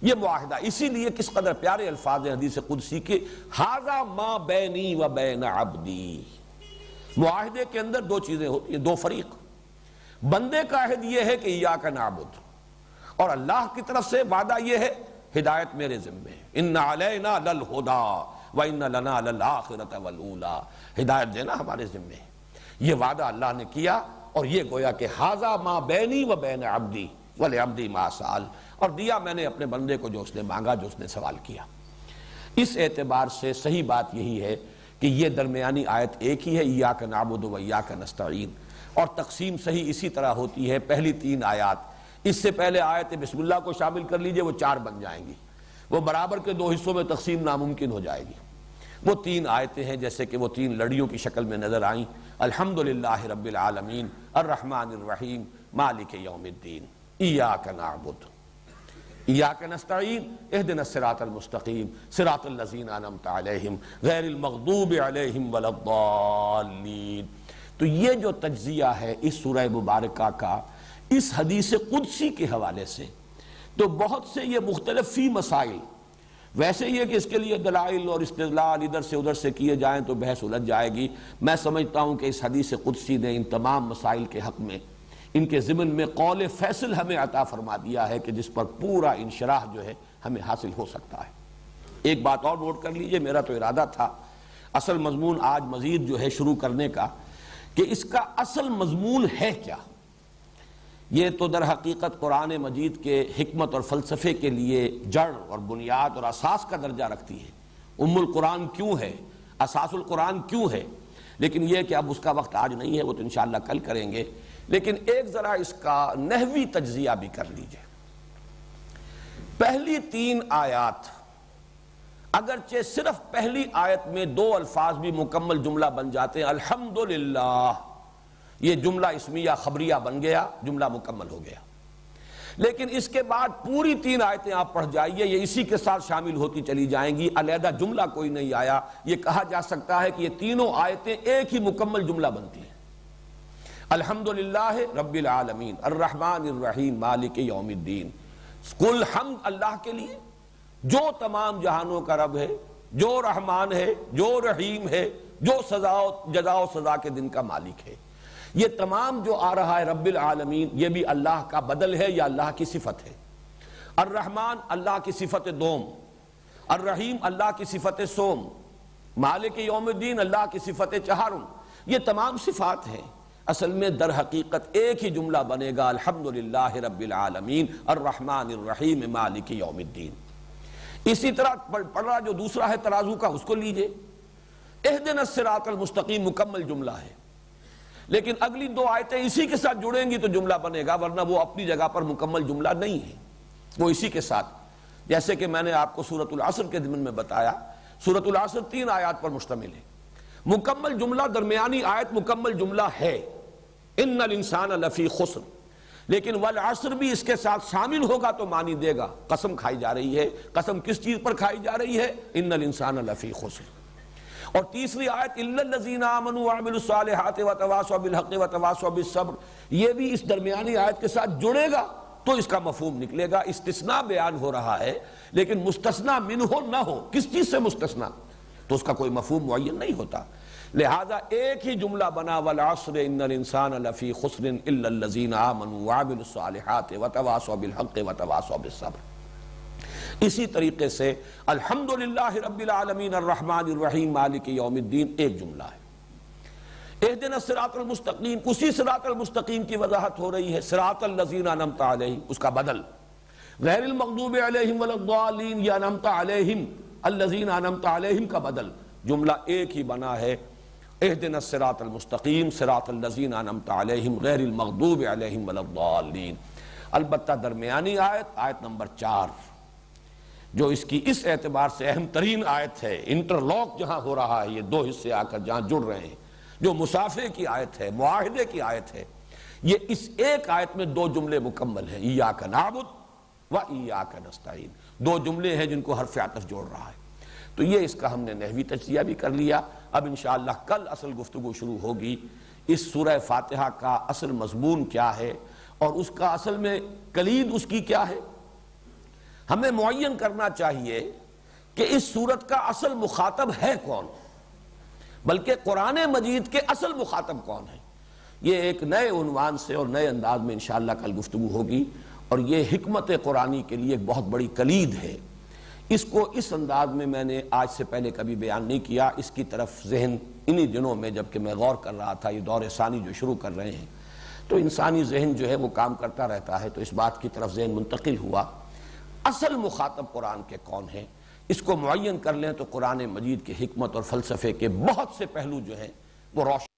یہ معاہدہ۔ اسی لیے کس قدر پیارے الفاظ ہیں حدیث قدسی کے، ھذا ما بینی و بین عبدی۔ معاہدے کے اندر دو چیزیں ہوتی ہیں، دو فریق، بندے کا عہد یہ ہے کہ ایاک نعبد، اور اللہ کی طرف سے وعدہ یہ ہے ہدایت میرے ذمے، ان علینا للہدی و ان لنا للآخرۃ والأولی، ہدایت دینا ہمارے ذمے ہے، یہ وعدہ اللہ نے کیا، اور یہ گویا کہ ھذا ما بینی و بین عبدی ولعبدی ما سأل، اور دیا میں نے اپنے بندے کو جو اس نے مانگا، جو اس نے سوال کیا۔ اس اعتبار سے صحیح بات یہی ہے کہ یہ درمیانی آیت ایک ہی ہے، ایاک نعبد و ایاک نستعین، اور تقسیم صحیح اسی طرح ہوتی ہے، پہلی تین آیات، اس سے پہلے آیت بسم اللہ کو شامل کر لیجئے، وہ 4 بن جائیں گی، وہ برابر کے 2 حصوں میں تقسیم ناممکن ہو جائے گی۔ وہ 3 آیتیں ہیں جیسے کہ وہ 3 لڑیوں کی شکل میں نظر آئیں، الحمدللہ رب العالمین الرحمن الرحیم مالک یوم الدین، ایاک نعبد ایاک نستعین اہدنا الصراط المستقیم صراط الذین انعمت علیہم غیر المغضوب علیہم ولا الضالین۔ تو یہ جو تجزیہ ہے اس سورہ مبارکہ کا اس حدیث قدسی کے حوالے سے، تو بہت سے یہ مختلف فی مسائل، ویسے یہ کہ اس کے لیے دلائل اور استدلال ادھر سے ادھر سے کیے جائیں تو بحث الجھ جائے گی۔ میں سمجھتا ہوں کہ اس حدیث قدسی نے ان تمام مسائل کے حق میں، ان کے ضمن میں قول فیصل ہمیں عطا فرما دیا ہے کہ جس پر پورا انشراح جو ہے ہمیں حاصل ہو سکتا ہے۔ ایک بات اور نوٹ کر لیجئے، میرا تو ارادہ تھا اصل مضمون آج مزید جو ہے شروع کرنے کا، کہ اس کا اصل مضمون ہے کیا۔ یہ تو در حقیقت قرآن مجید کے حکمت اور فلسفے کے لیے جڑ اور بنیاد اور اساس کا درجہ رکھتی ہے۔ ام القرآن کیوں ہے، اساس القرآن کیوں ہے، لیکن یہ کہ اب اس کا وقت آج نہیں ہے، وہ تو انشاءاللہ کل کریں گے، لیکن ایک ذرا اس کا نحوی تجزیہ بھی کر لیجئے۔ پہلی 3 آیات، اگرچہ صرف پہلی آیت میں 2 الفاظ بھی مکمل جملہ بن جاتے ہیں، الحمدللہ، یہ جملہ اسمیہ خبریہ بن گیا، جملہ مکمل ہو گیا، لیکن اس کے بعد پوری 3 آیتیں آپ پڑھ جائیے، یہ اسی کے ساتھ شامل ہوتی چلی جائیں گی، علیحدہ جملہ کوئی نہیں آیا۔ یہ کہا جا سکتا ہے کہ یہ تینوں آیتیں ایک ہی مکمل جملہ بنتی ہیں۔ الحمدللہ رب العالمین الرحمن الرحیم مالک یوم الدین، کل حمد اللہ کے لیے جو تمام جہانوں کا رب ہے، جو رحمان ہے، جو رحیم ہے، جو جزا و سزا کے دن کا مالک ہے۔ یہ تمام جو آ رہا ہے رب العالمین، یہ بھی اللہ کا بدل ہے یا اللہ کی صفت ہے۔ الرحمن اللہ کی صفت دوم، الرحیم اللہ کی صفت سوم، مالک یوم الدین اللہ کی صفت چہارم، یہ تمام صفات ہیں۔ اصل میں در حقیقت ایک ہی جملہ بنے گا، الحمدللہ رب العالمین الرحمن الرحیم مالک یوم الدین۔ اسی طرح پڑھ رہا جو دوسرا ہے ترازو کا، اس کو لیجئے، اہدنا الصراط المستقیم مکمل جملہ ہے، لیکن اگلی 2 آیتیں اسی کے ساتھ جڑیں گی تو جملہ بنے گا، ورنہ وہ اپنی جگہ پر مکمل جملہ نہیں ہے، وہ اسی کے ساتھ، جیسے کہ میں نے آپ کو سورۃ العصر کے ضمن میں بتایا، سورۃ العصر 3 آیات پر مشتمل ہے، مکمل جملہ درمیانی آیت مکمل جملہ ہے، ان الانسان لفی خسر، لیکن والعصر بھی اس کے ساتھ شامل ہوگا تو معنی دے گا، قسم کھائی جا رہی ہے، قسم کس چیز پر کھائی جا رہی ہے، ان الانسان لفی خسر۔ اور تیسری آیت الا الذین آمنوا وعملوا الصالحات وتواصوا بالحق وتواصوا بالصبر، یہ بھی اس درمیانی آیت کے ساتھ جڑے گا تو اس کا مفہوم نکلے گا۔ استثناء بیان ہو رہا ہے لیکن مستثنیٰ منہ نہ ہو، کس چیز سے مستثنیٰ، تو اس کا کوئی مفہوم معین نہیں ہوتا۔ لہذا ایک ہی جملہ بنا والعصر ان الانسان لفی خسر الا الذین آمنوا وعملوا الصالحات وتواصوا بالحق وتواصوا بالصبر۔ اسی طریقے سے الحمدللہ رب العالمین الرحمن الرحیم مالک یوم الدین ایک جملہ ہے۔ اہدنا الصراط المستقیم، اسی صراط المستقیم کی وضاحت ہو رہی ہے، صراط الذین انعمت علیہم اس کا بدل، غیر المغضوب علیہم ولا الضالین یا انعمت علیہم الذین انعمت علیہم کا بدل، جملہ ایک ہی بنا ہے، اہدنا الصراط المستقیم صراط الذین انعمت علیہم غیر المغضوب علیہم ولا الضالین۔ البتہ درمیانی آیت نمبر 4 جو اس کی اس اعتبار سے اہم ترین آیت ہے، انٹرلاک جہاں ہو رہا ہے، یہ دو حصے آ کر جہاں جڑ رہے ہیں، جو مصافحے کی آیت ہے، معاہدے کی آیت ہے، یہ اس ایک آیت میں دو جملے مکمل ہیں، ایاک نعبد و ایاک نستعین، دو جملے ہیں جن کو حرف عطف جوڑ رہا ہے۔ تو یہ اس کا ہم نے نحوی تجزیہ بھی کر لیا۔ اب انشاءاللہ کل اصل گفتگو شروع ہوگی، اس سورہ فاتحہ کا اصل مضمون کیا ہے اور اس کا اصل میں کلید اس کی کیا ہے۔ ہمیں معین کرنا چاہیے کہ اس سورت کا اصل مخاطب ہے کون، بلکہ قرآن مجید کے اصل مخاطب کون ہے۔ یہ ایک نئے عنوان سے اور نئے انداز میں انشاءاللہ کل گفتگو ہوگی، اور یہ حکمت قرآنی کے لیے ایک بہت بڑی کلید ہے۔ اس کو اس انداز میں نے آج سے پہلے کبھی بیان نہیں کیا، اس کی طرف ذہن انہی دنوں میں جبکہ میں غور کر رہا تھا، یہ دور ثانی جو شروع کر رہے ہیں تو انسانی ذہن جو ہے وہ کام کرتا رہتا ہے، تو اس بات کی طرف ذہن منتقل ہوا اصل مخاطب قرآن کے کون ہیں۔ اس کو معین کر لیں تو قرآن مجید کی حکمت اور فلسفے کے بہت سے پہلو جو ہیں وہ روشن